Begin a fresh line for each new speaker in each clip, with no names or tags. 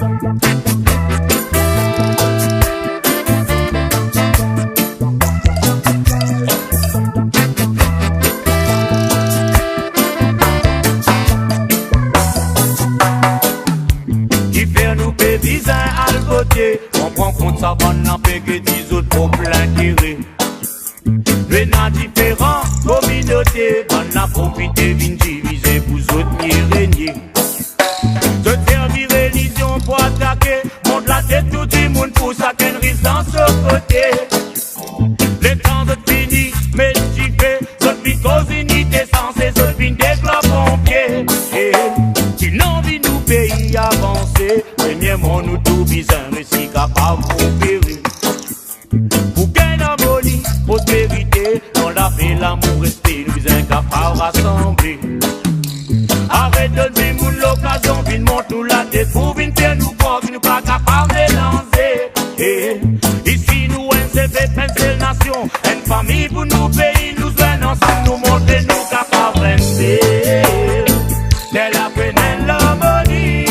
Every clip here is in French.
On prend compte ça va n'en payer que 10 autres pour plein d'intérêt. Mais dans différentes communautés, on a profité d'une diviser pour autres ni régner. Se servir religion pour attaquer, monte la tête tout le monde pour ça qu'elle risque dans ce côté. Les temps de fini, mais j'y fais, cette vie cause unité sans ces autres vignes déclare pompiers. Si l'envie nous pays avancer, premièrement nous tout bizarre. Capable coopérer pour gagner harmonie, prospérité, dans la paix, l'amour, respect, nous sommes incapables de rassembler. Arrête de donner mon l'occasion, vine monte nous la tête pour venir faire nous croire que nous pas capables de lancer. Ici nous un seule nation, une famille pour nous pays, nous sommes ensemble, nous montrer nous capables de rester. C'est la peine et l'harmonie.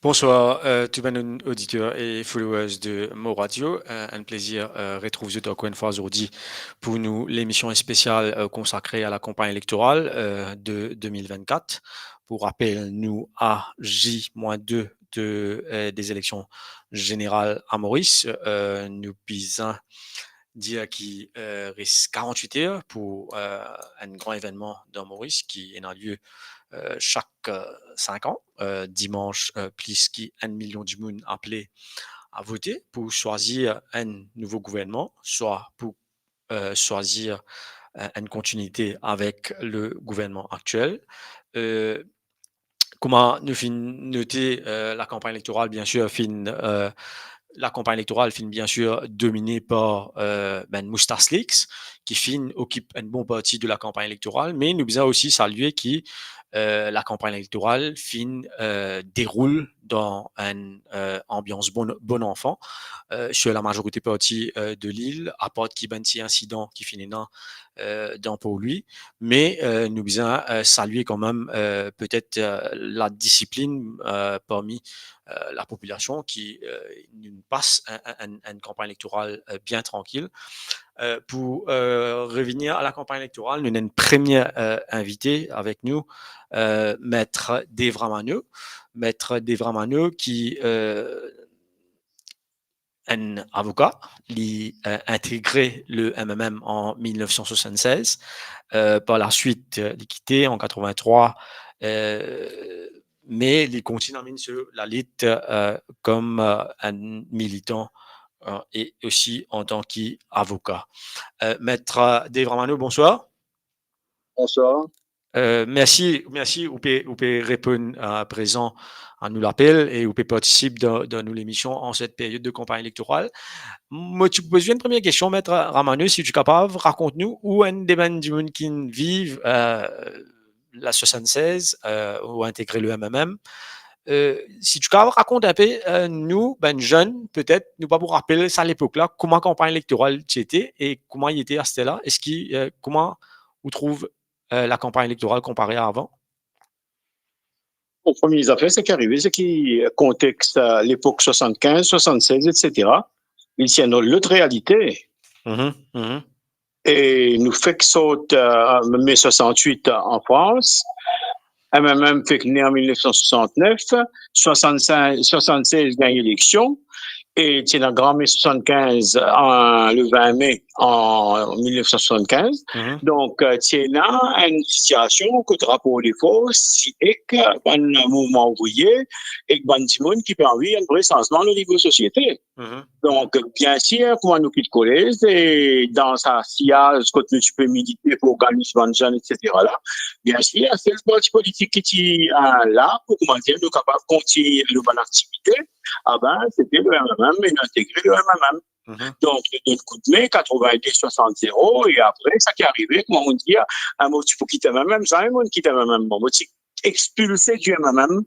Bonsoir, tout le monde auditeurs et followers de Mo Radio. Un plaisir retrouver vous encore une fois aujourd'hui pour nous l'émission spéciale consacrée à la campagne électorale de 2024. Pour rappel, nous à J-2 des élections générales à Maurice, nous pisons dire qu'il reste 48 heures pour un grand événement dans Maurice qui a lieu chaque 5 ans, dimanche, plus qu'un million de monde appelé à voter pour choisir un nouveau gouvernement, soit pour choisir une continuité avec le gouvernement actuel. Comment nous noter la campagne électorale, bien sûr, la campagne électorale finit bien sûr dominée par Moustas Leaks, qui occupe une bonne partie de la campagne électorale, mais nous devons aussi saluer qui la campagne électorale déroule dans une ambiance bon enfant sur la majorité partie de l'île, à part qu'il y a un petit incident qui finit dans pour lui, mais nous devons saluer quand même peut-être la discipline parmi la population qui passe une campagne électorale bien tranquille. Pour revenir à la campagne électorale, nous avons une première invitée avec nous, Maître Devramanio. Maître Devramanio qui un avocat, il a intégré le MMM en 1976. Par la suite, il a quitté en 83, mais il continue sur la lutte comme un militant et aussi en tant qu'avocat. Maître Devramanio, bonsoir.
Bonsoir.
Merci, vous pouvez répondre à présent à nous l'appel et vous pouvez participer dans nous l'émission en cette période de campagne électorale. Moi, tu poses une première question, Maître Ramanio, si tu es capable, raconte-nous où un des gens qui vivent la 76 ou intégrer le MMM. Si tu es capable, raconte un peu, nous, jeunes, peut-être, nous pas pour rappeler ça à l'époque-là, comment la campagne électorale tu étais et comment il était à ce là. Comment vous trouvez la campagne électorale comparée à avant?
Au premier affaires, ce qui est arrivé, c'est qu'il contexte à l'époque 75, 76, etc. Il y a notre réalité. Et nous fait que saute en mai 68 en France, MMM fait que né en 1969, 76 gagne l'élection, Et c'est dans Grand Mai 75, le 20 mai en 1975. Donc, c'est là une situation que le rapport des forces et qu'un mouvement ouvrier et que un monde qui permet un vrai changement au niveau de la société. Donc, bien sûr, comment nous quitte collège et dans sa sillage, quand tu peux militer pour organiser un jeune, etc. là, bien sûr, c'est le parti politique qui est là pour, comment dire, nous capables de continuer nos bonnes activités. Ah ben, c'était le MMM, mais intégré le MMM. Donc, le coup de mai, 90-60-0, et après, ça qui est arrivé, comment on dit, un mot, tu peux quitter le MMM, ça, un mot, quitte le MMM, bon, tu expulsé du MMM,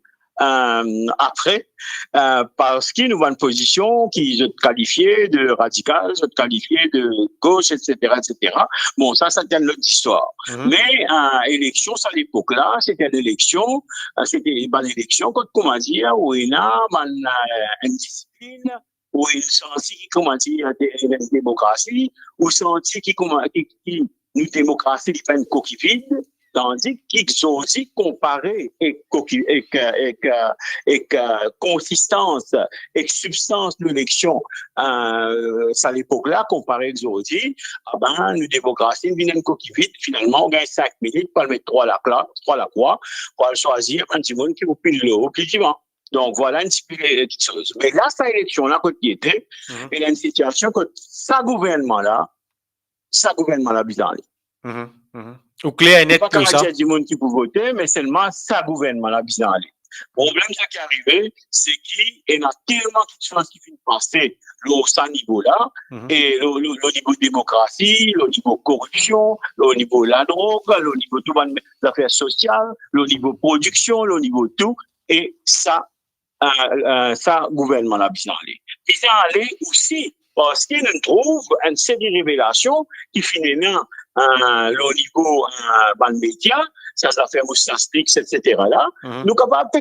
après, parce qu'il nous voit une position qui se qualifiait de radicale, se qualifiait de gauche, etc., etc. Bon, ça tient notre histoire. Mais, élection, à l'époque-là, c'était l'élection, c'était une élection, comment dire, où il y a une discipline, où il senti, comment dire, une démocratie, où senti qui, nous, démocratie, il fait une coquille vide, tandis qu'ils sont aussi comparés et consistance et substance de l'élection à l'époque-là, comparé aux aujourd'hui, ah ben, nous, démocratie, nous venons une coquille vide, finalement, on gagne 5 minutes pour le mettre 3 à la croix, pour choisir un petit monde qui vous pile le haut, puis qui va. Donc, voilà une petite chose. Mais là, cette élection-là, quand il était, il y a une situation que ça gouvernement-là, bizarre.
Au clair et net,
pas
tout ça.
Il y a du monde qui peut voter, mais seulement ça gouvernement-là, bizarre. Le problème, ce qui est arrivé, c'est qu'il y a tellement de choses qui finissent par passer au ce niveau-là, et le niveau de démocratie, le niveau de corruption, le niveau de la drogue, le niveau de toutes les affaires sociales, le niveau de production, le niveau de tout, et ça gouvernement-là, bizarre. Bizarre aussi, parce qu'il trouve une série de révélations qui finalement, le niveau ban média, ça fait Moussastrix, etc. là, nous capables de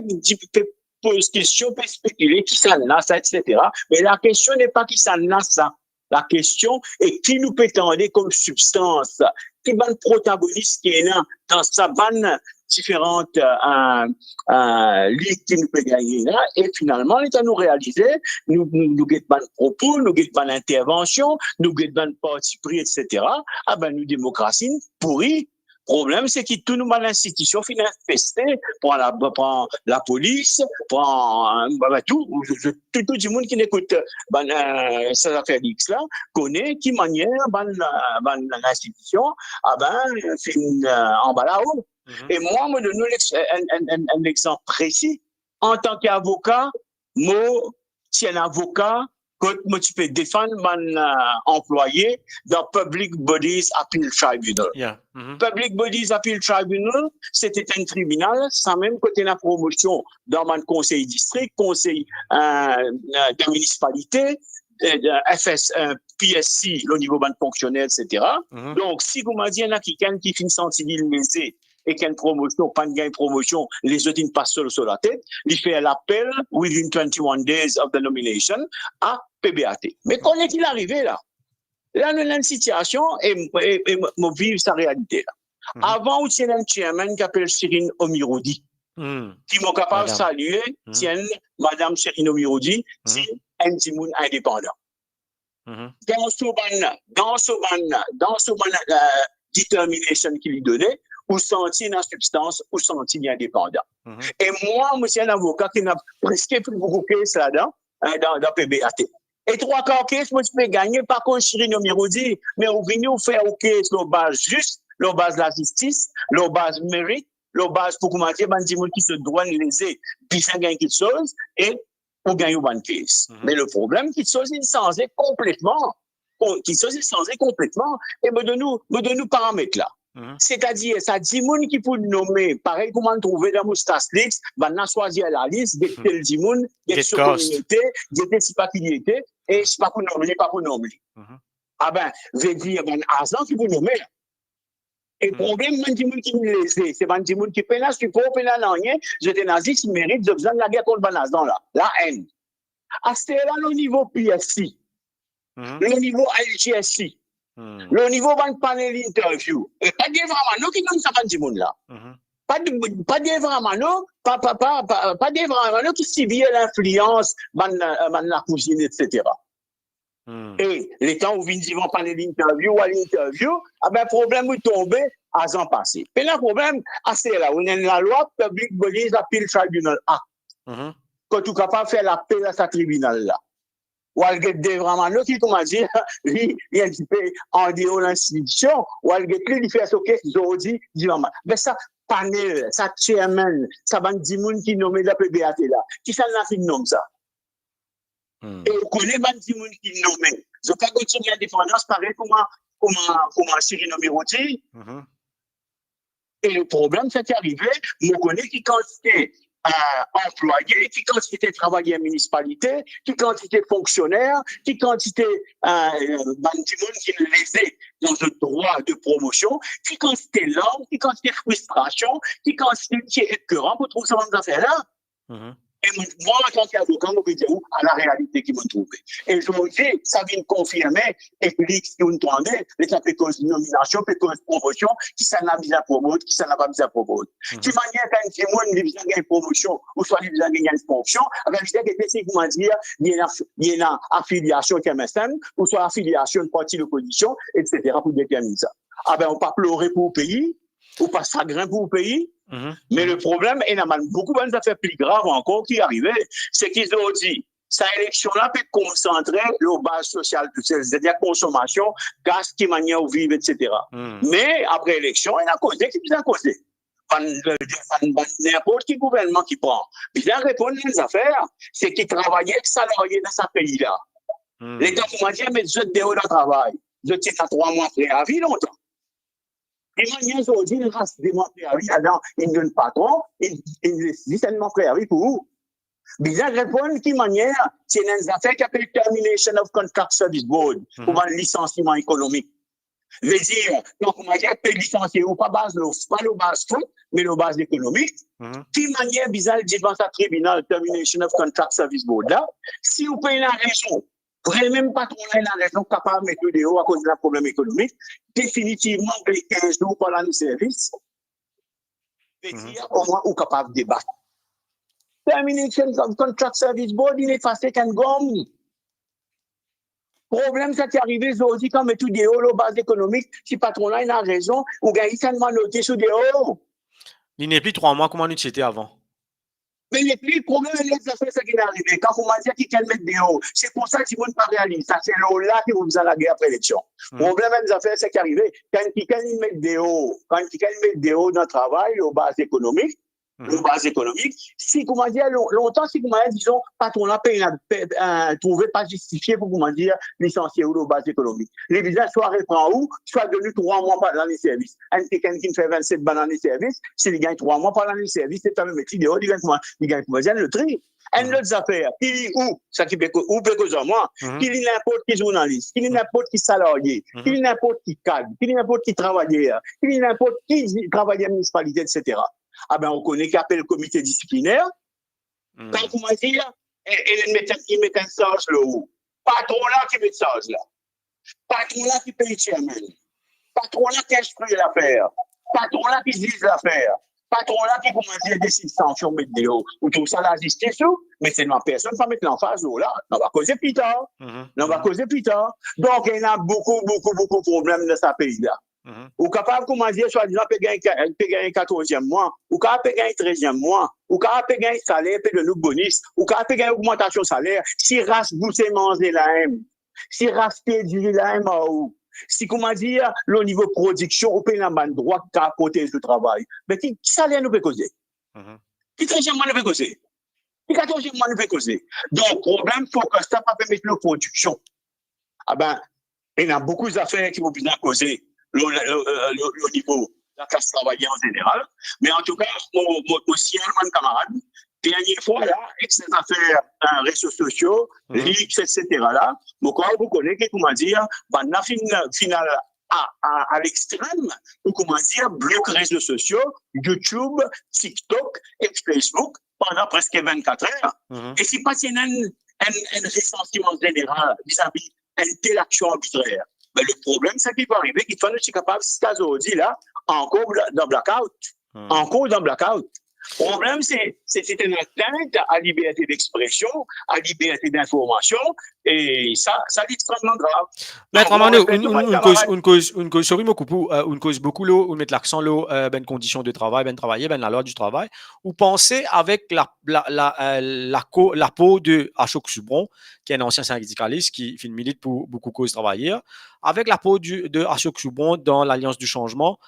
poser question, de spéculer qui ça là, ça, etc. Mais la question n'est pas qui ça là, ça. La question est qui nous peut tendre comme substance, qui est le protagoniste qui est là dans sa banne différentes ligues qui nous peut gagner là, et finalement, l'État nous réaliser, nous guettons pas de propos, nous guettons pas d'intervention, nous guettons pas de parti pris, etc. Ah ben, nous, démocratie, pourri. Problème, c'est que tout nous mal l'institution finit infesté pour la police, pour tout le monde qui n'écoute ces affaires X là, connaît qui manière l'institution, ah ben, c'est en bas là-haut. Et moi, me donne un exemple précis. En tant qu'avocat, moi, si un avocat, quand moi, tu peux défendre mon employé dans Public Bodies Appeal Tribunal. Public Bodies Appeal Tribunal, c'était un tribunal, sans même côté la promotion dans mon conseil district, conseil de municipalité, FS, PSC, le niveau ban fonctionnel, etc. Donc, si vous m'avez dit, il y en a quelqu'un qui finit sensible lésé, et qu'il y a une promotion, pas de gain de promotion, les autres ne passent sur la tête, il fait l'appel within 21 days of the nomination à PBAT. Mais quand est-il arrivé là? Là, nous avons une situation et nous vivons sa réalité là. Avant, il y a un chairman qui s'appelle Cyrine Omiroudi, qui m'a capable de saluer, tiens, Madame Cyrine Omiroudi, c'est un petit monde indépendant. Dans ce determination qu'il lui donnait, ou sentir la substance, ou sentir l'indépendant. Et moi, je suis un avocat qui n'a presque plus beaucoup de cases là-dedans, dans PBAT. Et 3 quarts cases, moi, je peux gagner, par contre, Cyrine Omiroudi, mais on vient nous faire OK, sur base juste, sur base de la justice, sur base mérite, sur base pour comment dire, des gens qui se doivent léser, puis ça gagne quelque chose, et on gagne une bonne case. Mais le problème, qu'il soit changé complètement, et me donne paramètres là. C'est-à-dire, ça dit moun qui peut nommer, pareil comme on trouve dans Moussastrix, va choisir la liste, de tel dit moun, de ce communauté, de si pas qu'il y était, et c'est pas pour nommer. Ah ben, je veux dire, ben, argent qui peut nommer. Et le problème, c'est que qui me laisse, c'est un petit monde qui peine à support, peine à rien, j'étais nazi, qui mérite de besoin de la guerre contre Banazan là, la haine. À ce là, le niveau PSC, le niveau LGSC, le niveau d'un panel interview, et pas de vraiment, nous qui nous savons du monde là. Pas des vraiment, non? Pas des vraiment, non, qui subit l'influence de la cousine, etc. Et les temps où ils vont parler d'interview ou à l'interview, ah ben, problème est tombé à s'en passer. Et le problème, c'est là, où il y a la loi publique, police, appel tribunal A. Quand tu es capable de faire l'appel à ce tribunal-là. Ou elle get des vraiment, non, qui, comment dire, il y a un petit peu en dehors de l'institution, ou elle get lui, il fait ce que Zodi dit vraiment. Mais ça, panel, ça chairman, ça va dire moun qui nomme la PBAT là. Qui ça n'a fait nomme ça? Et on connaît ban di moun qui nomme. Je pas continuer à dépendance pareil comment Cyril Nomiroti. Et le problème c'est arrivé, on connaît qui quantité employés, qui quantité travailleurs municipalité, qui quantité fonctionnaires, qui quantité ban di moun qui lésé dans le droit de promotion, qui quantité langue, qui quantité frustration, qui quantité qui est écœurant pour trouver ça dans affaire là. Et moi, en tant qu'avocat, je peux dire à la réalité qu'ils m'ont trouvé. Et je me dis, ça vient confirmer, et puis, si vous entendez, ça peut cause nomination, peut cause promotion, qui ça n'a pas promotion, qui ça n'a pas besoin de promotion. De manière, quand il y a une promotion, ou soit il y a une fonction, avec je sais que c'est comment dire, il y a une affiliation KMSM, ou soit affiliation de parti d'opposition, etc., pour déterminer ça. Ah ben, on ne peut pas pleurer pour le pays, ou pas chagrin pour le pays. Mais le problème, il y a beaucoup d'affaires plus graves encore qui arrivaient, c'est qu'ils ont dit, cette élection-là peut concentrer la base sociale, c'est-à-dire consommation, gaz, qui manière de vivre, etc. Mais après l'élection, il y a causé, qui a causé. N'importe qui gouvernement qui prend. Bien répondre aux affaires, c'est qu'ils travaillaient salariés dans ce pays-là. L'État, comment dire, mais je dehors de travail. Je tiens à 3 mois préavis longtemps. Et maintenant, aujourd'hui, il reste des mois préavis. Alors, il ne donne pas trop, il dit seulement préavis pour vous. Bien répondre qui manière, c'est une affaire qui appelle Termination of Contract Service Board, pour un licenciement économique. Veut dire, donc, on va dire, peut licencier ou pas base, pas le base foot, mais le base économique. Qui manière bizarre devant sa tribunal, Termination of Contract Service Board là, si vous payez la raison, pour même patron là, la raison capable de mettre le déo à cause d'un problème économique, définitivement, les 15 jours par l'année de service, veut dire, au moins, ou capable de débattre. Termination of Contract Service Board, il est facile qu'un gomme. Problème, ça qui arrivé aujourd'hui, quand met tout des hauts, la base économique, si patron là, il a raison, ou gagne seulement noté sur des hauts.
Il n'est plus 3 mois, comment nous étais avant?
Mais les plus problème, les affaires, c'est qui est arrivé. Quand vous m'avez dit qu'il y mettre des hauts, c'est pour ça qu'ils ne vont pas réaliser. Ça, c'est là qui vous a la guerre après l'élection. Problème, les affaires, c'est qui est arrivé. Quand ils mettent des hauts, dans le travail, la base économique, si, comment dire, longtemps, si, comment dire, disons, patron là, trouvé pas justifié pour, comment dire, licencier ou la base économique. Les visas soit reprend où, soit devenu 3 mois par l'année de service. Un quelqu'un qui fait 27 ban l'année de service, s'il gagne 3 mois par l'année de service, c'est quand même métier de haut, il gagne comment dire, le tri. Un autre affaire, il est où, ça qui peut causer moi, qu'il est n'importe qui journaliste, qu'il est n'importe qui salarié, qu'il est n'importe qui cadre, qu'il est n'importe qui travailleur, qu'il est n'importe qui travailleur municipalité, etc. Ah ben, on connaît qu'il appelle le comité disciplinaire. Quand vous m'avez dit, il met un sage là haut. Patron là qui met sage là. Patron là qui paye chairman. Patron là qui instruit l'affaire. Patron là qui dit l'affaire. Patron là qui, comment dire, décide sanctions mettre des hauts. Ou tout ça la justice, mais c'est une personne qui va mettre l'emphase là. On va causer plus tard. Donc, il y a beaucoup de problèmes dans ce pays-là. Ou capable, comment dire, soit-disant, peut gagner 14e mois, ou capable gagner 13e mois, ou capable gagner salaire, peut de nous bonus, ou capable gagner augmentation de salaire, si race bousser manger la M, si race du la M, si, comment dire, le niveau production, on peut avoir droit qu'à côté du travail. Mais qui salaire nous peut causer? Qui 13e mois nous peut causer? Qui 14e mois nous peut causer? Donc, problème, faut que ça pas permettre la production. Ah ben, il y a beaucoup d'affaires qui vont bien causer. Le niveau de la classe travaillée en général. Mais en tout cas, aussi, mon camarade, dernière fois, là, avec ces affaires, réseaux sociaux, leaks, etc., là, vous connaissez, comment dire, la finale à l'extrême, ou comment dire, bloc réseaux sociaux, YouTube, TikTok et Facebook pendant presque 24 heures. Et si pas qu'il y a un ressentiment général vis-à-vis d'une telle action arbitraire, mais le problème, c'est qu'il peut arriver qu'il faut être capable, si aujourd'hui, là, encore dans blackout. en cause d'un blackout. Le problème, c'est une atteinte à la liberté d'expression, à la liberté d'information, et ça c'est extrêmement grave.
Maître
Donc,
Amano,
moi,
une cause, sorry, beaucoup, une cause beaucoup, là, où mettre l'accent, là, ben, conditions de travail, ben, travailler, ben, la loi du travail, ou penser avec la peau de Ashok Subron, qui est un ancien syndicaliste qui milite pour beaucoup de causes travailleurs, avec la peau de Ashok Subron dans l'Alliance du changement,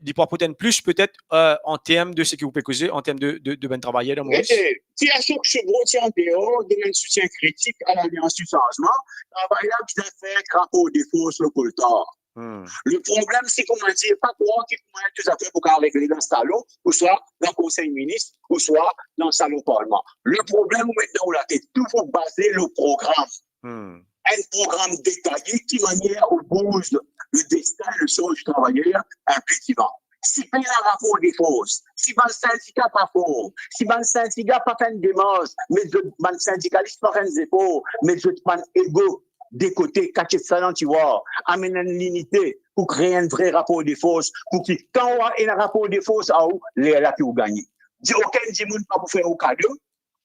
il pourra peut-être plus, peut-être, en termes de ce que vous pouvez causer, en termes de ben, travailler dans Maurice.
Si Ashok Subron tient en dehors de un soutien critique à l'Alliance du changement, travail là, bien fait, rapport de force, le coltard. Le problème, c'est comment dire, pas quoi qui comment tout ça fait pour régler dans le salon, ou soit dans le conseil ministre, ou soit dans le salon parlement. Le problème, maintenant, là, c'est toujours basé le programme. Un programme détaillé qui manière au bouge le destin, le sort du travailleur impliquement. Si pas un rapport des forces, si pas le syndicat pas fort, si pas le syndicat pas fait une démarche, mais le syndicaliste pas fait des efforts, mais je pas égo des côtés, cacher ça dans tu vois, amener une unité pour créer un vrai rapport des forces, pour que quand on a un rapport des forces, à où les là qui ont gagné. Aucun dimanche pas pour faire au cadeau,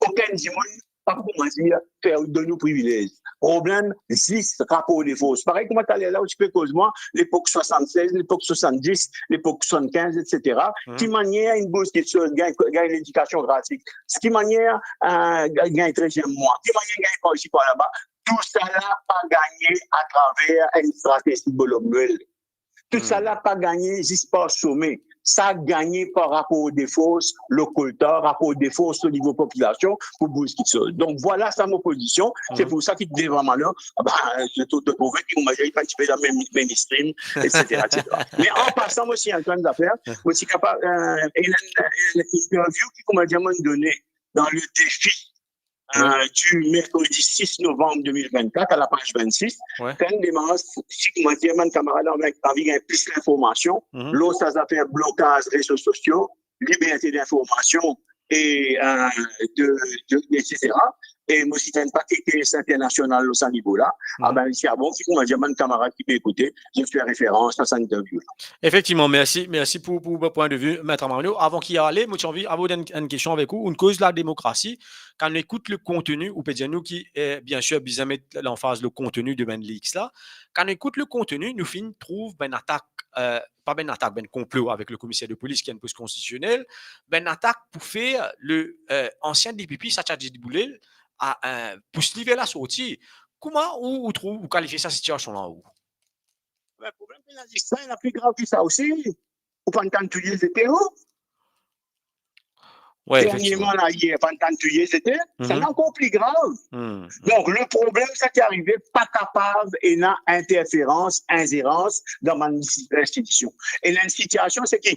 aucun dimanche pas pour dire faire de nous privilèges. Problème, 6 rapports des forces. Pareil comme tu allais là où tu peux cause moi, l'époque 76, l'époque 70, l'époque 75, etc. Qui manière une bourse qui se gagne l'éducation gratuite. Ce qui manière gagne 13e mois. Qui manière gagne pas aussi par là-bas. Tout ça là pas gagné à travers une stratégie bolomuelle. Tout ça là pas gagné juste par sommet. Ça a gagné par rapport aux forces, le coltard, rapport aux forces au niveau population pour booster ça. Donc voilà sa mon position. C'est pour ça qu'il dit vraiment là, je te trouve qu'il m'a dit participer dans le mainstream, etc., etc. Mais en passant, moi aussi, en train d'affaires, moi aussi capable, une interview qui m'a donné dans le défi du mercredi 6 novembre 2024 à la page 26. Fait une démarche, si comment dire, mon camarade avec envie de plus d'informations, l'autre ça s'appelle blocage réseaux sociaux, liberté d'information et etc. Et moi, si tu n'as pas été international à ce niveau-là, ben, c'est bon, si comment dire, mon camarade qui peut écouter, je fais référence à cette interview.
Effectivement, merci pour votre point de vue, Maître Amano. Avant qu'il y ait, moi, j'ai envie d'avoir une question avec vous. Une cause de la démocratie, quand on écoute le contenu, ou peut-être nous qui, bien sûr, bien mettre l'emphase le contenu de Ben Leaks là, quand on écoute le contenu, nous finissons trouve ben attaque, pas ben attaque, ben complot avec le commissaire de police qui est une poste constitutionnelle, ben attaque pour faire le ancien DPP, Sacha Djiboulel, pour se livrer la sortie. Comment vous qualifiez cette situation-là?
Le problème, c'est qu'il y a plus grave que ça aussi. Vous pouvez entendre tous les hétéros. Dernièrement, là, hier, pendant c'était, c'est encore plus grave. Donc, le problème, c'est qu'il arrivé pas capable et n'a ingérence dans ma institution. Et l'institution, c'est que le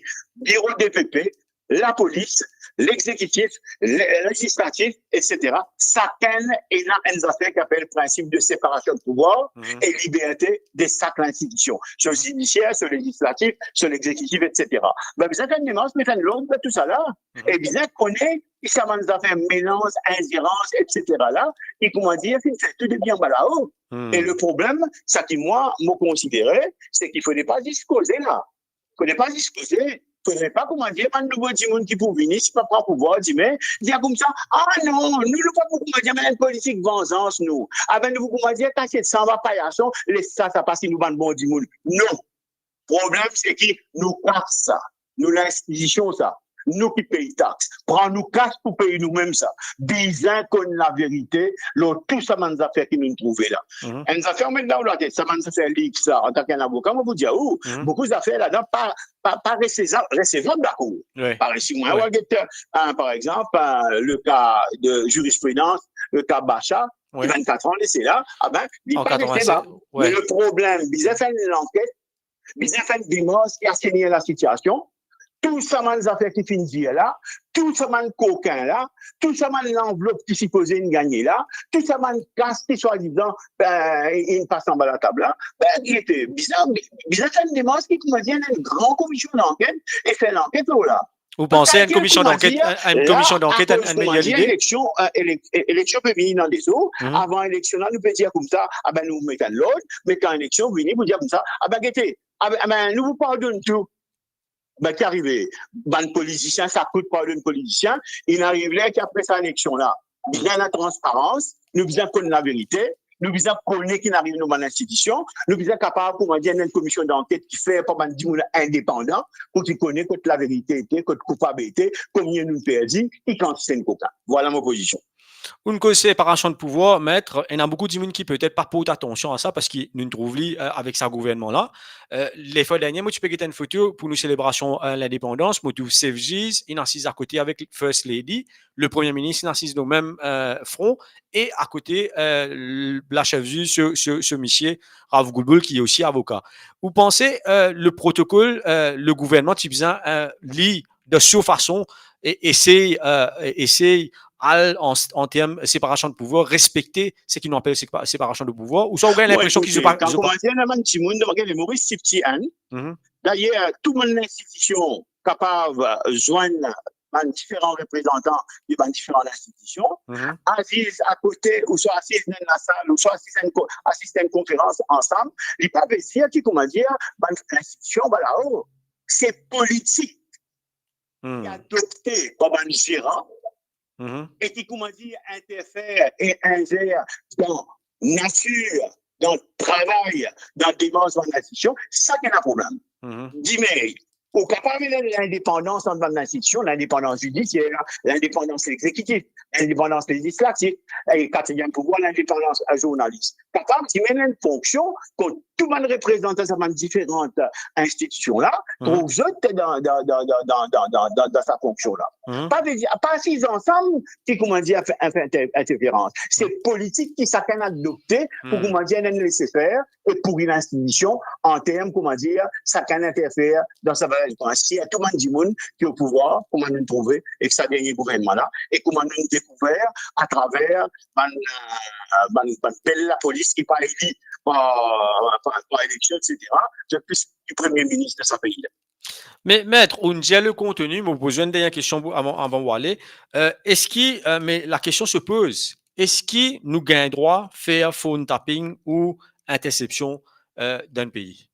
bureau DPP, la police, l'exécutif, le législatif, etc., chacun est dans une affaire qui appelle le principe de séparation de pouvoir et liberté de chaque institution. Sur le judiciaire, sur le législatif, sur l'exécutif, etc. Ben, vous avez une démarche, mais l'autre, tout ça là. Et bien, connaît, il s'est dans affaires mélange, ingérence, etc. là, et comment dire, tout devient là-haut. Et le problème, c'est que moi, me considérais, c'est qu'il ne fallait pas discuter là. Il ne fallait pas discuter. Il ne faudrait pas, comment dire, un nouveau monde qui peut venir, si pas prendre pouvoir, dire comme ça, non, nous ne pas comment dire, mais une politique vengeance, nous. Ah ben, nous, comment dire, t'achètes ça, va pas y aller, ça passe, nous, ban bon du monde. Non. Le problème, c'est que nous casse ça. Nous, l'institution, ça. Nous qui payons taxes. Prends-nous casse pour payer nous-mêmes ça. Bizarre qu'on la vérité, tout ça, man, affaires qui nous trouvent là. Une affaire maintenant, là, ça, man, ça fait ligue, ça, en tant qu'un avocat, moi, vous dire, beaucoup d'affaires là-dedans, pas recevables d'accord. Par exemple, le cas de jurisprudence, le cas Bacha, 24 ans, laissé là, il n'est pas recevable. Mais le problème, bizarre fait une enquête, bizarre fait une démarche qui a signé la situation. Tout ça, man, affaires qui finissent là, tout ça, man, coquin là, tout ça, man, l'enveloppe qui supposait une gagner là, tout ça, man, casse qui soi-disant, il passe en bas de la table là, il était bizarre, fait une démarche qui, comment dire, une grande commission d'enquête et fait l'enquête là.
Vous pensez à une commission d'enquête, une meilleure idée?
Élection peut venir dans des eaux. Avant l'élection, nous peut dire comme ça, nous mettons l'ordre, mais quand l'élection vient, vous dire comme ça, nous vous pardonnons tout. ben, qui arrivé, ben, politicien, ça coûte pas d'un politicien, il arrive là qu'après cette élection-là, bien la transparence, nous disons qu'on a la vérité, nous disons qu'on est qui n'arrive dans l'institution, nous disons capable, comment dire, une commission d'enquête qui fait pas mal indépendant, pour qu'il connaisse que la vérité était, que la culpabilité, combien nous perdons, et quand c'est une coca. Voilà ma position.
Une cause séparation de pouvoir, maître, il y en a beaucoup de gens qui peut-être pas portent attention à ça parce qu'ils nous trouvent avec ce gouvernement-là. Les fois dernières, moi, tu peux get une photo pour nous célébration l'indépendance. Moi, tu sais, il est assis à côté avec First Lady, le Premier ministre, il est assis au même front, et à côté, la chef du ce monsieur, Rav Goulboul, qui est aussi avocat. Vous pensez le protocole, le gouvernement, tu besoin lit de cette façon et essaye en termes de séparation de pouvoir, respecter ce qu'ils appellent séparation de pouvoir, ou soit vous avez l'impression qu'ils ne sont pas.
Quand on dit un petit monde, le Maurice Siftian, d'ailleurs, tout le monde l'institution capable de joindre différents représentants de différentes institutions, assise à côté, ou soit assise dans la salle, ou soit assise à une conférence ensemble, il ne peut pas dire comment dire, l'institution, là-haut, c'est politique qui a adopté comme un gérant. Et qui, comment dire, interfère et ingère dans la nature, dans le travail, dans la démence de l'institution, ça qui est un problème. Dis-moi, au capable de l'indépendance dans l'institution, l'indépendance judiciaire, l'indépendance exécutive, l'indépendance législative, et quatrième pouvoir, l'indépendance journaliste. Capable de mener une fonction que tout le monde représente dans différentes institutions-là, trouve dans sa fonction-là. Pas six ensemble qui, comment dire, fait interférence. C'est politique qui chacun a adopté pour, comment dire, un nécessaire et pour une institution en termes, comment dire, chacun interfère dans sa valeur. Si tout le monde dit monde qui est au pouvoir, comment nous trouver et que ça dernier gouvernement-là, et comment nous découvert à travers la police qui pas élu par élection, etc., depuis le premier ministre de ce pays-là.
Mais maître, on dit le contenu, mais vous posez une dernière question avant d'aller. Est-ce que, mais la question se pose, est-ce que nous gagnons droit à faire phone tapping ou interception d'un pays?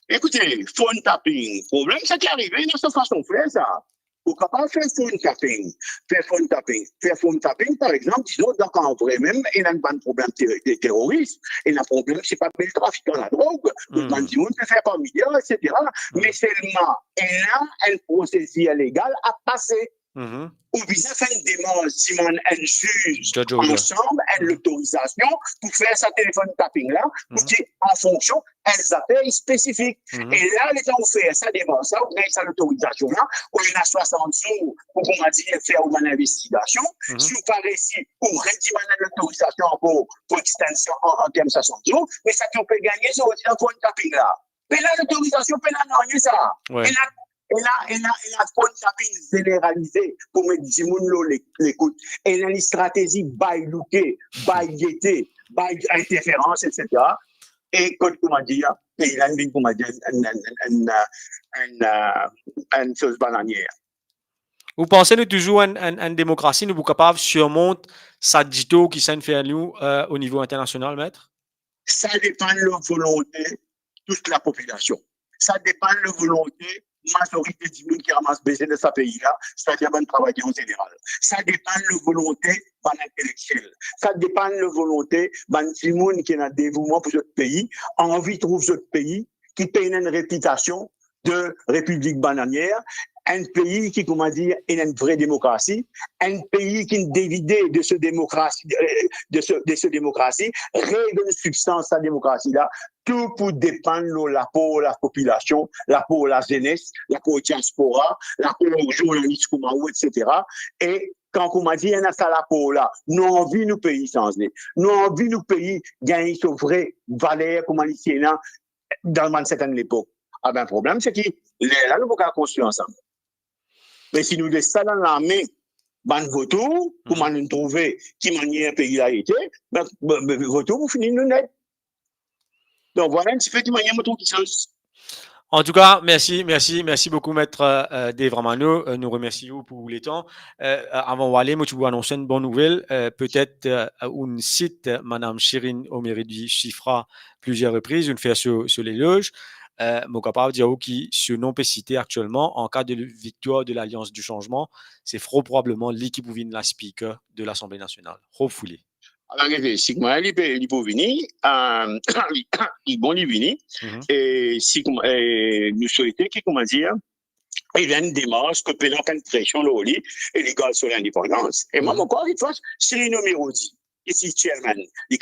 Écoutez, phone tapping, problème, c'est qui arrive dans cette façon de faire ça. Vous ne pouvez pas faire phone tapping. Faire phone tapping, par exemple, disons, donc en vrai même, il y a un problème de terrorisme, il y a un problème, c'est pas le trafic dans la drogue, on peut faire par milliards, etc. Mais seulement, il y a un processus légal à passer. Ou bien faire une demande, si on a une juge ensemble, une autorisation pour faire sa téléphone tapping là, pour qu'en fonction, elles appellent spécifiques. Et là, les gens ont fait ça, demande ça, ou bien ça l'autorisation là, où il y a 60 jours pour, comment dire, faire une investigation. Si vous parlez ici, pour rédiger l'autorisation pour extension en termes de 60 jours, mais ça qu'on peut gagner, c'est aussi un phone tapping là. Mais là, l'autorisation, peut la rien ça. Et là, phone tapping généralisé pour mettre du monde l'écoute. Et là, les stratégies by looker, by guetter, by interférence, etc. Et comment dire, il a une, comment dire, une chose bananière.
Vous pensez que toujours une démocratie, nous sommes capables de surmonter ça dito qui s'en fait à nous au niveau international, maître?
Ça dépend de la volonté de toute la population. Ça dépend de la volonté majorité du monde qui ramasse besoin de ce pays-là, c'est-à-dire de travailler en général. Ça dépend de la volonté de l'intellectuel. Ça dépend de la volonté du monde qui est dans le dévouement pour ce pays, envie de trouver ce pays qui paye une réputation de république bananière, un pays qui, comment dire, est une vraie démocratie, un pays qui est dévidé de ce démocratie, redonne substance à la démocratie-là, tout pour dépendre la pour la population, la pour la jeunesse, la pour la diaspora, la pour les journalistes, etc. Et quand on m'a dit, il y a ça là pour là, nous envie nous pays changer. Nous envie nous pays gagner ce vrai valeur, comme les Sénats, dans une certaine époque. Ah ben, le problème, c'est que là, nous pouvons construire ensemble. Mais si nous laissons ça dans la main, ben, voto, comment nous trouver qui manière un pays a été, ben, voto, vous finissez nous net. Donc, voilà un petit peu de manière moto qui change.
En tout cas, merci beaucoup, maître Dave Ramano. Nous remercions pour les temps. Avant d'aller, moi, tu vous annoncer une bonne nouvelle. Peut-être un site, Madame Chérine Omeridi chiffra plusieurs reprises, une faire sur les loges. mon capable de dire qui ce nom peut citer actuellement en cas de victoire de l'Alliance du changement, c'est fort probablement lui qui pouvait la speaker de l'Assemblée nationale. Hopefully.
Alors, si moi, il peut venir, il bon, il venir,
Mhm.
et si nous souhaitons qu'il, comment dire, il y a une démarche que peut l'entendre pression le lit et les gars sur l'indépendance. Et moi,
Mhm.
mon corps, il fait, c'est le numéro 10. Ici, chairman. Il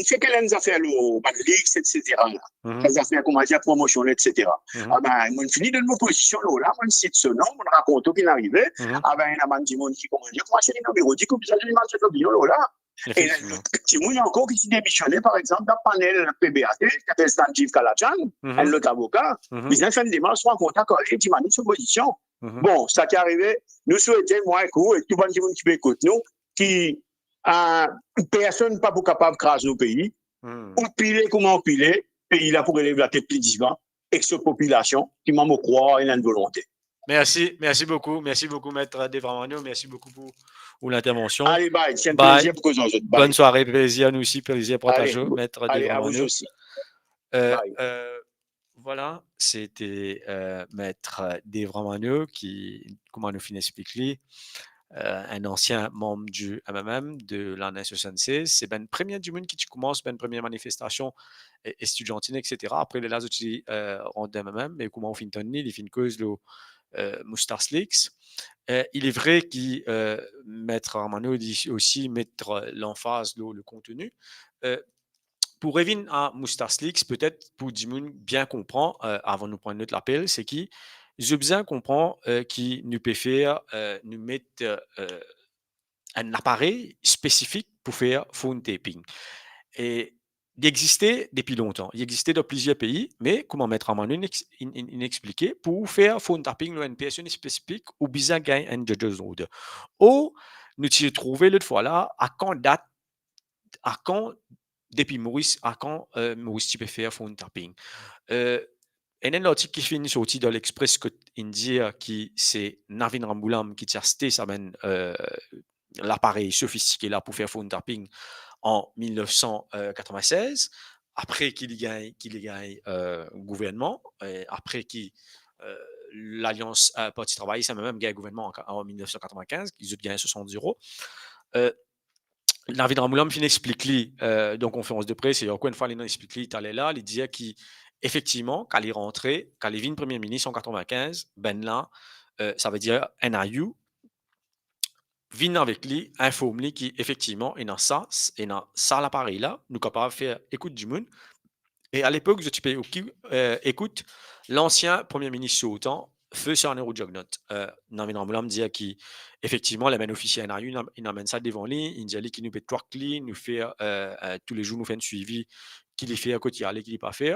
fait qu'elle a fait le Leaks, etc.
Mhm.
Elle a fait, comment dire, promotion, etc.
Mhm.
Ah ben, mon fini de mon position là, mon cite ce nom, mon raconte qu'il arrivait.
Mhm.
Ah ben, il y a un petit monde qui, comment dire, moi, c'est le numéro 10, comme ça, je demande ce bien là. Et le
Effectivement.
petit monde encore qui s'est démissionné, par exemple, dans le panel PBAT, qui s'appelle Sanjeev Kalachan, un
Mhm.
autre avocat.
Mhm.
Ils ont fait une démarche en contact avec qui m'a mis sur position.
Mhm.
Bon, ça qui est arrivé, nous souhaitons, moi, et tout le monde qui écoute nous, qui personne pas pour capable de craser nos pays,
Mhm.
ou piler comment piler, pays là pour élever la tête plus divin, et que cette population qui m'a me croire et a une volonté.
Merci beaucoup, Maître Devramano, merci beaucoup pour l'intervention.
Allez, bye, c'est un
Bye.
plaisir pour que j'en jette.
Bonne soirée, plaisir, nous aussi, plaisir
Allez,
partagé, Maître
allez, à vous
Devramano.
aussi.
Euh,
Bye.
euh, voilà, c'était Maître Devramano qui, comment nous finit expliquer, un ancien membre du MMM de l'année 76. C'est ben premier du monde qui commence, ben première manifestation estudiantine, etc. Après, les là, aussi, en MMM, mais comment on finit il finit cause le Moustache Leaks. Il est vrai qu'il Maître Armano dit aussi mettre l'emphase, le contenu. Pour revenir à Moustache Leaks, peut-être pour Dimoun bien comprendre, avant de nous prendre notre appel, c'est qui je bien comprend qui nous peut faire, nous mettre un appareil spécifique pour faire phone taping. Et il existait depuis longtemps. Il existait dans plusieurs pays, mais comment mettre en main une expliquer pour faire phone tapping, une personne spécifique ou bien gagner un judge's order. Ou nous avons trouvé l'autre fois là, à quand date, à quand depuis Maurice, à quand Maurice tu peux faire phone tapping. Et un article qui finit sorti dans l'Express India qui c'est Navin Rambulam qui a testé l'appareil sophistiqué là pour faire phone tapping en 1996, après qu'il gagne gouvernement, après qu'il l'Alliance Parti Travail, ça m'a même gagné gouvernement en 1995, ils ont gagné 70 euros. David Ramoulam fin explique lui dans conférence de presse, et encore une fois, il explique lui, il allait là, il disait qu'effectivement, quand il est rentré, quand il est venu Premier ministre en 95, ben là, ça veut dire NIU, vient avec lui, informe lui qu'effectivement, il a ça l'appareil là, nous capable de faire écoute du monde. Et à l'époque, je peux écoute, l'ancien premier ministre sur autant, feu sur un Eurojugnaut. Namin Ramoulam dit qu'effectivement, les officiers NRU, il amène ça devant lui, il dit qu'il nous fait trois clés, nous fait tous les jours, nous fait un suivi, qu'il est fait à côté, qu'il n'est pas fait.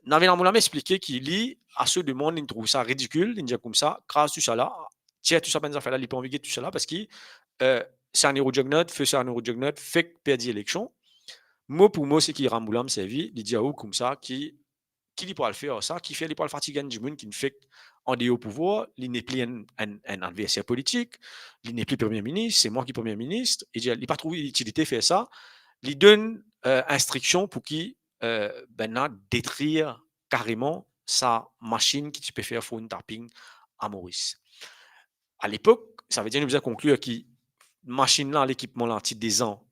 Namin Ramoulam expliqué qu'il lit à ceux de monde, il trouve ça ridicule, il dit comme ça, grâce tout ça là, tiens, tout ça, ben, ça fait là, il peut envie tout ça là, parce que c'est un Eurojugnaut, feu sur un Eurojugnaut, fait perdre l'élection. Mot pour mot, c'est qui Ramboulam servi, il dit comme ça, qui peut le faire ça, qui fait les le fatiguer du monde, qui ne fait en dehors au pouvoir, il n'est plus un adversaire politique, il n'est plus premier ministre, c'est moi qui premier ministre, il n'a pas trouvé l'utilité de faire ça, il donne instruction pour qu'il détruire carrément sa machine qui peut faire phone tapping à Maurice. À l'époque, ça veut dire nous avons conclu que machine là, l'équipement là, des ans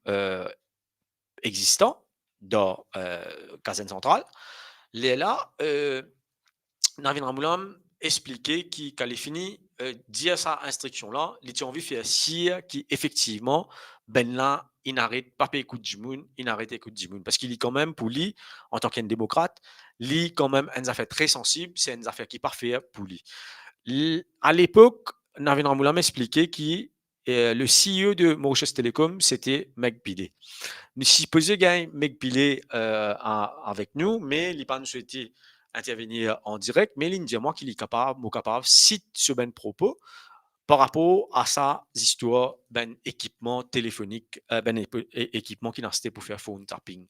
existant dans Kazan centrale. Là, Navin Ramoulam expliquait qu'il allait fini dire sa instruction là, il a envie de faire sire qui effectivement ben là il n'arrête pas écoute du monde, il n'arrête écoute du monde parce qu'il est quand même pour lui en tant qu'un démocrate, lui quand même une affaire très sensible, c'est une affaire qui est parfaite pour lui. À l'époque, Navin Ramoulam expliquait que le CEO de Mauritius Telecom c'était Meg Pillay. Nous supposons gagner Meg Pillay avec nous, mais il n'a pas souhaité intervenir en direct, mais il dit moi qu'il est capable, cite ce ben propos par rapport à sa histoire ben équipement téléphonique, équipement qui n'a pas pour faire phone tapping.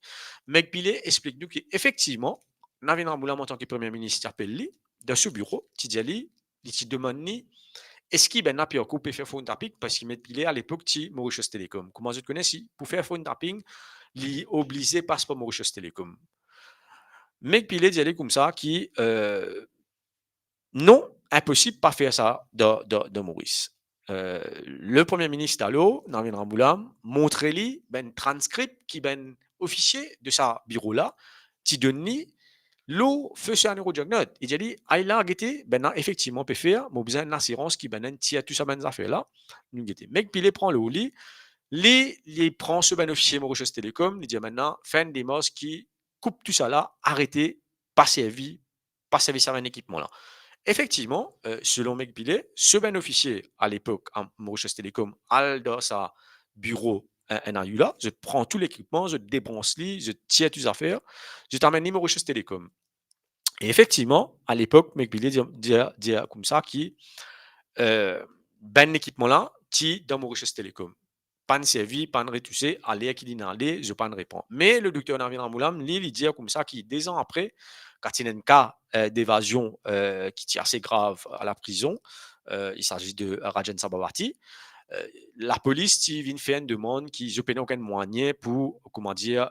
Meg Pillay explique nous qu'effectivement, Navin Ramoulam en tant que premier ministre appelle lui dans ce bureau, il dit demande est-ce qu'il ben pu peut faire phone tapping parce qu'il met pilé à l'époque de Mauritius Telecom. Comment je te connais si pour faire phone tapping, il obligé passeport Mauritius Telecom. Mais puis il dit comme ça qui non, impossible pas faire ça de Maurice. Le premier ministre Allo, Navin Ramboulam, montre-lui ben transcript qui ben officier de sa bureau là, qui donne l'eau fait un eurodiagnote. Il dit, il là, ben là, effectivement, peut faire, mais besoin d'une assurance qui ben tient tout ça ben affaires là. Nous guetter. Mec, puis il prend le lit, il prend ce ben officier Mauritius Télécom, il dit maintenant, fin des mos qui coupe tout ça là, arrêtez, pas servi à un équipement là. Effectivement, selon McBillet, ce ben officier à l'époque à Mauritius Télécom, al dans sa bureau un eu là, je prends tout l'équipement, je débranche li, je tire toutes les affaires, je t'amène Mauritius Télécom. Et effectivement, à l'époque, McBillet dit comme ça qui ben équipement là, qui dans Mauritius Télécom. Pas de servi, pas de retouché, aller qui dit aller, je pas de répondre. Mais le docteur Navin Ramoulam, lui, il dit comme ça qui, des ans après, quand il y a un cas d'évasion qui est assez grave à la prison, il s'agit de Rajan Sabawati, la police vient faire une demande qui je n'ai aucun moyen pour, comment dire,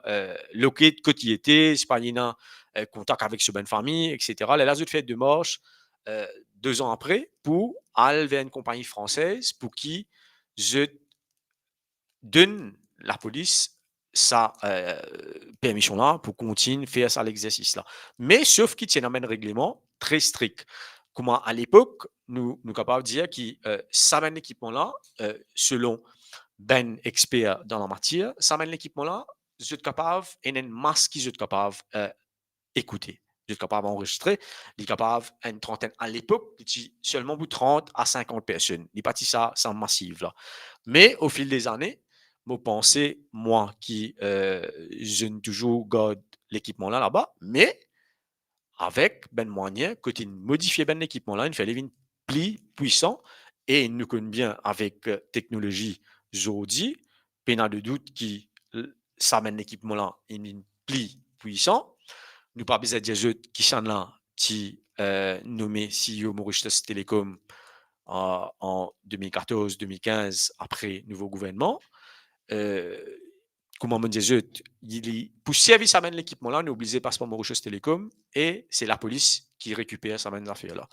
loquer de côté était, c'est pas contact avec ce bonne famille, etc. Là, je fait de marche 2 ans après pour aller vers une compagnie française pour qui je donne la police sa permission là pour continuer à faire ça l'exercice là. Mais sauf qu'il y a un règlement très strict. Comment à l'époque, nous capables de dire que ça un équipement là, selon ben expert dans la matière, ça un équipement là, je suis capable, et une masse qui je suis capable écouter. Je suis capable d'enregistrer, il est capable une trentaine. À l'époque, seulement 30 à 50 personnes. Il n'est pas ça, c'est massif là. Mais au fil des années, je pensais, moi, qui je ne toujours garde l'équipement là-bas, mais avec ben moyen, que tu modifies ben l'équipement là, il fallait une plus puissant et nous connaissons bien avec technologie aujourd'hui, pas de doute qui ça mène l'équipement là, une plus puissant. Nous pas besoin de jeux qui sont là, qui nommé CEO Mauritius Telecom en 2014-2015 après nouveau gouvernement. Comment on dit, pour service à l'équipement là, on est obligé de passer par Mauritius Telecom et c'est la police qui récupère ça affaire là.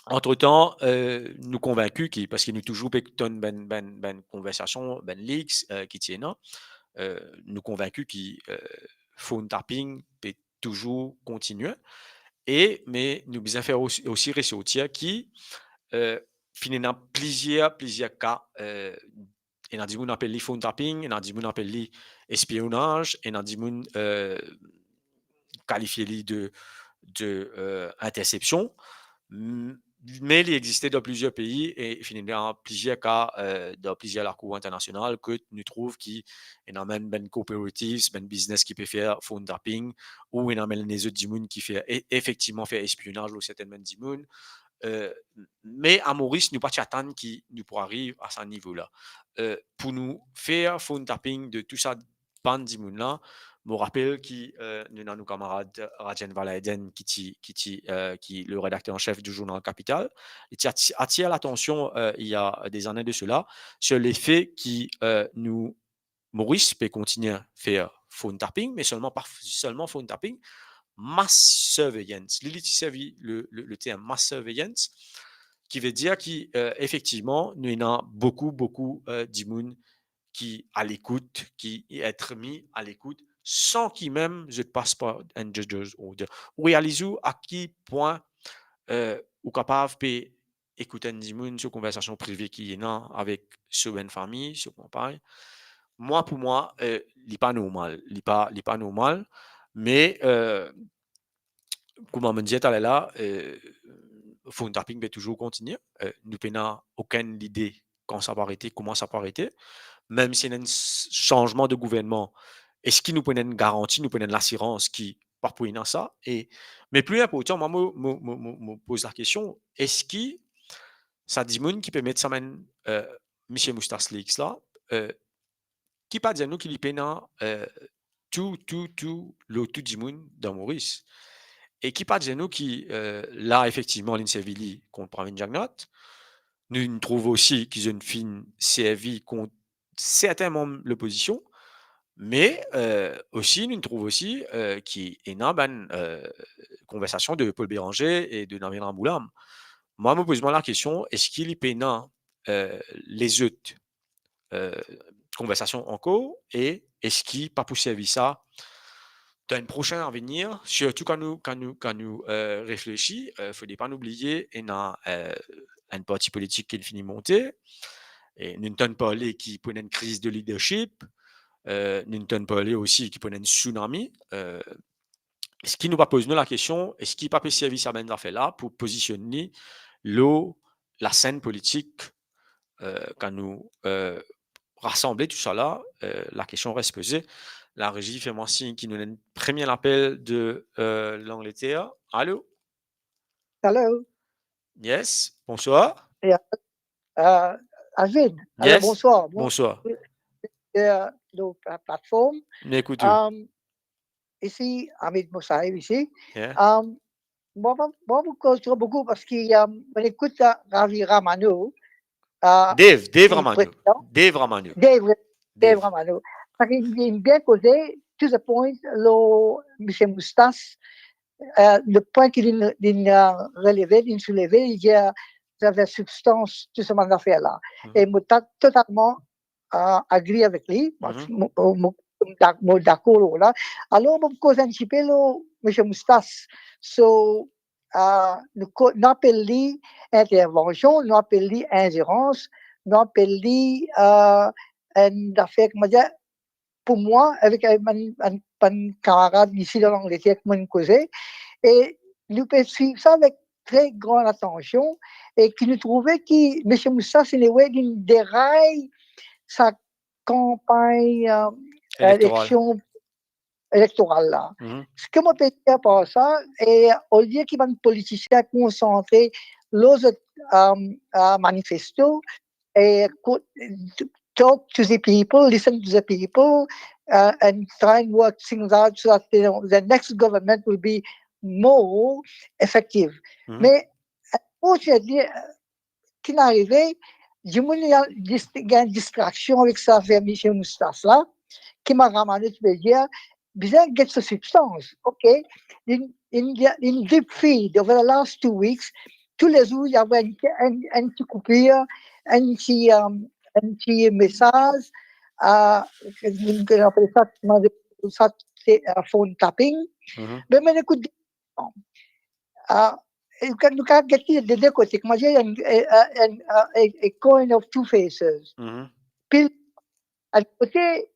Entre-temps, nous convaincus parce qu'il nous toujours ben conversation, ben leaks qui tiennent, nous convaincus qu'il phone tapping peut toujours continuer mais nous besoin faire aussi ressortir qui finit dans plusieurs cas et dans dit on appelle les phone tapping et dans dit on appelle les espionnage et dans dit on qualifier les de interception. Mais il existait dans plusieurs pays et finalement dans plusieurs cas dans plusieurs cours internationales que nous trouvons qui amènent ben coopératives, ben business qui peut faire phone tapping ou amène les autres dimoun qui fait effectivement faire espionnage ou certainement dimoun. Mais à Maurice, nous pas attendre qui nous pour arriver à ce niveau-là. Pour nous faire phone tapping de tout ça, pan dimoun là, je me rappelle qui nous avons nos camarades Rajan Valaiden qui le rédacteur en chef du journal Capital, et qui attire l'attention il y a des années de cela sur l'effet qui nous Maurice peut continuer à faire phone tapping, mais pas seulement phone tapping, mass surveillance. Le terme mass surveillance qui veut dire qu'effectivement, nous avons beaucoup d'immunes qui à l'écoute, qui être mis à l'écoute sans qu'il même je passe par un judge's order. Réalisez à qui point ou capable de écouter une conversation privée qui est là avec une famille, sur compagne. Moi, pour moi, il n'est pas normal. Il n'est pas normal. Mais, comme on me disait tout à l'heure, phone tapping va toujours continuer. Nous n'avons aucune idée quand ça va arrêter, comment ça va arrêter. Même s'il y a un changement de gouvernement, est-ce qu'il nous prenait une garantie, nous prenait l'assurance qui par pour ça? Mais plus important, moi, me pose la question, est-ce que ça dit qui peut mettre ça même M. Moustas là, qui pas dire nous qu'il est tout le tout du monde dans Maurice. Et qui pas dire nous qui là effectivement l'inservili contre Pravin Jagnot, nous trouvons aussi qu'ils ont une fine servi contre certains membres de l'opposition, Mais aussi, nous trouvons aussi qu'il y a une conversation de Paul Béranger et de Navin Boulam. Moi, je me pose la question, est-ce qu'il y a les autres conversations en cours et est-ce qu'il n'y a pas pour servir ça dans une prochaine avenir, surtout quand nous réfléchissons, il ne faut pas oublier qu'il y a un parti politique qui finit de monter et nous entendons parler qui prenait une crise de leadership, nous entendons parler aussi qui prenait un tsunami. Ce qui nous va poser la question, est-ce qu'il n'y a pas servir ça ben affaire-là pour positionner la scène politique quand nous rassembler tout ça là, la question reste posée. La régie fait moi signe qu'il nous donne un premier appel de l'Angleterre. Allô?
Hello.
Yes, bonsoir.
Yeah. Alvin, alors
Yes,
bonsoir.
bonsoir.
Donc, la plateforme.
M'écoute.
Ici, Hamid Moussaïb, ici.
Yeah.
Moi, je cause beaucoup parce qu'il écoute Ravi Ramano.
Dave Ramano. Dave Ramano.
Dave Ramano. Parce qu'il vient bien causé, to the point, M. Moustas, le point qu'il a relevé, il a soulevé, il y a la substance de ce affaire-là. Et je suis totalement agree avec lui. D'accord là. Alors, je cause un petit peu M. Moustas. So, nous appelons intervention, nous appelons ingérence, nous appelons une affaire, comment dire, pour moi, avec un camarade ici dans l'Angleterre, qui m'a causé, et nous pouvons suivre ça avec très grande attention, et qui nous trouvait que M. Moussa, c'est une déraille sa campagne électorale là. Ce que moi peux dire par ça, et au lieu qu'il y ait un politicien concentré, l'autre manifesto, et talk to the people, listen to the people, and try and work things out so that the next government will be more effective. Mais, unfortunately, qui n'est arrivé, j'ai une distraction avec ça vers M. Moustas là, qui m'a ramené, tu veux dire, besoin de cette substance. OK? In deep feed, over the last 2 weeks, tous les jours, il y avait un petit coupure, un petit message, que j'appelle ça, c'est phone tapping. Mais on écoute, quand nous avons des deux côtés, moi j'ai un coin of two faces. Puis, à côté,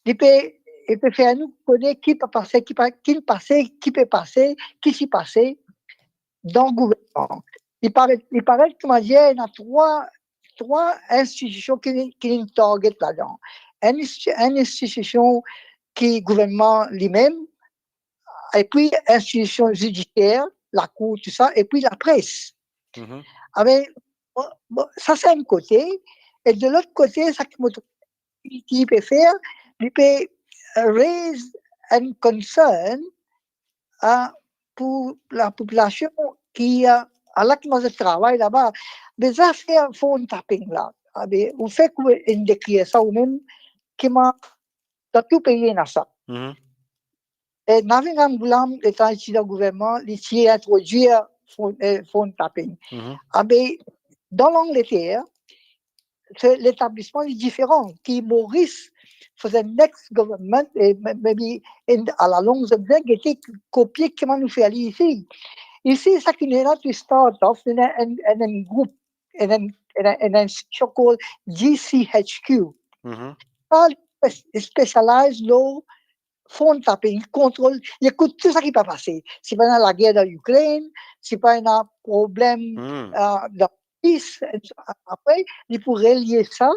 il peut faire nous connaître qui peut passer, qui peut passer, qui s'y passer dans le gouvernement. Il paraît que moi, il y a trois institutions qui nous target là-dedans. Une institution qui est le gouvernement lui-même, et puis institution judiciaire, la cour, tout ça, et puis la presse. Mais, ça, c'est un côté. Et de l'autre côté, ça qu'il peut faire, il peut raise un concern pour la population qui a l'acte de travail là-bas. Des affaires phone tapping là. Vous faites une décrire ça ou même qui m'a tout payé dans ça. Et Navin Boulam, étant ici dans le gouvernement, il a introduit phone tapping. Dans l'Angleterre, l'établissement est différent. Qui Maurice, for the next government, et maybe à la longue, ça bien été copié comment nous fait ici. Ici, ça qui est là, tu start off in un groupe, in an institution called GCHQ. Ça spécialise le phone tapping, contrôle, il écoute tout ça qui peut passer. Si pas dans la guerre de l'Ukraine, si pas un problème de peace, après, il pourrait lier ça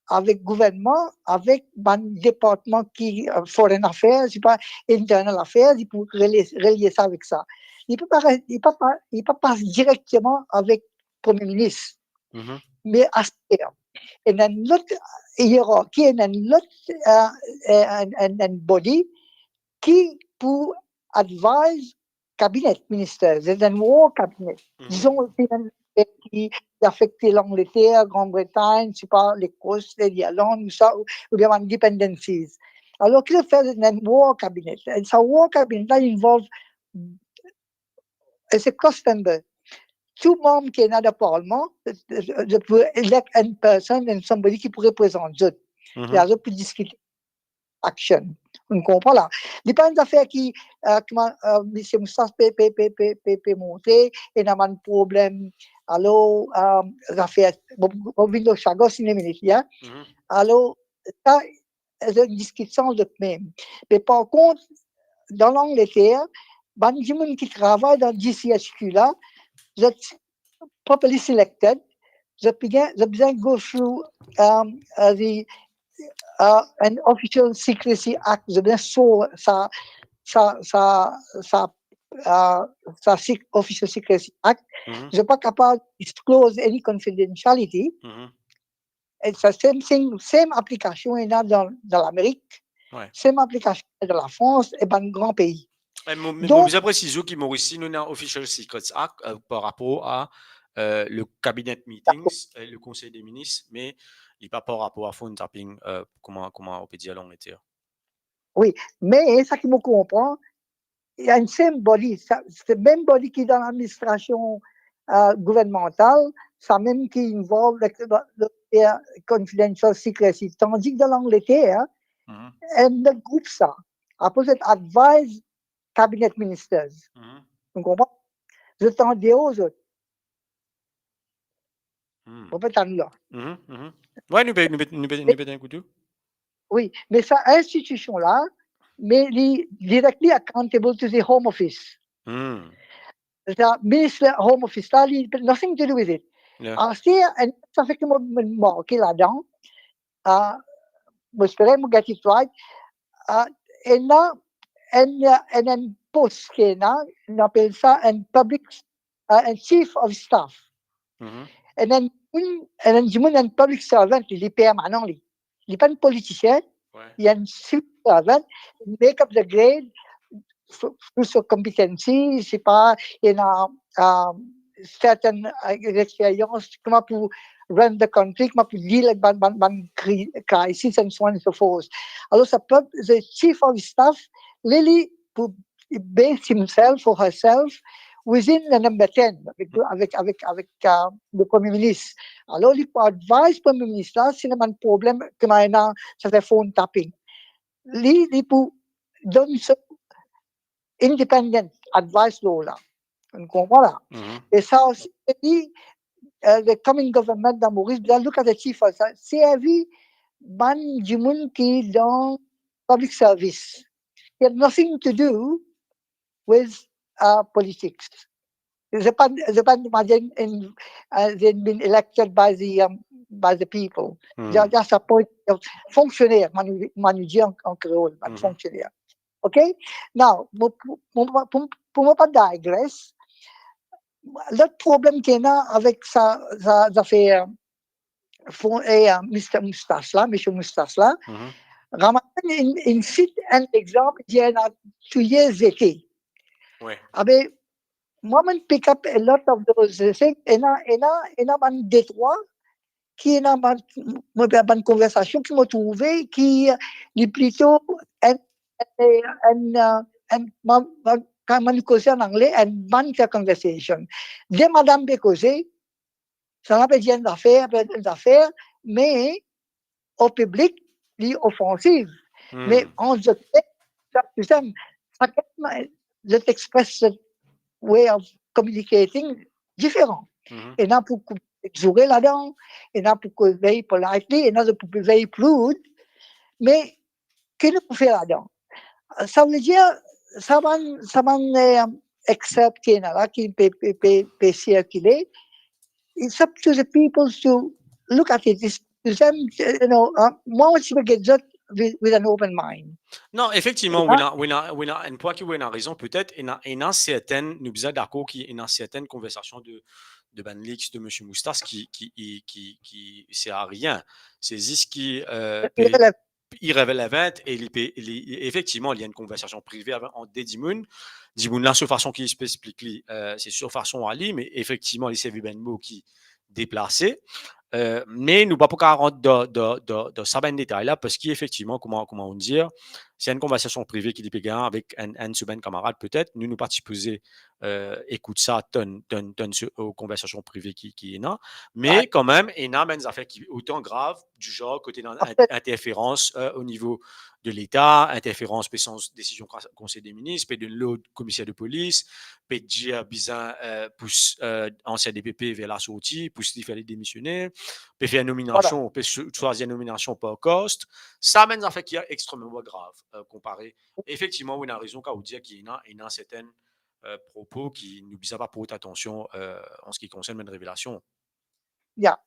avec le gouvernement, avec un département qui foreign affairs, si pas internal affairs, il pourrait relier ça avec ça. Il peut pas passer directement avec le Premier ministre, mais à ce terme. Et dans l'autre hiérarchie, et dans l'autre un body qui pour advise cabinet ministère, c'est un war cabinet. Disons qui affecte l'Angleterre, Grande-Bretagne, c'est pas l'Écosse, l'Irlande, ou ça, ou bien independencies. Alors, qu'il fait un war cabinet. Et ce war cabinet là involve, c'est cost member. Tout membre qui est dans le Parlement, je peux élire une personne, and somebody qui pourrait présenter. Et alors, puis discuter. Action. On comprend là. Il n'y a pas une affaire qui, comment, M. Moussas peut monter, et n'a pas de problème. Alors, l'affaire, on vient de Chagos, une minute, hein. Alors, ça, c'est une discussion de même. Mais par contre, dans l'Angleterre, les gens qui travaillent dans le GCHQ là, they properly selected. They began go through the an official secrecy act. They began sa official secrecy act. They're not capable to disclose any confidentiality. It's the same thing, same application dans l'Amérique, same application dans la France et dans un grand pays.
Mais vous avez précisé que Mauricie, nous avons Official Secrets Act par rapport à le cabinet meetings, le conseil des ministres, mais il n'est pas par rapport à phone tapping, comment on peut dire l'Angleterre.
Oui, mais ça qui me comprend, il y a une même body, c'est le même body qui est dans l'administration gouvernementale, ça même qui involve le confidential secrecy. Tandis que dans l'Angleterre, le groupe ça, après c'est advise cabinet ministers. Vous comprenez? Je t'en dis aux autres. On peut t'en là.
Oui, nous peut un coup de.
Oui, mais cette institution-là, mais directly accountable to the Home Office. The Minister Home Office, là, nothing to do with it. Alors, ça fait que moi, me marquer là-dedans, j'espère que je get it right, et là, un poste qui est là, on appelle ça un chief of staff. Et then, un public servant, il est permanent, il n'est pas un politicien, il y a un chief servant, il make up the grade, through sa competency, je sais pas, il y a certaines expériences, comment pour run the country, comment pour deal avec une crisis, and so on and so forth. Alors, ça peut, the chief of staff, Lily, pour base himself or herself within the number 10, avec le Premier ministre. Alors, il peut advise le Premier ministre, là, s'il y a un problème, comme ça fait phone tapping. Il peut donner ça independent advice law là. On comprend là. Et ça aussi, le coming government dans Maurice, bien, look at the chief of staff. C'est un vie, du monde qui est dans public service. It has nothing to do with politics. They they've been elected by the people. They're just a point of fonctionnaire, manager en créole, fonctionnaire. Okay? Now, pour ne pas digress, l'autre problème qu'il y a avec ça affaire Mr. Moustache là, M. Moustache là, Ramadan, il cite un exemple d'il y a 2 years été. Mais moi, je pick up a lot of those things, et un détroit qui est dans une conversation qui m'a trouvé, qui est plutôt quand on cause en anglais, une bonne conversation. Dès Madame Bécosé, ça n'a pas dit d'affaires, mais au public, il est offensif. Mais en je express way of communicating différent. Et là, pour jouer là-dedans, et là, pour veiller politely, et là, pour veiller prude, mais qu'est-ce qu'on peut faire là-dedans? Ça veut dire, ça va excerpt qui est là, qui peut circuler. It's up to the people to look at it. It's to them, moi, je veux get that with an open mind.
Non, effectivement, on a un point qui a raison, peut-être, il y a certaines, nous sommes d'accord qu'il y a certaines conversations de Ben Lix, de M. Moustas qui sert à rien. C'est juste qui irrelevant et effectivement, il y a une conversation privée entre des Dimoun. Dimoun, là, sur façon qui s'explique, c'est sur façon à lui, mais effectivement, il s'est vu Ben Mo qui déplacé. Mais nous pas pour rentrer dans ça ben détail là parce qu'effectivement comment on dire c'est une conversation privée qui est avec un semaine camarade peut-être nous pas supposé écoute ça donne aux conversations privées qui est là mais quand même il y a des affaires qui autant graves du genre côté interférence au niveau de l'État, interférence par sans décision conseil des ministres, par de l'autre commissaire de police, par dire bizarre pousse ancien DPP vers la sortie, pousse il fallait démissionner, peut faire nomination, peut choisir nomination par cost. Ça mène à fait qui est extrêmement grave comparé. Effectivement, on a raison quand on dit qu'il y a certains propos qui nous disent pas pour haute attention en ce qui concerne une révélation.
Yeah,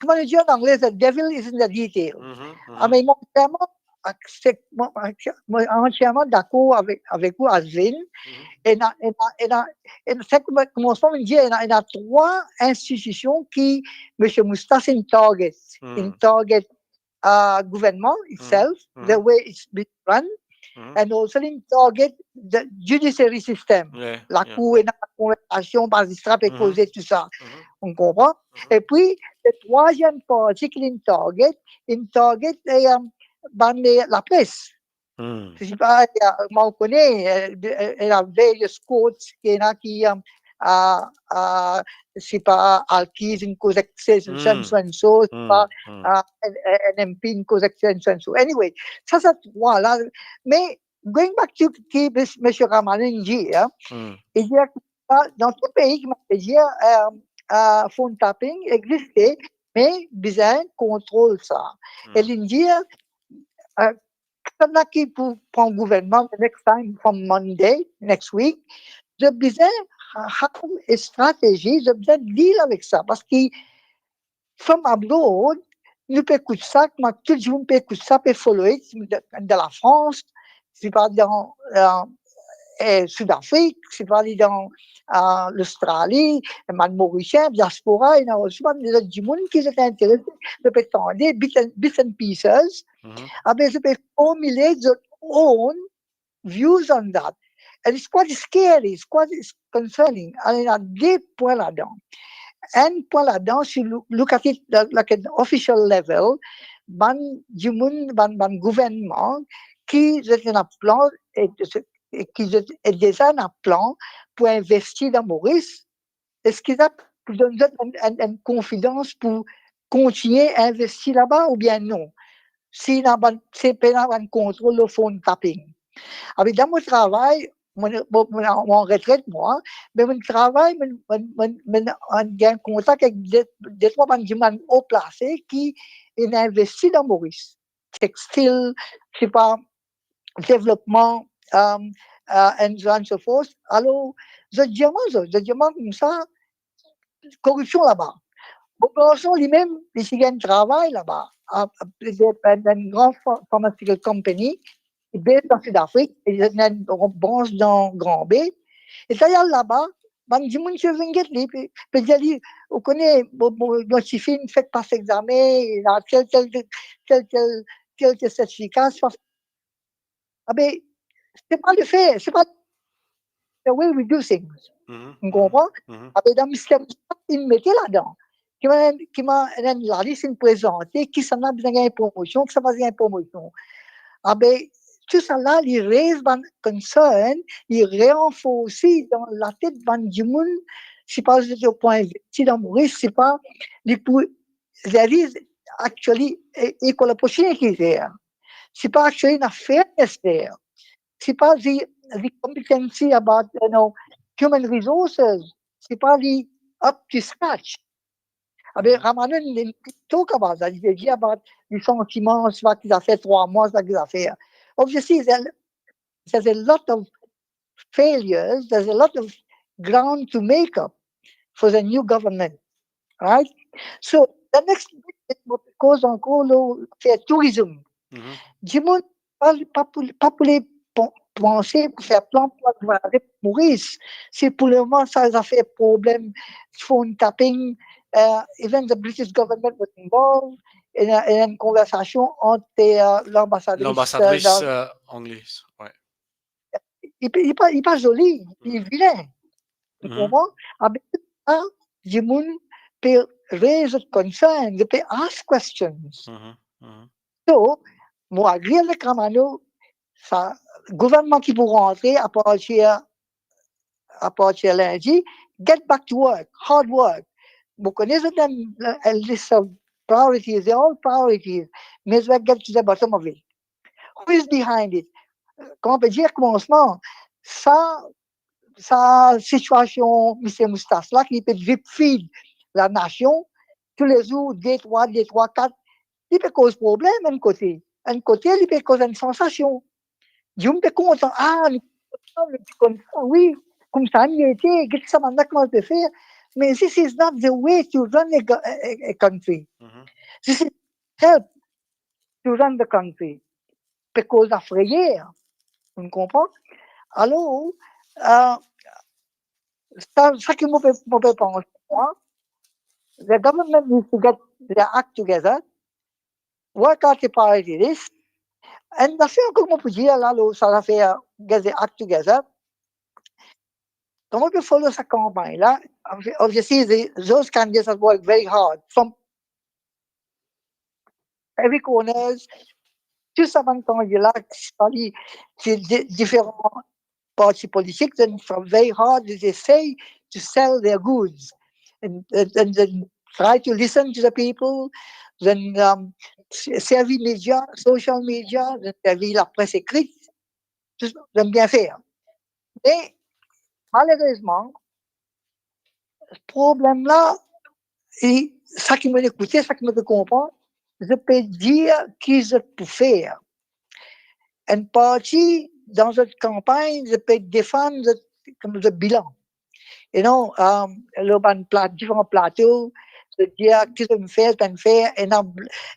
comment on dit en anglais, the devil is in the detail. Mais moi, entièrement d'accord avec vous, Azlin. Et commencement de dire, il y a trois institutions qui, M. Moustas, in target government itself, the way it's been run, and also in target the judiciary system. La cour et la conversation, magistrat et causer tout ça. On comprend? Et puis, le troisième parti qui est in target la presse. Je sais pas, on connaît, il y a various courts qui c'est pas Alkis une cause accession, so, c'est pas NMP une cause accession. Anyway, ça, voilà. Mais, going back to M. Ramanan dit, il y a dans tout pays qui m'a dit, phone tapping existait, mais besoin contrôle ça. Et il dit, qui pour le gouvernement, next time, from Monday, next week, je besoin avoir une stratégie, je besoin deal avec ça, parce que, from abroad, nous pouvons écouter ça, tout le monde peut écouter ça, peut follow it, de la France, c'est pas dans Sud-Afrique, c'est pas dans l'Australie, le Mauricien, diaspora, il y a aussi des gens qui sont intéressés, de peut tendre bits and pieces, mais je peux formuler their own views on that. And it's quite scary, it's quite concerning. And il y a deux points là-dedans. Un point là-dedans, si vous look at it like an official level, ban gouvernement qui est un plan qui est déjà un plan pour investir dans Maurice. Est-ce qu'ils ont une confidence pour continuer à investir là-bas ou bien non? Si c'est pas un contrôle de phone tapping. Alors, dans mon travail, mon retraite, moi, mais mon travail, j'ai un contact avec des trois gens haut placés qui ont investi dans Maurice. Textile, je sais pas, développement, and so on and so forth. Alors, je dis comme ça, corruption là-bas. Population lui-même, il y a un travail là-bas. Une grande pharmaceutical company, basée en Sud-Afrique, il y a une branche dans Grand B. Et ça y est là-bas, ben, du monde se vient puis dire, on connaît, notre fille ne fait pas cet examen, il a tel certificat. Ah ben, c'est pas le fait, c'est pas the way we do things. On comprend? Ah ben, dans le système, il mettait là-dedans. Qui m'a la liste présentée, qui s'en a besoin d'une promotion, qui s'en a besoin d'une promotion. Ah ben, tout ça là, il raise un concern, il renforce dans la tête du monde, c'est pas au point investi dans Maurice, c'est pas, there is actually equal opportunity there. C'est pas actually une fairness there. C'est pas the competency about, human resources. C'est pas the up to scratch. Aber Ramanan didn't talk about that. He dit about les sentiments, ce qu'il a fait 3 mois, ce qu'il a fait. Obviously, there's a lot of failures, there's a lot of ground to make up for the new government, right? So, the next bit, because encore, c'est tourisme. Du monde, pas pour les penser, pour faire plan pour Maurice. C'est pour le moment, ça a fait problème, phone tapping. Even the British government was involved in une conversation entre l'ambassadrice
anglaise. Ouais.
Il n'est pas joli, il est vilain. Tu comprends? Du monde peut raise a concern, they ask questions.
Mhm, mhm.
So, moi, agree avec Ramano, ça, gouvernement qui pour rentrer à partir lundi, get back to work, hard work. Vous connaissez a list of priorities, they're all priorities. Mais je vais get to the bottom of it. Who is behind it? Comment on peut dire commencement? Ça, sa situation, M. Moustache, là, qui peut drip feed la nation, tous les jours, des trois, quatre, il peut causer problème, un côté. Un côté, il peut causer une sensation. Je me suis content, oui, comme ça, il était, qu'est-ce que ça m'a comment peut faire? Mais this is not the way to run a country.
Mhm.
This is help to run the country. Because la frayeur, on comprend? Alors, ça qui me fait penser, moi, the government needs to get their act together, work out the priorities, and la fait comme on peut dire, là, ça va faire get the act together. Comment on peut follow sa campagne, là? Obviously, those candidates have worked very hard from every corners, tous savants candidats qui différents partis politiques, and from very hard, they say to sell their goods and then try to listen to the people, then servir médias, social media, then servir la presse écrite, j'aime bien faire. Mais malheureusement, ce problème-là, et ça qui me écouté, ça qui me comprend, je peux dire qu'ils je peux faire. Un parti dans cette campagne, je peux défendre comme le bilan. You know, différents plateaux, de dire qu'est-ce que me fait,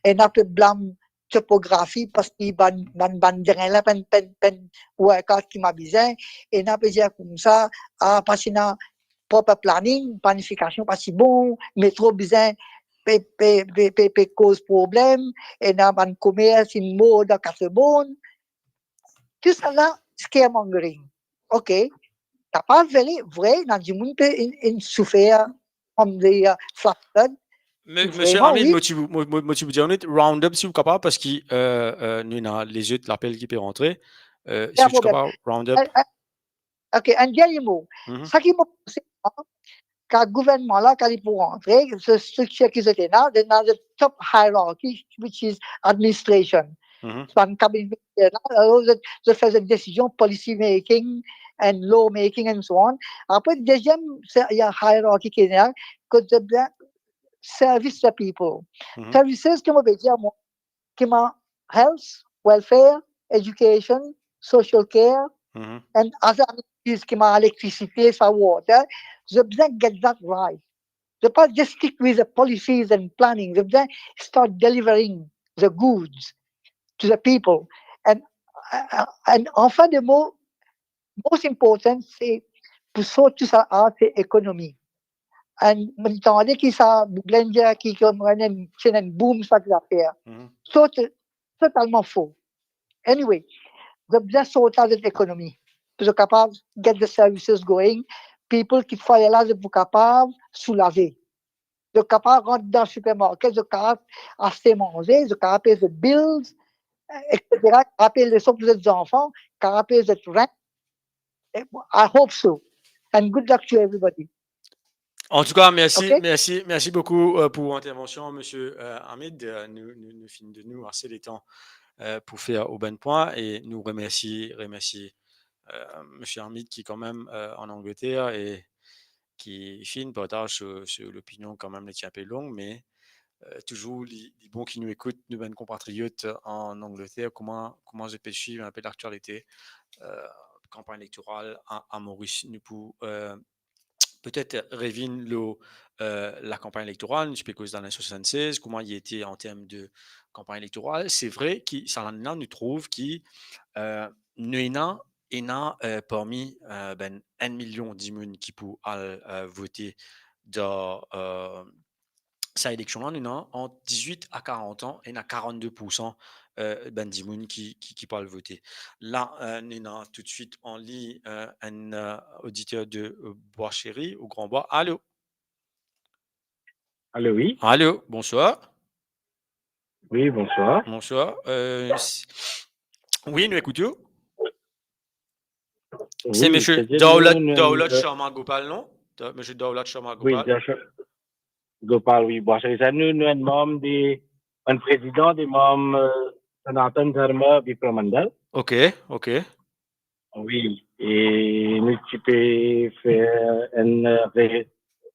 et n'a pas blâme topographie parce qu'il ban là, workout qui m'a besoin, et n'a pas dire comme ça, parce qu'il a propre planning, planification pas si bon, mais trop besoin, cause problème, et n'a pas commerce, une mode à 4 bonnes. Tout ça là, scaremongering. OK. T'as pas vrai, dans du monde peut souffrir comme des flattered.
Monsieur
Vraiment,
Hamid,
oui.
motivu dire honnête, round-up si vous capable, parce que nous avons les autres l'appel qui peut rentrer. Si
Pas
vous
problème.
capable, round-up.
OK, un dernier mot.
Mhm.
Ça qui m'a pensé, quand le gouvernement là, quand il pour rentrer, ce structure qui était là, dans the top hierarchy, which is administration.
Mhm.
C'est pas une cabinet là, alors je fais une décision, policy making and law making and so on. Après, deuxième, il y a hierarchy qui est là, que de bien service to people.
Mhm.
Services qui m'ont dire, moi, qui m'a health, welfare, education, social care,
Mhm.
and other activities qui m'a electricity, for water. Je besoin get that right. Je pas just stick with the policies and planning. Je besoin start delivering the goods to the people. And enfin, the most important, c'est pour sortir ça, c'est économie. And m'entendez qui ça, Blender qui comme c'est un boom ça qui va faire.
Mhm.
Totalement faux. Anyway, the best sort of the economy. Pour être capable de get the services going, people qui font là, sont capables de soulager. Sont capables de rentrer dans le supermarché, sont capables d'acheter manger, sont capables de payer les bills, etc. Capables de payer les sommes des enfants, capables de payer le rent. I hope so. And good luck to everybody.
En tout cas, merci,
OK?
merci beaucoup pour votre intervention, Monsieur Hamid. Nous finissons de nous assez les temps pour faire au bon point et nous remercie Monsieur Hamid qui est quand même en Angleterre et qui fait une partage sur l'opinion quand même les tient un peu longue, mais toujours les bons qui nous écoutent, nous ben compatriotes en Angleterre, comment je peux suivre un peu l'actualité campagne électorale à Maurice. Nous pour peut-être revient la campagne électorale, je peux cause dans l'année 76, comment il était en termes de campagne électorale. C'est vrai que ça nous trouve qui nous parmi ben 1 million d'immunes qui pour voter dans sa élection-là, nous avons entre 18 à 40 ans et 42% ben d'immunes qui parlent voter. Là, nous avons tout de suite en ligne un auditeur de Bois-Chéry au Grand Bois. Allô?
Allô, oui.
Allô, bonsoir.
Oui, bonsoir.
Bonsoir. Oui, nous écoutons. C'est
Oui,
monsieur
c'est-à-dire
Daulat Sharma Gopal, non? Monsieur Daulat Sharma
oui,
Gopal.
Gopal, oui. Bon, c'est ça, nous un membre un président des membres Sanatan Dharma Vipramandal.
OK, OK.
Oui, et nous, tu peux faire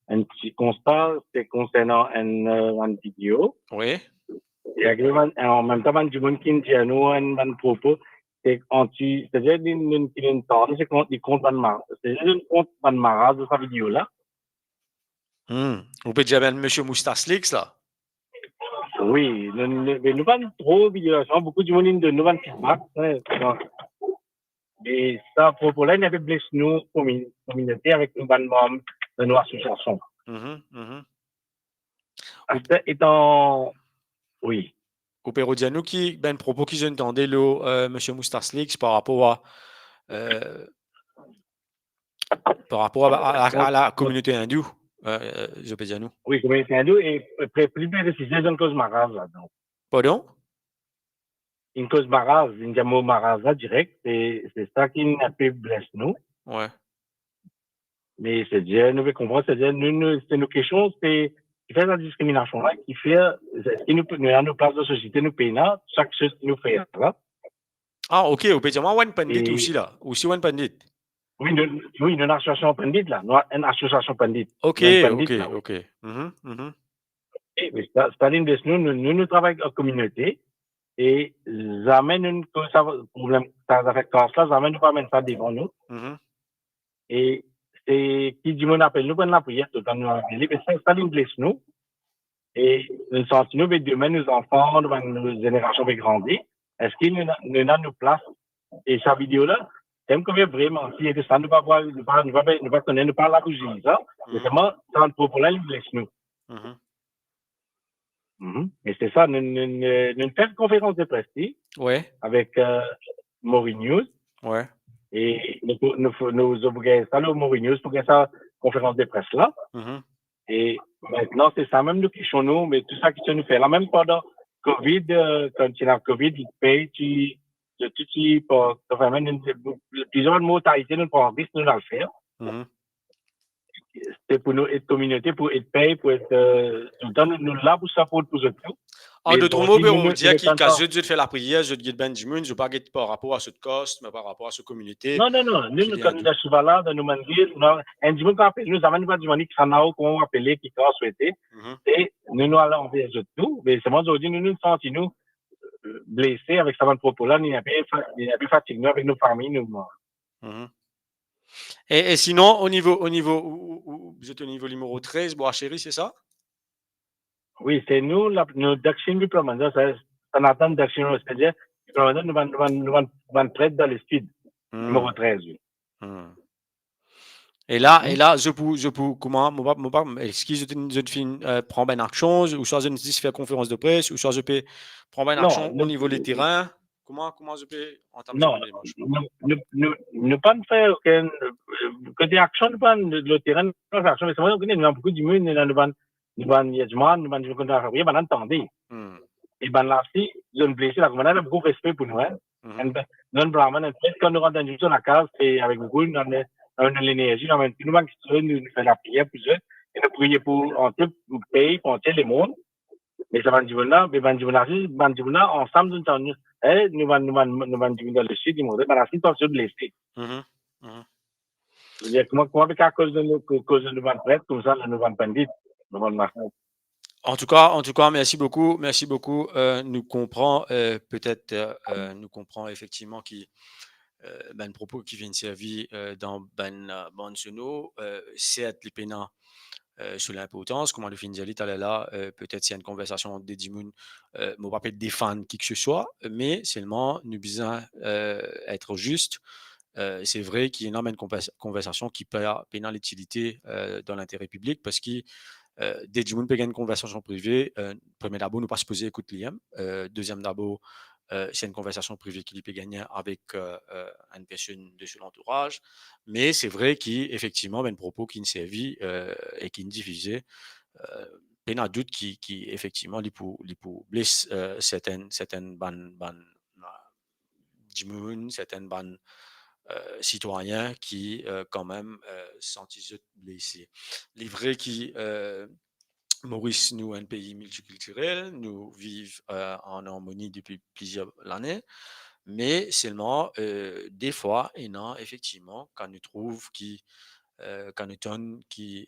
un petit constat, c'est concernant une vidéo.
Oui.
Et en même temps, du monde qui dit à nous un propos, c'est-à-dire, une tendance, c'est qu'on compte c'est-à-dire, une compte de sa vidéo là.
Vous pouvez dire ben, monsieur Moustarslix, là.
Oui, mais nous pas trop vidéo, beaucoup de monde de nous pas feedback. Et ça, à propos là, il y avait blessé nous, communauté, avec nous, membres de nos associations. Étant, oui.
Au Pérou Dianou, qui, ben, propos qui entendait le monsieur Moustarslix par rapport à la communauté hindoue, je peux dire nous.
Oui, communauté hindoue, et plus bien précisé, c'est une cause marave là-dedans.
Pardon?
Une cause marave, une jamo marave là, direct, c'est ça qui n'a pas blessé nous.
Ouais.
Mais c'est-à-dire, nous devons comprendre, c'est-à-dire, c'est nos questions, c'est qui fait la discrimination là, qui fait, qui nous à nos places de société, nous payons chaque chose qui nous fait là.
Ah, ok, vous pouvez dire, moi, One Pandit
Et-
aussi là, aussi One Pandit.
Oui, nous, une association pandit là, nous, une association pandit.
Ok,
Une pandit,
ok,
là, oui.
ok.
Et, mais c'est-à-dire, nous travaillons en communauté, et jamais nous, ça, problème, ça avec ça, jamais nous pas mettre ça devant nous. Et c'est qui dit mon appel, nous prenons la prière, tout en nous appeler, mais ça nous blesse nous. Et nous sentons, nous, demain, nos enfants, nos générations vont grandir. Est-ce qu'il nous a nos places? Et sa vidéo-là, c'est comme vraiment, si ça ne va pas, nous va connaître, nous pas la bougie, ça. Mais seulement, ça un problème, il blesse nous. Et c'est ça, nous faisons une conférence de presse ici,
Ouais,
avec Maury News.
ouais.
Et nous obligons ça, le Maury News, pour faire ça, conférence de presse là. Et maintenant, c'est ça même nous qui sommes nous, mais tout ça qui se nous fait. Là, même pendant Covid, quand tu as Covid, il paye, pour même plusieurs mots haïtiens, nous prenons risque, nous le faire. C'est pour nous être communauté, pour être pays, pour être tout le temps, nous là pour ça, pour eux tout.
En
Mais
d'autres
bon,
mots,
si
on
nous-
dit qu'il
nous-
quand je fais la prière, je dis Benjamin, je ne pas par rapport à ce cost, mais par rapport à cette communauté.
Non, nous, quand nous sommes là, dans nos mandir, un dimanche qu'on appelle, nous avons pas du qui s'en a, qu'on va appeler, qui qu'on souhaité. Et nous allons envers tout. Mais c'est moi, aujourd'hui, nous sentons, nous, blessés avec ce propos-là, il n'y a pas fatigué avec nos familles, nous.
Et sinon, au niveau, vous êtes au niveau numéro 13, Bois Chéri, c'est ça?
Oui, c'est nous, nous, d'action du plan, ça n'attend d'action, c'est-à-dire, nous allons traiter dans le sud, numéro 13, oui.
Et là, je peux, comment, est-ce que je prendre une action, ou soit je ne dis faire conférence de presse, ou soit je peux prendre une action au niveau des terrains? Comment je peux entamer
Non,
cette démarche?
ne pas faire aucun, côté action, le terrain, pas action, mais c'est vrai, nous avons beaucoup de monde, nous avons Yajman, nous avons entendez. Et ben là, si, je me blesse, là, on a beaucoup de respect pour nous, hein. Non, Brahman, quand nous rentrons dans la case, c'est avec beaucoup, nous avons l'énergie, nous nous faisons la prière pour eux, et nous prions pour pays, pour les mondes. Mais ça va nous là, ensemble, nous avons, nous allons dans le sud, nous allons se blesser. Je veux dire, comment avec à cause de nous prêtres, comme ça, nous allons pandit, nous allons marcher.
En tout cas, merci beaucoup. Nous comprend nous comprend effectivement qui ben propos qui viennent servir dans ben Bonsono, c'est les pénants sur l'importance, comment le fin dit là, peut-être s'il y a une conversation des dimoun, moi pas peut-être défendre qui que ce soit, mais seulement nous besoin être juste. C'est vrai qu'il y a une énorme conversation qui peut pénal l'utilité dans l'intérêt public parce que des gens peuvent gagner une conversation privée. Premier d'abord, nous pas se poser écoute Liam. Deuxième d'abord, c'est une conversation privée qu'il peut gagner avec une personne de son entourage. Mais c'est vrai qu'effectivement, ben, propos qui ne servi et qui ne diffusait il y a doute qui effectivement, les pour blesse certaines ban Jimoun, certaines ban citoyens qui quand même sont blessés. Les vrais qui Maurice, nous, un pays multiculturel, nous vivons en harmonie depuis plusieurs années, mais seulement des fois, et non, effectivement, quand nous trouvons quand nous donne qui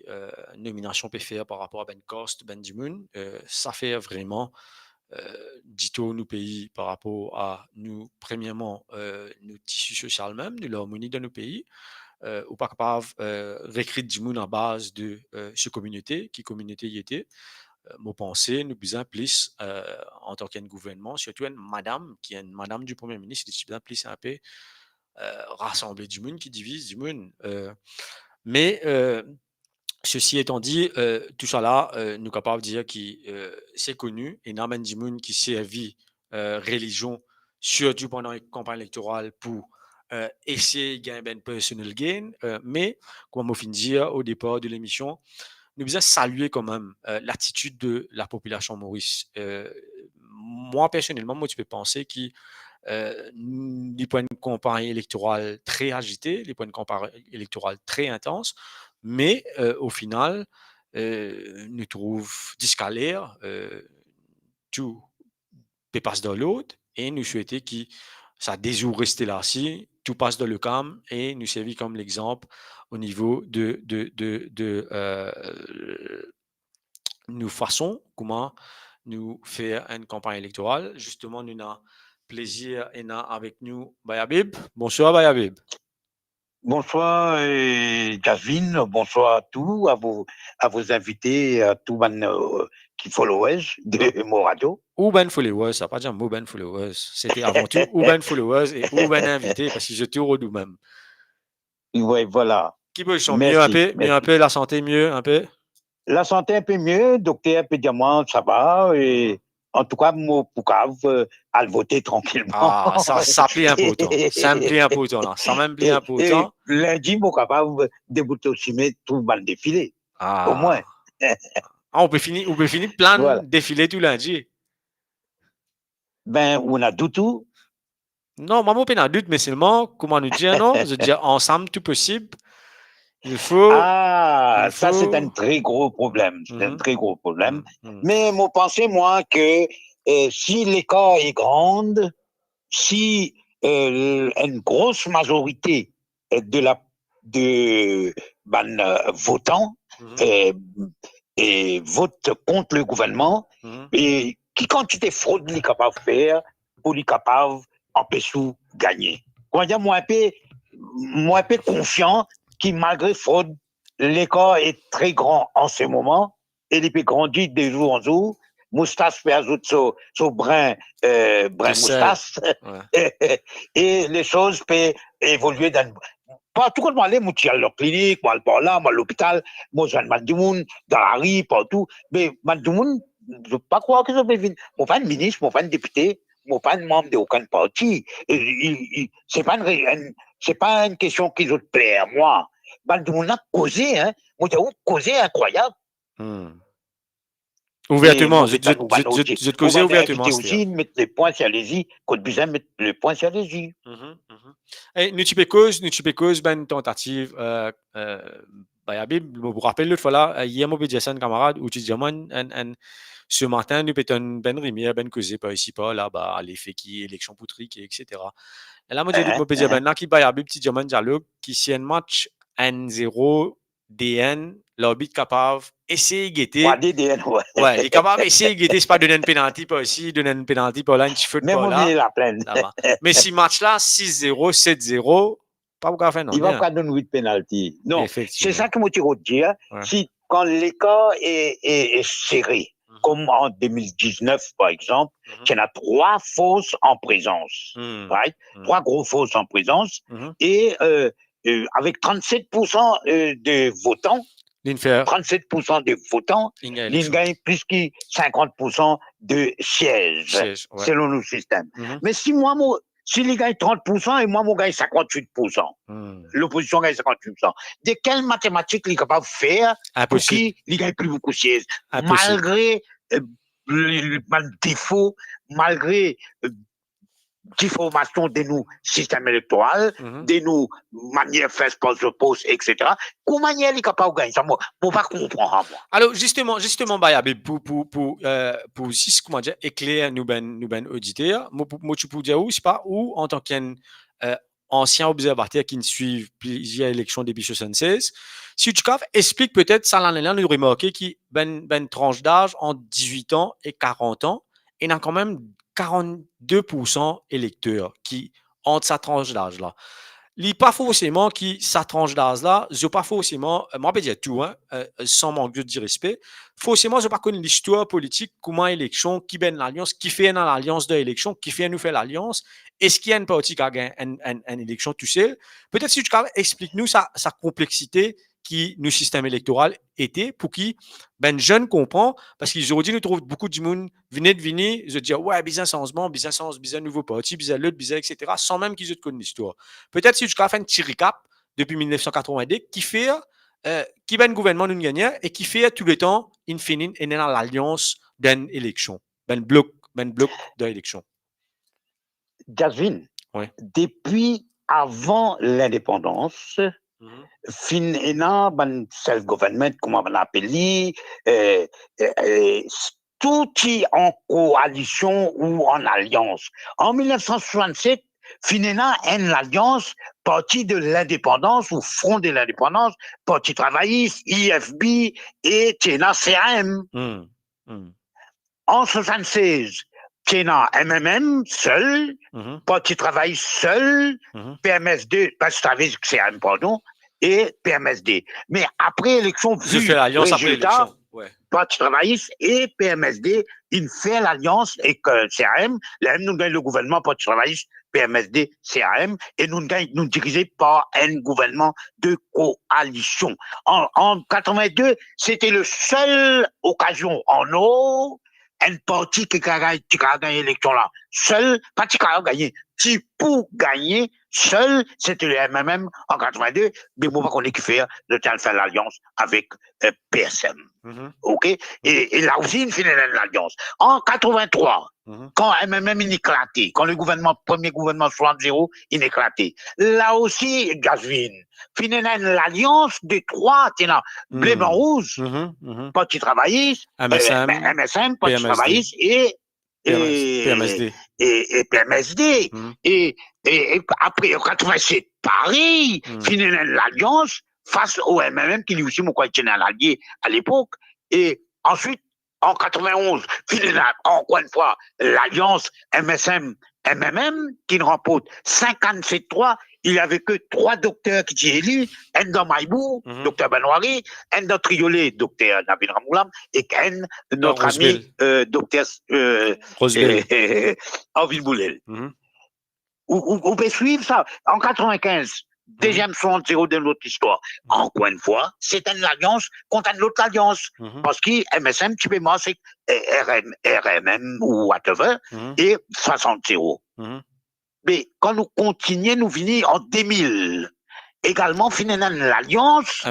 nomination peut faire par rapport à Ben Cost, Ben Dimoun, ça fait vraiment dit-on nous pays par rapport à nous, premièrement, nos tissus sociaux même, nous l'harmonie de nos pays, ou pas capable recruter du monde en base de ce communauté, qui communauté y était. Mon pensée, nous besoin plus en tant qu'un gouvernement, surtout une madame, qui est une madame du Premier ministre, qui besoin plus un peu rassembler du monde, qui divise du monde. Mais ceci étant dit, tout ça là, nous sommes capables de dire que c'est connu, et Naman Dimoun qui servi religion, surtout pendant les campagnes électorales, pour essayer de gagner un personal gain. Mais, comme on finit de dire au départ de l'émission, nous devons saluer quand même l'attitude de la population maurice. Moi, personnellement, tu peux penser que les points de campagne électorale très agités, les points de campagne électorale très intenses, mais au final, nous trouvons discalaire, tout peut passer dans l'autre, et nous souhaitons que ça déjoue rester là aussi, tout passe dans le calme, et nous servir comme l'exemple au niveau de nous façons comment nous faire une campagne électorale. Justement, nous avons plaisir et avec nous Bayabib. Bonsoir Bayabib.
Bonsoir Jasmine, bonsoir à tous, à vos invités, à tous qui followers de mon radio.
Ou ben followers, ça pas dire mot ben followers. C'était avant tout ou ben followers et ou ben invité parce que je te redou même.
Oui, voilà.
Qui peut mieux un peu, la santé mieux un peu.
La santé un peu mieux, docteur peut dire moi ça va et en tout cas moi pour à voter tranquillement.
Ah, ça plaît important. Ça me plaît important là. Ça me plaît important.
Et lundi moi capable débuter aussi mais tout le défilé. Ah. Au moins.
On peut finir plein de défilés tout lundi.
Ben on a tout.
Non, moi je pas doute mais seulement comment nous dire non, je veux dire ensemble tout possible. Il faut.
Ça c'est un très gros problème. C'est un très gros problème. Mais moi pensez moi que si l'écart est grand, si une grosse majorité de votants et vote contre le gouvernement et qui quantité de fraude il est capable de faire pour lui capable empêcher de gagner. Moi un peu confiant qui malgré fraude, l'écart est très grand en ce moment et il peut grandir de jour en jour. Moustache fait ajouter son brin moustache et les choses peuvent évoluer dans pas tout le monde aller à la clinique, moi par là, moi à l'hôpital, moi je mal du monde dans la rue partout, mais mal du monde je veux pas croire que je vais venir. Moi pas un ministre, moi pas un député, moi pas un membre d'aucun parti. C'est pas une question qui je plaît à moi. Mal du monde a causé moi j'ai causé incroyable.
Ouvertement, je te causais ouvertement.
Aussi mettre les points sur les i, quand besoin mettre les points sur les i.
Et nous tu peux cause ben tentative Bayabib, je me rappelle l'autre fois là, hier moi j'ai un camarade où tu dis ce matin nous pétons ben rimière ben causé par ici par là-bas les faits qui élection poutrique etc. Et là moi j'ai dit moi dire ben là qui Bayabib petit diamant dialogue qui si un match 1-0 DN l'arbitre capable essayer guetter ouais il est capable essayer guetter c'est pas donner une penalty pas ici donner une penalty pas là une faute pas là mais si match là 6-0 7-0 pas pour faire non
il va pas donner 8 penalty non c'est ça que moi tu veux dire si quand l'écart est serré comme en 2019 par exemple il y en a 3 fausses en présence right 3 gros fausses en présence et avec 37% de votants, 37% de votants, il gagne plus que 50% de sièges, selon le système. Mais si moi, s'il gagne 30% et moi, je gagne 58%. L'opposition gagne 58%. De quelle mathématique il est capable de faire pour qu'il gagne plus beaucoup de sièges? Malgré le défaut, malgré déformation de nos systèmes électoraux, de nos manières de faire ce poste, etc. Comment il est capable de gagner ça? Moi, je ne pas comprendre.
Alors, justement, Bayabe, pour si, comment dire, éclairer nous ben auditeurs, moi, tu peux dire où, c'est pas où, en tant qu'un ancien observateur qui ne suit plusieurs élections depuis 1976, si tu explique peut-être ça, l'année nous remarquer qui ben tranche d'âge entre 18 ans et 40 ans, et il y a quand même 42% électeurs qui entre sa tranche d'âge là. Il n'est pas forcément qui sa tranche d'âge là, je pas forcément, moi je peux dire tout, hein, sans manque de respect, forcément je pas connais l'histoire politique, comment élection, qui ben l'alliance, qui fait dans l'alliance de l'élection, qui fait nous faire l'alliance, est-ce qu'il y a une partie qui a gagné une élection tout seul? Peut-être si tu explique-nous sa complexité qui nous système électoral était pour qui ben jeune comprend parce qu'aujourd'hui nous trouvent beaucoup de monde venait de venir je dire ouais bizarre changement bizarre nouveau parti bizarre l'autre bizarre etc sans même qu'ils aient connu l'histoire. Peut-être si tu as fait un petit recap depuis 1982 qui fait qui ben gouvernement nous gagne et qui fait tout le temps infini et dans l'alliance d'une élection ben bloc de l'élection.
Jasmine,
oui.
Depuis avant l'indépendance, fin ena ban self-government, comment on l'appelle, tout est en coalition ou en alliance. En 1967, Finena une alliance, parti de l'indépendance ou Front de l'indépendance, parti travailliste, IFB et Tena CAM. En 76, Tena MMM seul, parti travailliste seul, PMSD, parti travailliste CAM, pardon, et PMSD. Mais après l'élection,
je fais l'alliance après l'élection. Ouais.
Parti travailliste et PMSD, il fait l'alliance et que CAM, là, nous gagnons le gouvernement Parti travailliste, PMSD, CAM, et nous gagnons, nous dirigés par un gouvernement de coalition. En 82, c'était le seul occasion en eau, un parti qui a gagné l'élection là. Seul, pas qui a gagné. Qui pour gagner, seul, c'était le MMM en 82, mais bon, on est qui fait de faire l'alliance avec PSM. OK? Et là aussi, il finit l'alliance. En 83, quand MMM est éclaté, quand le premier gouvernement 60-0, il est éclaté. Là aussi, Gazvin, finit l'alliance de trois, blé blanc rouge, parti travailliste, MSM, parti travailliste et
PMSD.
Et PMSD. Et après, en 87, Paris, finit l'alliance face au MMM qui lui aussi, mon coalition allié à l'époque. Et ensuite, en 91, encore une fois, l'alliance MSM-MMM qui remporte 57-3. Il n'y avait que 3 docteurs qui étaient élus, un dans Maïbou, docteur Benoîri, un dans Triolet, docteur Nabil Ramoulam, et un notre ami docteur Orville Boulel. On peut suivre ça. En 95, deuxième 60-0 de notre histoire. Encore une fois, c'est une alliance contre une autre alliance. Parce que MSM, typiquement, c'est RMM ou whatever, et 60-0. Mais quand nous continuons, nous venons en 2000. Également, finalement, l'alliance,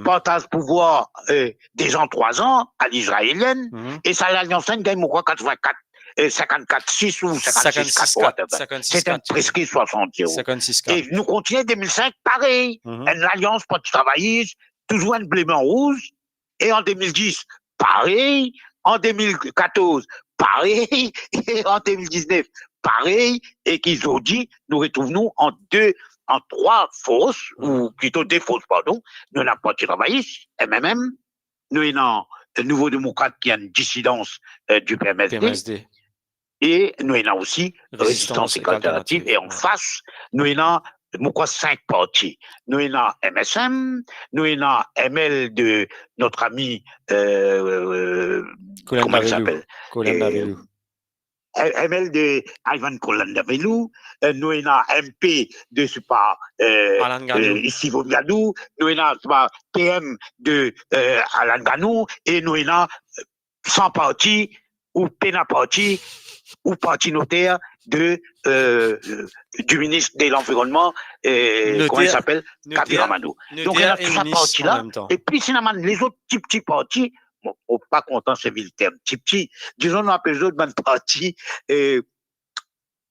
partage pouvoir des gens 3 ans à l'israélienne, et ça, l'alliance, gagne, moi, 84. 54-6 ou 56-4. C'était presque 60-0. Et nous continuons en 2005, pareil. Une alliance parti travailliste, toujours un blé blanc rouge. Et en 2010, pareil. En 2014, pareil. Et en 2019, pareil. Et qu'ils ont dit, nous retrouvons en 3 fausses, ou plutôt 2 fausses, pardon. Nous n'avons pas parti travailliste, MMM. Nous avons un nouveau démocrate qui a une dissidence du PMSD. Et nous avons aussi résistance alternative. Et en face, nous avons 5 partis. Nous avons MSM, nous avons ML de notre ami, comment il s'appelle? ML de Ivan Kolandavelou, nous avons MP de Issivo Gadou, nous avons PM de Alan Ganou, et nous avons 100 partis, ou PENA parti, ou parti notaire du ministre de l'Environnement, comment il s'appelle? Kabiramano. Donc, il y a tout ça parti là. Et puis, finalement, les autres petits partis, bon, pas content, c'est le terme, petit, disons, on appelle les autres partis,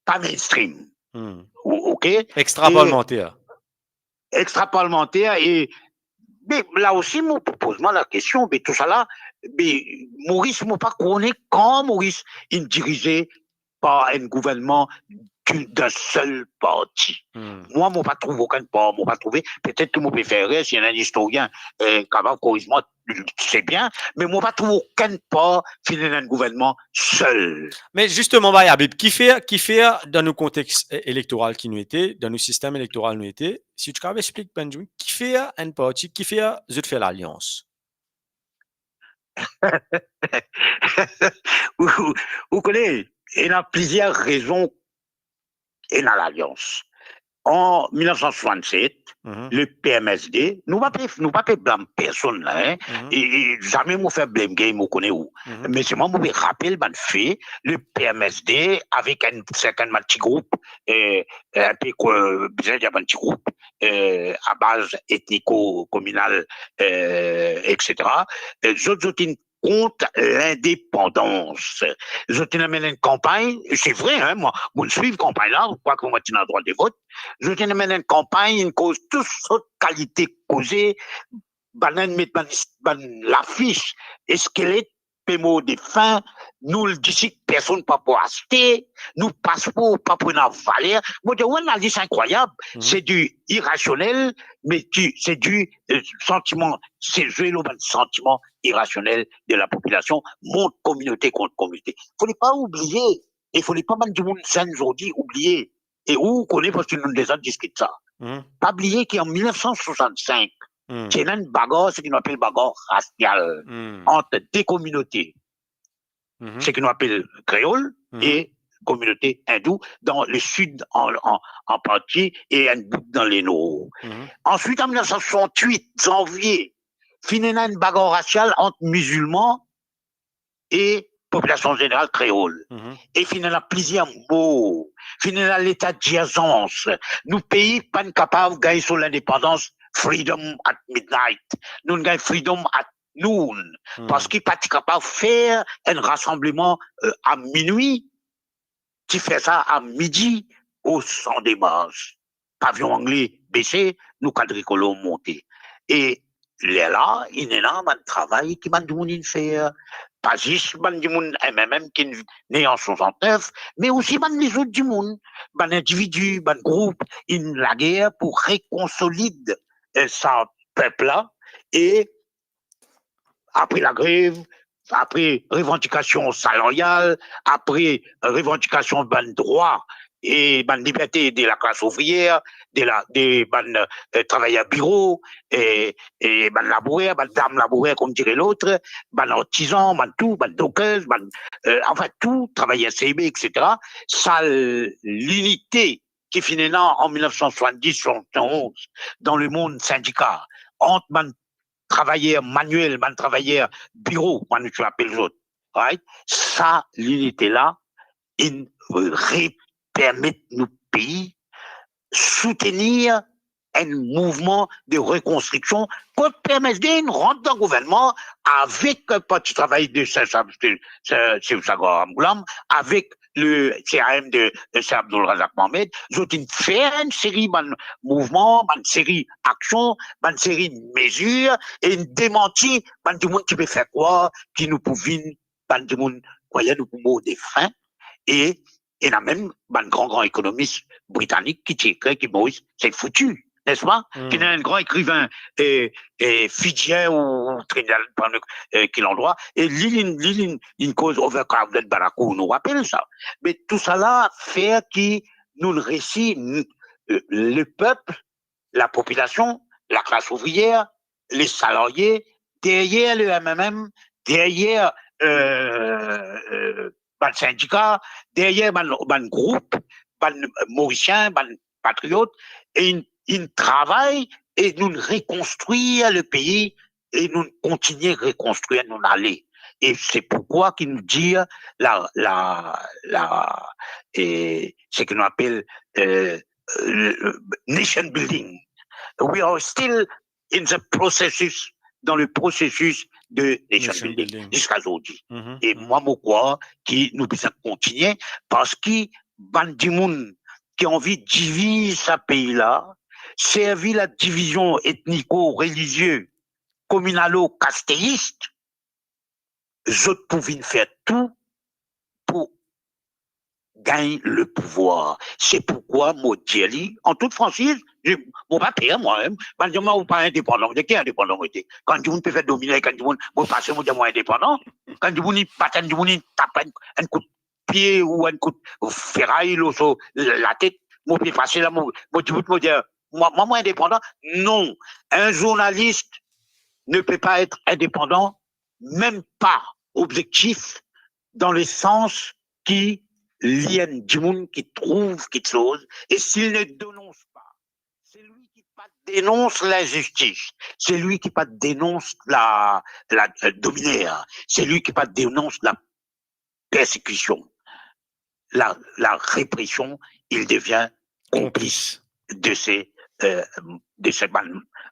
pas mainstream. OK?
Extra-parlementaire.
Extra-parlementaire mais là aussi, moi, pose-moi la question, mais tout ça là, mais Maurice, moi, pas connaît quand Maurice, il dirigeait par un gouvernement d'un seul parti. Moi, je ne pas trouvé aucun part, je pas trouvé, peut-être que mon préféré, si y a un historien, capable, corrige-moi, c'est bien, mais moi, pas trouvé aucun part, finir un gouvernement seul.
Mais justement, Habib, qui fait dans nos contextes électoraux qui nous étaient, dans nos systèmes électoraux nous étaient, si tu peux expliquer, Benjamin, qui fait un parti, qui fait l'alliance?
Vous connaissez, il y a plusieurs raisons et dans l'alliance. En 1967, le PMSD, nous ne pas blâmer personne là, hein, et jamais nous faire blame game, vous connaissez où. Mais c'est moi, je rappelle, fait, le PMSD avec un certain petit groupe, un peu, besoin d'un petit groupe, à base ethnico-communale, etc. Les autres contre l'indépendance. Je tenais une campagne, c'est vrai, hein, moi, je suis une campagne là, je crois que moi, je suis droit de vote. Je tenais une campagne, une cause, toute sorte de qualité causée, l'affiche, et squelette, pémo des fins, nous le d'ici, personne pas pour acheter, nous passeport pas pour une valeur. Moi, on a dit, c'est incroyable, c'est du irrationnel, mais c'est du sentiment, c'est jouer le sentiment irrationnel de la population, monde communauté contre communauté. Faut pas oublier, et faut pas mal du monde sain aujourd'hui oublier, et où connaît parce que nous déjà discuté ça. Pas oublier qu'en 1965, il y a une bagarre, ce qu'on appelle bagarre raciale, entre deux communautés. Ce qu'on appelle créole et communauté hindoue dans le sud en partie et un bout dans les nord. Ensuite, en 1968, janvier, finalement une bagarre raciale entre musulmans et population générale créole. Et finalement, plusieurs mots. Finalement, l'état d'urgence. Nous pays pas capables de gagner sur l'indépendance. Freedom at midnight. Nous gagnons freedom at noon. Parce qu'il n'est pas capable de faire un rassemblement à minuit. Tu fais ça à midi au centre des bases. Pavillon anglais baissé, nous quadricolons montés. Et là, il y a un travail qui m'a demandé de faire. Pas juste du monde MMM qui est né en 69, mais aussi les autres du monde, individus, groupes, la guerre pour réconsolider ce peuple-là. Et après la grève, après revendication salariale, après revendication de droits et de liberté de la classe ouvrière, des travailleurs bureaux, et laboureurs, dames laboureurs, comme dirait l'autre, artisans, tout, dockers, enfin tout, travailleurs CIB, etc. Ça, l'unité qui finit en 1970-71 dans le monde syndicat, entre travailleurs manuels, travailleurs bureaux, je l'appelle les autres, right? Ça, l'unité-là, il permet nos pays soutenir un mouvement de reconstruction qu'on permet de rentrer dans le gouvernement avec un petit travail de avec le CRM de Sir Abdul Razak Mohamed, ils ont fait une série de mouvements, une série d'actions, une série de mesures, et une démentie, du monde qui peut faire quoi, qui nous pouvait, du monde, croyez nous pouvons des fins, et il y a même un grand économiste britannique qui dit que Maurice, c'est foutu, n'est-ce pas? Qui est un grand écrivain fidjien ou trinidad, qui l'endroit, et une cause overcrowded Barakou nous rappelle ça. Mais tout ça là fait que nous le récit, le peuple, la population, la classe ouvrière, les salariés, derrière le MMM, derrière le syndicat, derrière le groupe, mauricien, patriote, et ils travaillent et nous reconstruire le pays et nous continuer à reconstruire nous aller. Et c'est pourquoi qu'il nous dit ce qu'on appelle nation building. We are still in the processus, dans le processus de nation building jusqu'à aujourd'hui. Et moi, je crois que nous devons continuer parce que Bandimoun qui a envie de diviser ce pays-là, servir la division ethnico-religieuse, communalo-castéiste, je pouvais faire tout pour gagner le pouvoir. C'est pourquoi, moi, en toute franchise, mon papier, moi-même, quand je ne suis pas indépendant, de qui est indépendant? Quand je ne peux faire dominer, quand je ne passer, moi, indépendant, quand je ne tape un coup de pied ou un coup de ferraille sur la tête, moi, je peux passer là, moi, indépendant. Non, un journaliste ne peut pas être indépendant, même pas objectif, dans le sens qui lien du monde qui trouve quelque chose, et s'il ne dénonce pas, c'est lui qui pas dénonce l'injustice, c'est lui qui pas dénonce la dominaire, c'est lui qui pas dénonce la persécution, la répression, il devient complice de ces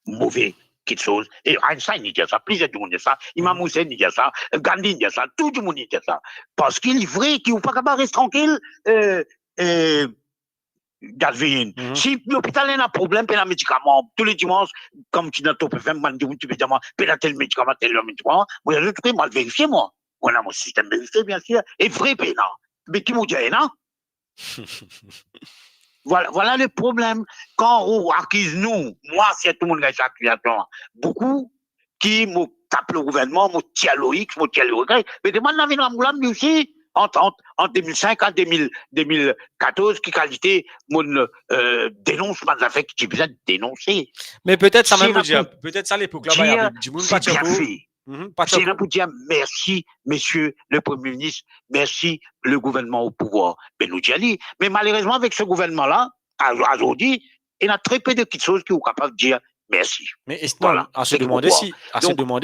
mauvais quelque chose. Et Einstein dit ça, plusieurs de monde dit ça, Imam Hussein dit ça, Gandhi dit ça, tout le monde dit ça. Parce qu'il est vrai qu'il n'est pas capable de rester tranquille, Galvin. Si l'hôpital a un problème, il y a un médicament, tous les dimanches, comme tu n'as pas fait, tu peux dire, il y a tel médicament, moi, je vais mal vérifier, moi. On a mon système vérifié, bien sûr, et vrai, non. Mais qui m'a dit, non? Voilà le problème. Quand on accuse nous, moi, c'est tout le monde qui a beaucoup qui me tape le gouvernement, me tient l'OX, me tient le regret. Mais demande la vie dans la aussi, en 2005 à 2014, qui qualité, mon dénonce pas affaires qui besoin de dénoncer.
Mais peut-être ça même vous dire, peut-être ça l'époque là-bas, il y a
du monde pas fait. C'est là pour dire merci, monsieur le Premier ministre, merci le gouvernement au pouvoir. Mais nous disons, mais malheureusement, avec ce gouvernement-là, aujourd'hui, il y a très peu de petites choses qui sont capables de dire merci.
Mais voilà, à se demander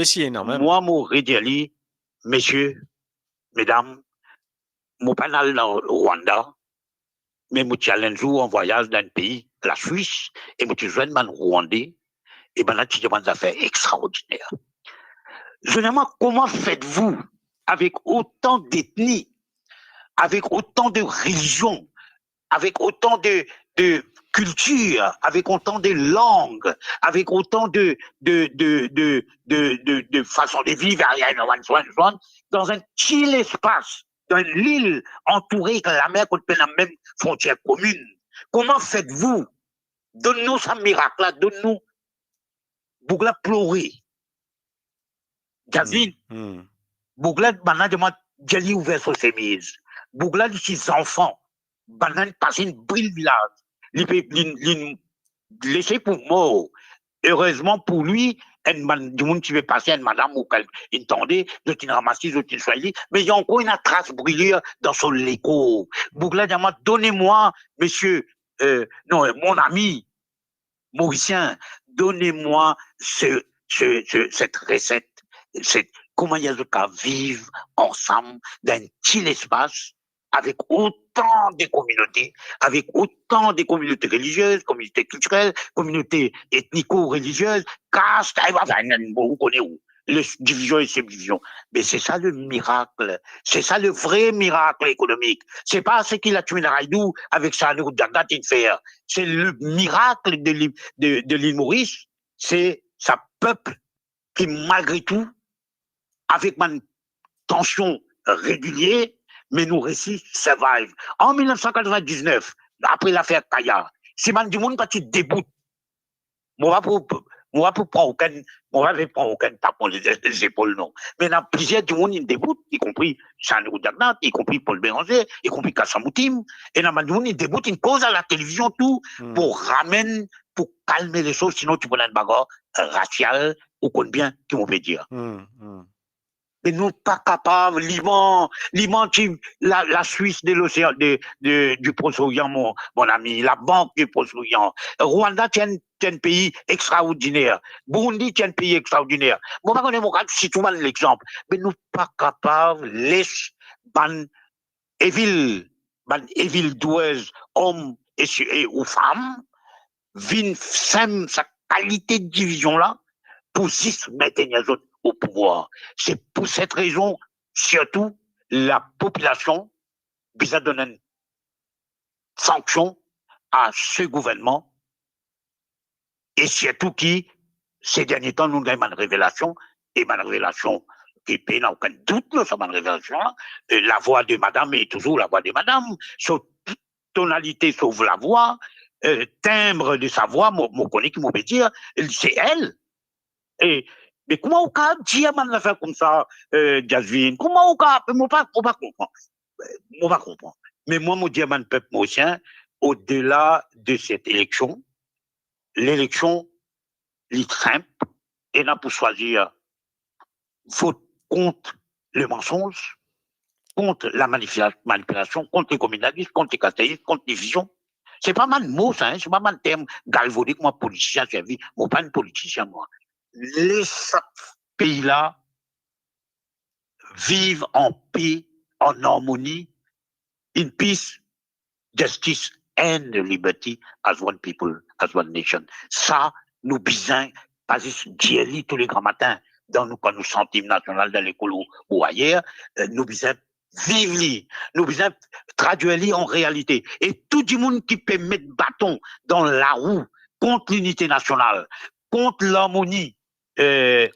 si, énormément.
Moi, mon dit, messieurs, mesdames, mon panel dans le Rwanda, mais mon challenge en voyage dans un pays, la Suisse, et mon jeune man rwandais, et ben là, tu demandes des affaires extraordinaires. Généralement, comment faites-vous avec autant d'ethnies, avec autant de religions, avec autant de cultures, avec autant de langues, avec autant de façons de vivre, dans un petit espace, dans une île entourée de la mer, qu'on peut la même frontière commune. Comment faites-vous? Donne-nous ce miracle-là, donne-nous Bougla pleurer. Gazine, Bougla, banane, Djali ouvert sur ses mises. Bougla, de ses enfants, banane, passer une brille village. Laissé pour mort. Heureusement pour lui, du monde qui veut passer, une madame ou une tendée, de une ramassée, de une soigner, mais il y a encore une trace brillante dans son léco. Bougla, donnez-moi, monsieur, non, mon ami, Mauricien, donnez-moi cette recette. Comment il y a de cas vivre ensemble dans un petit espace avec autant de communautés, avec autant de communautés religieuses, communautés culturelles, communautés ethnico-religieuses, caste, vous connaissez où, les divisions et subdivisions. Mais c'est ça le miracle. C'est ça le vrai miracle économique. C'est pas ce qu'il a tué dans Raïdou avec sa Dagda de faire. C'est le miracle de l'île Maurice. C'est sa peuple qui, malgré tout, avec une tension régulière, mais nous réussissons survive. En 1999, après l'affaire Kaya, si man du monde pas tu déboutes, moi pour prendre aucun tapon les épaules non. Mais dans plusieurs du monde ils déboutent, y compris Sandro Dagnat, y compris Paul Béranger, y compris Kassamoutim, et dans du monde ils déboutent, ils posent à la télévision tout pour calmer les choses, sinon tu prends une bagarre raciale ou qu'on bien qui on peut dire. Mais mais nous pas capables, la Suisse de l'océan, du Proche-Orient, mon ami, la Banque du Proche-Orient. Rwanda tient un pays extraordinaire. Burundi tient un pays extraordinaire. Bon, pas connaître mon cas, c'est tout l'exemple. Mais nous pas capables, laisse, ban, évil doueuse, hommes ou femmes, vin sem sa qualité de division là, pour 6 maintenir les autres au pouvoir. C'est pour cette raison, surtout, la population, bisa donner une sanction à ce gouvernement, et surtout qui, ces derniers temps, nous avons une révélation, et une révélation qui n'a aucun doute, sur une révélation, la voix de madame est toujours la voix de madame, sauf tonalité, sauf la voix, timbre de sa voix, mon connaît qui m'a dire, c'est elle. Mais comment on peut dire une affaire comme ça, Jasvin? Comment on peut, moi pas comprendre. Moi pas comprendre. Mais moi, mon diamant peuple mauricien, au-delà de cette élection, l'élection, est simple, et là pour choisir vote contre le mensonge, contre la manipulation, contre les communalistes, contre les catholiques, contre les visions. C'est pas mal de mots, ça, hein? C'est pas mal de termes galvaudés, moi, politicien, j'ai vu. Moi, pas un politicien, moi. Les pays-là vivent en paix, en harmonie, in peace, justice and liberty as one people, as one nation. Ça, nous bisons, pas juste dire tous les grands matins, quand nous sentons national dans l'école ou ailleurs, nous bisons vivre, nous bisons traduire en réalité. Et tout le monde qui peut mettre bâton dans la roue contre l'unité nationale, contre l'harmonie,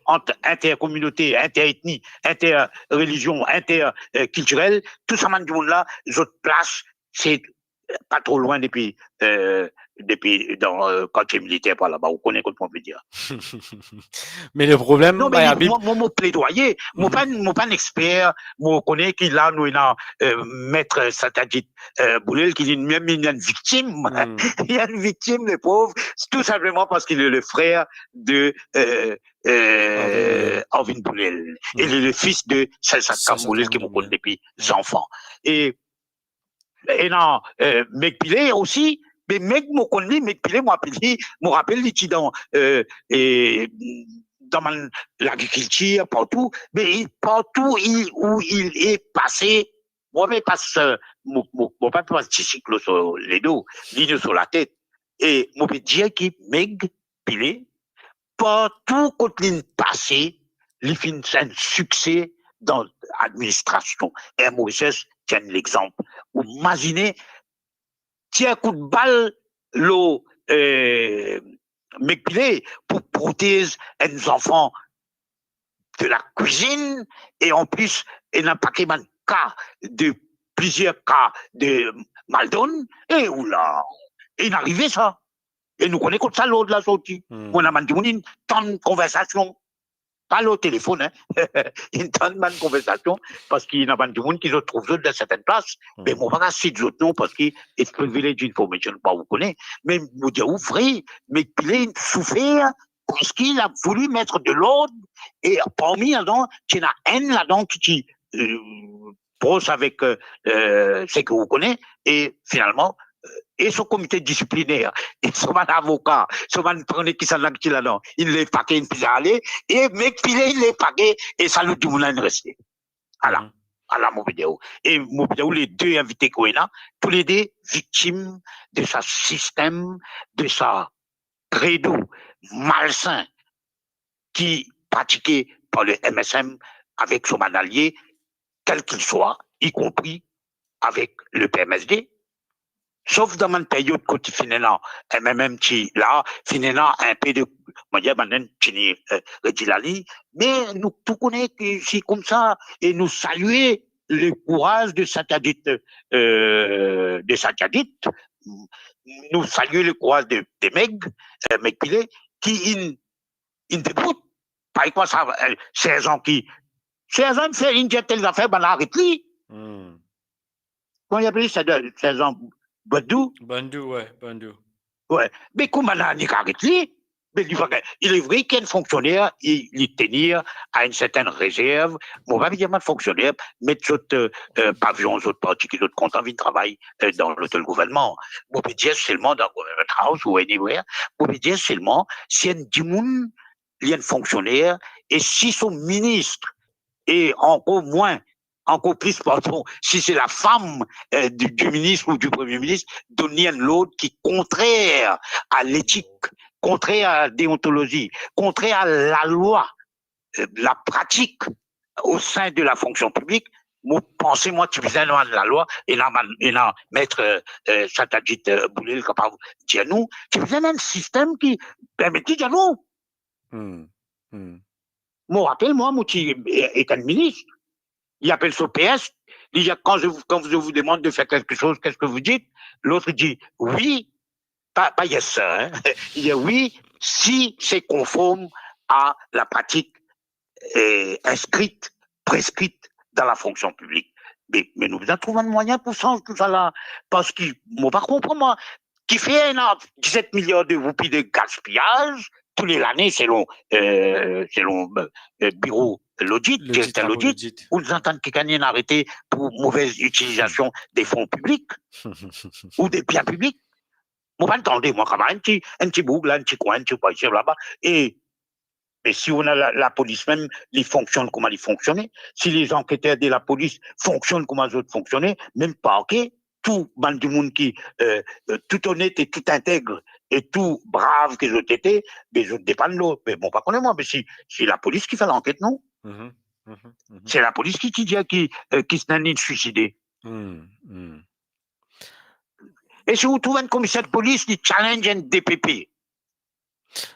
entre intercommunauté, interethnie, interreligion, interculturelle, tout ça, du monde là, les autres places, c'est pas trop loin depuis dans quartier militaire par là-bas, vous connaissez comment on peut dire.
Mais le problème,
non, mais mon plaidoyer, moi pas un expert, moi connais qu'il a nous maître Satadjit Boulel qui dit même il y a une victime, il y a une victime le pauvre, tout simplement parce qu'il est le frère de Alvin Boulel. Il est le fils de Selsa Boulel qui me connaît depuis enfants. Et non, Mekpile aussi, mais mec m'a connu, Mekpile m'a rappelé dans l'agriculture, partout, mais partout où il est passé, moi, mais passe, mon pas petit cycle sur les dos, ligne sur la tête, et moi, peux dire que Mekpile, partout quand il passé, il fait un succès dans l'administration. Et Mauritius tient l'exemple. Vous imaginez, tiens, coup de balle, l'eau, Mekpile, pour protéger les enfants de la cuisine, et en plus, il n'y a pas que plusieurs cas de Maldon, et oula, il arrivé ça. Et nous connaissons comme ça l'eau de la sortie. On a dit, tant de conversations. Pas le téléphone, hein. Une tonne de conversation, parce qu'il y a des gens qui se trouvent dans certaines places. Mais moi, pas citer d'autres noms, parce qu'il est privilège d'information, pas vous connaissez. Mais, vous dire, vrai, mais il est souffert, parce qu'il a voulu mettre de l'ordre, et parmi là-dedans, il y a une là-dedans qui, proche avec, ce que vous connaissez, et finalement, et son comité disciplinaire, et son avocat, son prenait qui s'en là-dedans, il l'est paqué, il peut aller, et Mekpile, il l'est paqué, et ça nous dit, on a resté. Voilà. Voilà, mon vidéo. Et mon vidéo, les deux invités qu'on a, tous les deux victimes de ce système, de sa credo malsain, qui pratiqué par le MSM avec son allié, quel qu'il soit, y compris avec le PMSD. Sauf dans une période quand il finit là, même qui là, finit là un peu de, moi dire, maintenant, qui mais nous tout connaissons que c'est comme ça, et nous saluer le courage de Satadjit, nous saluer le courage de Mekpile, qui in débute, par exemple, ça, 16 ans qui, 16 ans, il fait une telle affaire, ben, arrête-lui. Comment il appelle ça, 16 ans? Bandou,
ouais, Bandou.
Ouais. Mais comment on a arrêté? Mais il est vrai qu'un fonctionnaire, il tenir à une certaine réserve. Bon, va dire, un fonctionnaire, mettre d'autres pavillons, d'autres partis qui d'autres comptes de travail dans le gouvernement. Bon, peut dire seulement dans le Government House ou anywhere. Bon, peut dire seulement si un dimoun, il y a un fonctionnaire, et si son ministre, et encore plus, pardon, si c'est la femme du ministre ou du premier ministre, donner l'autre qui est contraire à l'éthique, contraire à la déontologie, contraire à la loi, la pratique au sein de la fonction publique. Moi, pensez-moi, tu faisais la loi, et là, maître Satadjit Boulel, capable de dire nous, tu faisais un système qui permettait de dire nous. Moi, rappelle-moi, moi, qui est un ministre, il appelle son PS, il dit, quand je vous demande de faire quelque chose, qu'est-ce que vous dites? L'autre dit oui, pas yes sir, hein. Il dit oui, si c'est conforme à la pratique inscrite, prescrite dans la fonction publique. Mais nous devons trouver un moyen pour changer tout ça là. Parce que, moi, par contre, moi, qui fait 17 milliards de roupies de gaspillage, tous les années, selon bureau l'audit, ou nous entendons qu'il y a un arrêté pour mauvaise utilisation des fonds publics ou des biens publics. Moi, attendez, moi, quand même, un petit bout, là, un petit coin, un petit point là-bas. Et si on a la police même, ils fonctionnent comme ils fonctionnaient. Si les enquêteurs de la police fonctionnent comme les autres fonctionnaient, même pas, ok, tout bande du monde qui, tout honnête et tout intègre et tout brave que je étaient, mais je dépends de l'autre. Mais bon, pas qu'on est moi, mais c'est la police qui fait l'enquête, non? C'est la police qui dit qui se n'a suicidé. Et si vous trouvez un commissaire de police qui challenge un DPP,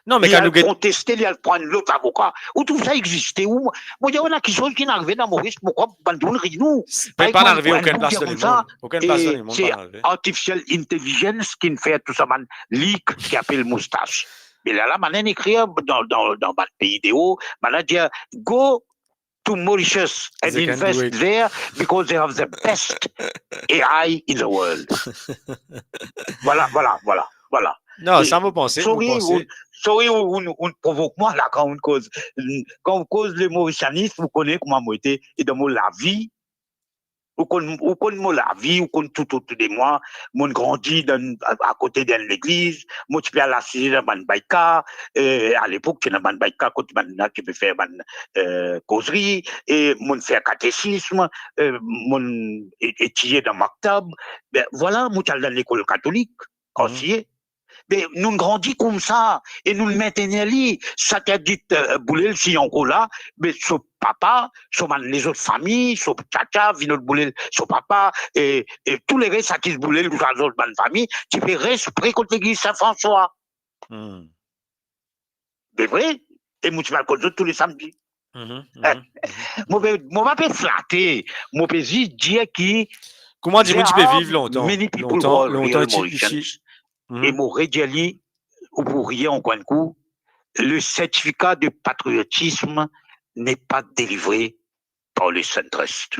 non, mais
il a contesté, il a prendre l'autre avocat. Où tout ça existait? Moi, il y a quelque chose qui n'arrivait dans Maurice, pourquoi Bandoun nous?
Pas arrivé aucune place de monde. Aucune place de monde.
C'est Artificial Intelligence qui fait tout ça, man, leak, qui appelle moustache. Mais là, man, écrit dans le pays des hauts, man, dit, go to Mauritius and invest there because they have the best AI in the world. Voilà.
Non, ça me pensait.
Sorry, on provoque moi là quand on cause le mauritianisme, vous connaissez comment moi été et dans la vie. Ou connaissez la vie, ou connaissez tout autour de moi. Moi, grandi à côté d'une église. Moi, tu peux aller assister dans une baïka. À l'époque, tu es dans une baïka, quand tu peux faire une causerie. Et moi, faire catéchisme. Moi, étudier dans Maktab. Ben, voilà, moi, tu es dans l'école catholique. Conseiller. Mais nous grandissons comme ça, et nous le maintenons là. Ça t'a dit, Boulel, si encore là, mais son papa, les autres familles, son tcha, Vinod Boulel, son papa, et tous les restes, qui se Boulel, tous les autres familles, tu peux rester près contre l'église Saint-François. C'est vrai? Et moi, tu vas le tous les samedis. Moi, je vais flatter. Moi, je vais dire qui.
Comment tu peux vivre longtemps?
Longtemps, et mon rédiali, ou pour rien en coin de coup, le certificat de patriotisme n'est pas délivré par le centriste.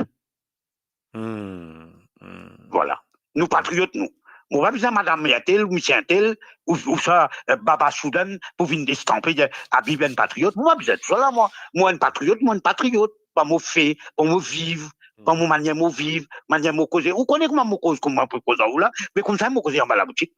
Voilà. Nous patriotes, nous. On va besoin madame Yatel, ou monsieur Yatel, ou ça, Baba Soudan, pour venir estamper à vivre un patriote. Moi, vous êtes ça là, moi. Moi, un patriote. Pas mon fait, pas mon vivre. Pas mon manière de vivre, manière de causer. Vous connaissez comment je cause, comment je cause là, mais comme ça, je cause en bas la boutique.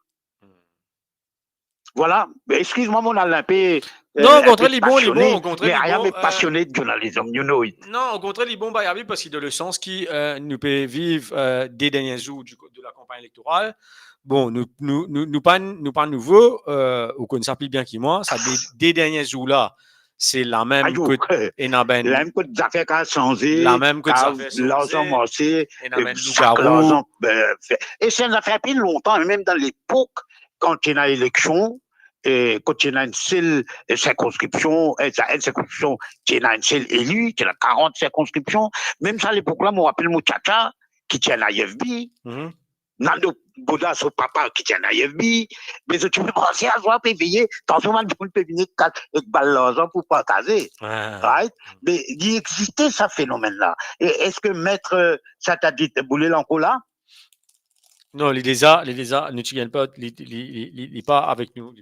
Voilà, excuse-moi mon Alain P.
Non, au contraire, les bons, au contraire,
mais I am passionné de journalisme, you know it.
Non, au contraire, les bons, parce que dans le sens qui nous peut vivre des derniers jours de la campagne électorale. Bon, nous pas nouveau, ou qu'on s'appelle bien qui moi, ça des derniers jours là, c'est la même que
la même que des affaires qui a changé,
la même que des affaires changé,
l'argent marché, chaque l'argent et c'est une affaire plus longtemps, même dans l'époque quand il y a une élection, et quand il y a une seule circonscription, qui a une seule élue, qui a 40 circonscriptions, même ça à l'époque là, je me rappelle mon tcha qui tient à IFB, Nando Boda, son papa qui tient à IFB, mais tu peux penser à soi, payer, tant souvent tu peux venir avec l'argent pour partager. Right? Mais il existait ce phénomène-là. Et est-ce que maître Satadjit Boulel encore là?
Non, les déjà, ne tu gagnes pas, il n'est pas avec nous,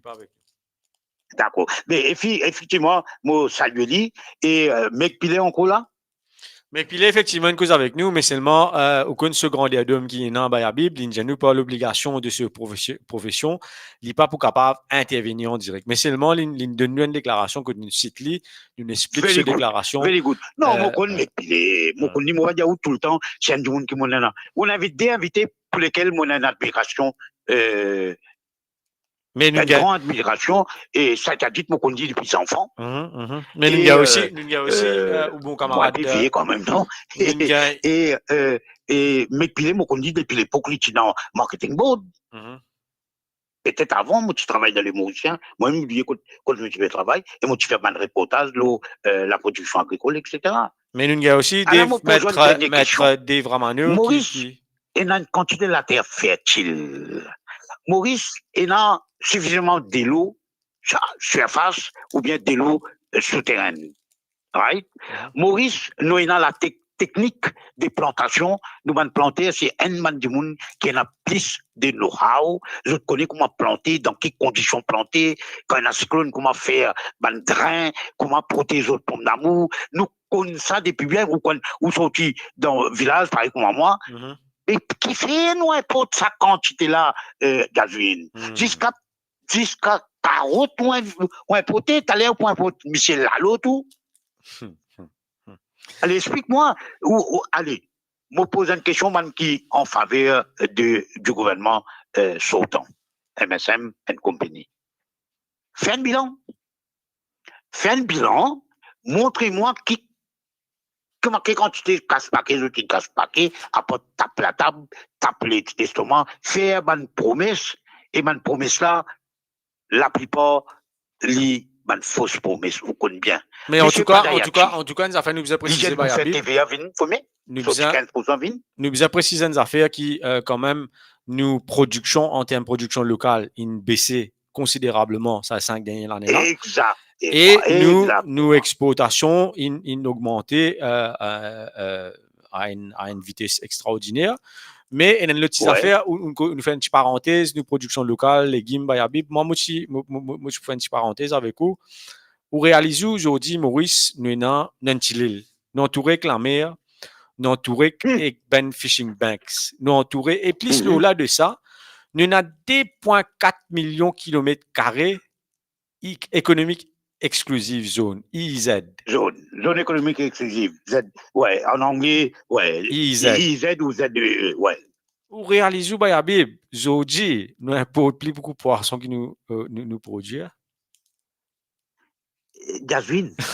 D'accord. Mais effectivement, moi, salue lui. Et mec, Pilé encore là?
Mais puis là, effectivement, une cause avec nous, mais seulement, aucun second d'homme qui est dans la Bible, il n'a pas l'obligation de cette profession, il n'est pas pour capable d'intervenir en direct. Mais seulement, il donne une déclaration que nous cite, nous explique cette déclaration.
Very good. Non, mon con, mec, Pilé, mon con, moi, je tout le temps, c'est un monde qui m'en a. On avait des invités pour lesquels mon admiration,
mais
une grande admiration, et ça t'a dit mon dit depuis enfant.
Mais il y a aussi, bon camarade.
Moi, quand même, non? Et mais puis mon dit depuis l'époque, il était dans marketing board. Peut-être avant, moi, tu travailles dans les Mauriciens. Moi, je me dis, quand je me suis fait travail, et moi, tu fais un reportage, la production agricole, etc.
Mais il y a aussi maître Dave Ramanur.
Maurice, il y a une quantité de la terre fertile. Maurice, il y a suffisamment d'eau surface ou bien de l'eau souterraine. Right? Maurice, nous avons la technique des plantations. Nous allons planter, c'est un man du monde qui a plus de know-how. Je connais comment planter, dans quelles conditions planter, quand il y a un cyclone, comment faire un drain, comment protéger les pommes d'amour. Nous connaissons ça depuis bien, ou sortis dans le village, pareil comme moi. Et qui fait, nous importe sa quantité-là, gasoline. Jusqu'à carotte, ou importer, t'as l'air pour importer Michel Lalo, tout. Allez, explique-moi. Allez, me pose une question, man, qui en faveur du gouvernement sortant, MSM and Company. Fais un bilan. Montrez-moi quelle quantité de casse-paquet, je casse-paquet, après tape la table, tape les testaments, faire une promesse, et une promesse là, la plupart, les fausse promesse, vous connaissez bien.
Mais en tout cas, nous avons nous a précisé nous a précisé une affaire qui, quand même, nous production, en termes de production locale, une baissé considérablement, ça 5 dernières années là.
Exact.
Et nous exportations, une augmenté à une vitesse extraordinaire. Mais il y a une autre affaire où nous faisons une petite parenthèse, nous production locale, légumes, bayabib. Moi, je fais une petite parenthèse avec vous. Vous réalisez aujourd'hui, Maurice, nous avons un île. Nous entouré avec la mer, nous entouré avec ben fishing banks, nous entouré, et plus au-delà de ça, nous avons 2,4 millions de kilomètres carrés économiques exclusive zone, EEZ.
Zone économique exclusive, Z, ouais, en anglais, ouais, EEZ ou ZE, ouais.
Vous réalisez, Bayabib, aujourd'hui, nous importons plus beaucoup de poissons qui nous produisent.
Gazouine, je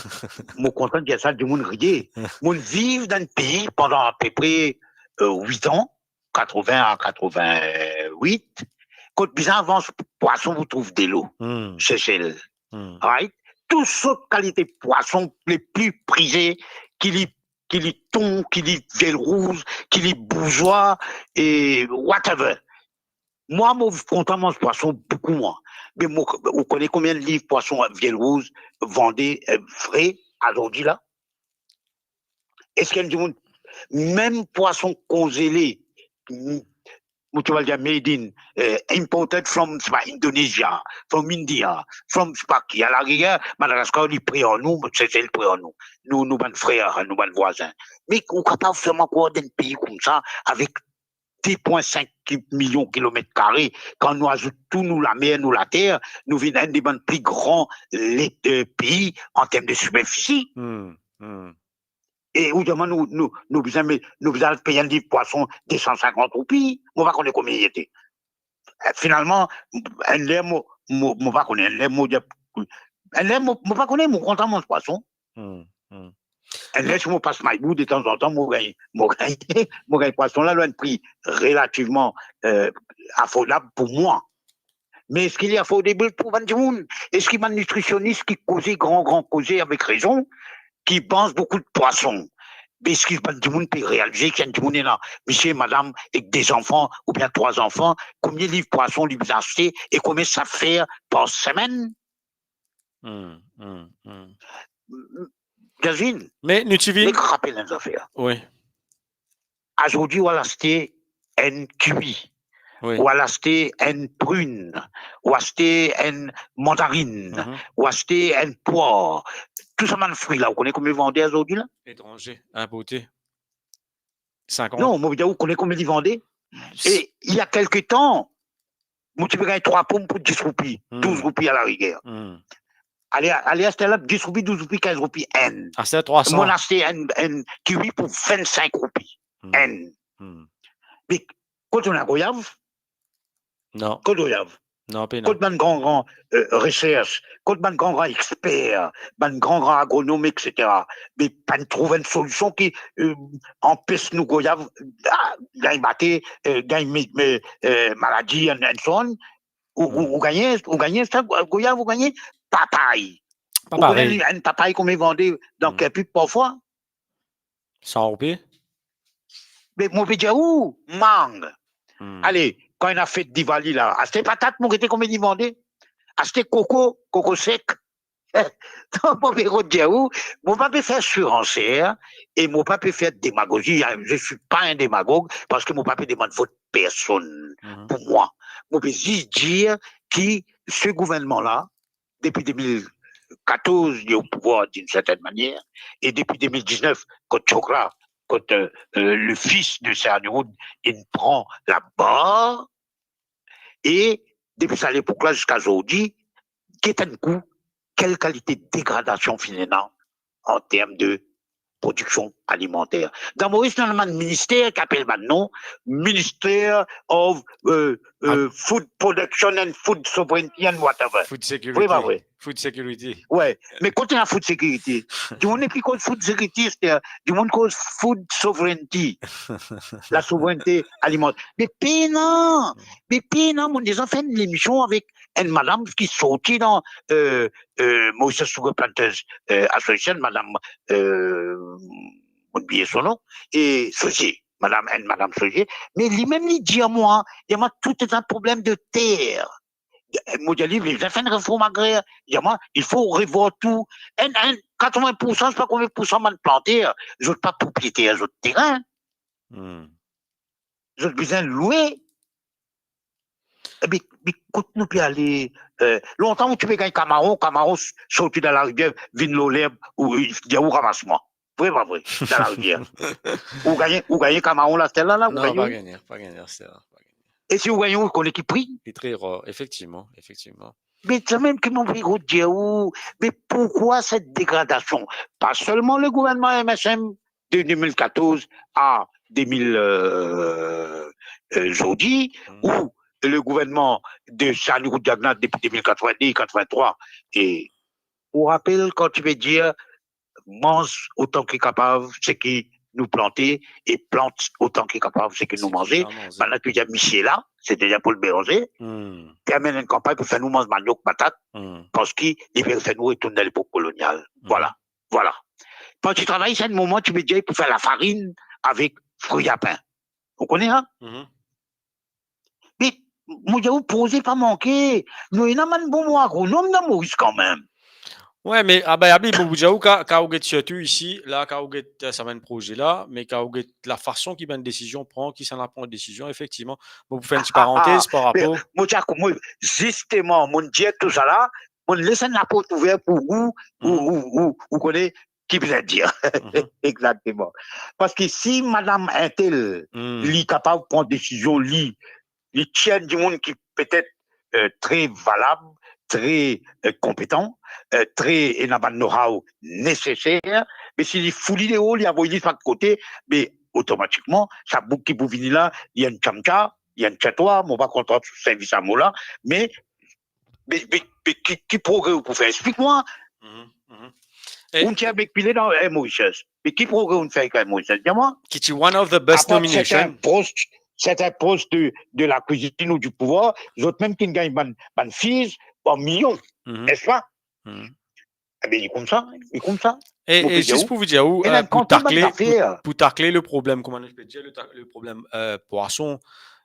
suis content de dire ça, du monde riait. Mon vivre dans le pays pendant à peu près 8 ans, 80 à 88. Quand bien avant, poisson, vous trouvez de l'eau, Seychelles. Right? Toutes sortes de qualités de poissons les plus prisées, qui les thon, qui les vielle rouge, qui les bourgeois, et whatever. Moi, je suis content de manger poisson, beaucoup moins. Mais vous connaissez combien de livres poissons vielle rouge vendés frais aujourd'hui là? Est-ce qu'il y a du monde, même poisson congelé, tu vas dire made in, imported from Indonesia, from India, from Spaki, à la rigueur, Madagascar, il prend en nous, c'est le prend en nous. Nous, bonnes frères, nous, bonnes voisins. Mais on est capable vraiment quoi d'un pays comme ça, avec 10,5 millions de kilomètres carrés, quand nous ajoutons tout, nous, la mer, nous, la terre, nous venons un des plus grands pays en termes de superficie. Et où nous besoin payer un livre poisson de 150 roupies. On va connaître combien il était. Finalement, un lait, on va connaître un lait, on va connaître mon content mon poisson. Un lait, si on passe Maïbou, de temps en temps, mon poisson là, a un prix relativement affordable pour moi. Mais est-ce qu'il est affordable pour 20 monde? Est-ce qu'il y a un nutritionniste qui causait grand causé avec raison, qui pense beaucoup de poissons? Mais est-ce qu'il y a du monde qui peut réaliser qu'il y a du monde là, monsieur, madame, avec des enfants, ou bien 3 enfants, combien de livres poissons lui acheter et combien ça fait par semaine? Gazine.
Mais nous, tu vis.
Je rappelle les affaires.
Oui.
Aujourd'hui, on va acheter un cuit. Oui. Ou à l'acheter une prune, ou acheter une mandarine, ou acheter un poire. Tout ça, man, fruits là, vous connaissez combien ils vendaient aujourd'hui là?
Étranger, importé. 50.
Non, moi, vous connaissez combien ils vendaient? Et il y a quelques temps, moi, tu peux gagner 3 pommes pour 10 roupies, 12 roupies à la rigueur. Allez acheter là, 10 roupies, 12 roupies, 15 roupies, N.
Acheter 300.
Moi, acheter un kiwi pour 25 roupies, N. Mais quand on a goyave,
non.
Quand on a
non, pas
quand on grand recherche, quand on grand expert, un grand agronome, etc. Mais pas trouver une solution qui empêche nous goyave, gagne maté, gagne maladie, and so on. Ou gagner ça, goyave, ou gagner papaye.
Pas pareil.
Une papaye qu'on me vendait dans quel pub parfois?
100 roupies.
Mais mon pédia où? Mangue. Allez, quand on a fait Diwali là, acheter patate, mon était combien ils vendaient? Acheter coco sec. Donc, mon pédia où? Mon papa fait surenchère et mon papa fait démagogie. Je suis pas un démagogue parce que mon papa demande votre personne pour moi. Mon papa juste dire que ce gouvernement-là, depuis 2014, il est au pouvoir d'une certaine manière, et depuis 2019, quand Chokra, quand le fils de Sernoud, il prend la barre, et depuis cette époque-là jusqu'à aujourd'hui, quelle qualité de dégradation finalement en termes de production alimentaire. Dans Maurice, on a un ministère qui appelle maintenant Ministère of Food Production and Food Sovereignty and whatever.
Food Security.
Oui, bah oui.
Food Security.
Ouais, mais quand il y a Food Security, du monde n'est plus cause Food Security, c'est du monde cause Food Sovereignty. La souveraineté alimentaire. Mais non, mon des enfants fait une émission avec une madame qui sortit dans Maurice Sugar Planters Association, madame, on oublie son nom, et Sogier, madame Sogier, mais lui-même, il dit à moi, tout est un problème de terre. Moi, je dis, j'ai fait une réforme agraire, il faut revoir tout. 80%, je sais pas combien de pourcents de planter, je n'ai pas propriétaire, je terrain. Je besoin de louer. Mais quand nous pouvons aller, longtemps où tu peux gagner Camaro sorti dans la rivière, vine l'olèbre, ou ramasse-moi. Vrai, pas vrai, dans la rivière. Ou gagner Camaro là, celle-là, là,
non, pas gagner, c'est là.
Et si vous voyez où qu'on est qui prie?
C'est très rare, effectivement.
Mais c'est même que mon frère dire mais pourquoi cette dégradation? Pas seulement le gouvernement MSM de 2014 à 2000 aujourd'hui, ou le gouvernement de Sanirou Diagnat depuis 2083. Et on rappelle quand tu veux dire mange autant qu'il est capable, c'est qui nous planter, et plante autant qu'il est capable, c'est que nous manger. Maintenant que j'ai Michel là, c'est déjà pour le béranger. Qui amène une campagne pour faire nous manger manioc, patate, parce qu'il veut faire nous retourner à l'époque coloniale. Voilà. Quand tu travailles, c'est un moment, tu veux dire, pour faire la farine avec fruits à pain. Vous connaissez, hein? Mais, moi, je vous posez pas manquer. Nous, il y a un bon agronome dans Maurice quand même.
Ouais, mais Abi Bouboujaou, quand vous surtout ici, là, quand vous ça va un projet là, mais quand vous la façon qu'il va une décision prend, qui s'en prend une décision, effectivement, vous faites une petite parenthèse par rapport.
Moi, justement, mon Dieu, tout ça là, on laisse la porte ouverte pour vous, vous connaissez qui vous dire. Exactement. Parce que si Madame Intel, est capable de prendre décision, il tient du monde qui peut-être très valable, très compétent, très know-how nécessaire, mais s'il fout les hauts, il a envoyé ça de côté, mais automatiquement, ça boucle qui vous venir là, il y a une chamcha, il y a une chatois, on va contrat ce service à moi là, mais qui progrès vous pouvez faire? Explique-moi. On tient avec pilé dans Mauritius. Mais qui progrès on fait avec Mauritius? Dis-moi.
Qui est one of the best nominations.
C'est un poste de la cuisine ou du pouvoir, les autres même qui gagnent ban fils en millions, n'est-ce pas? Eh bien, il est comme ça.
Et juste pour vous dire, pour tacler le problème, comment je peux dire, le problème poisson,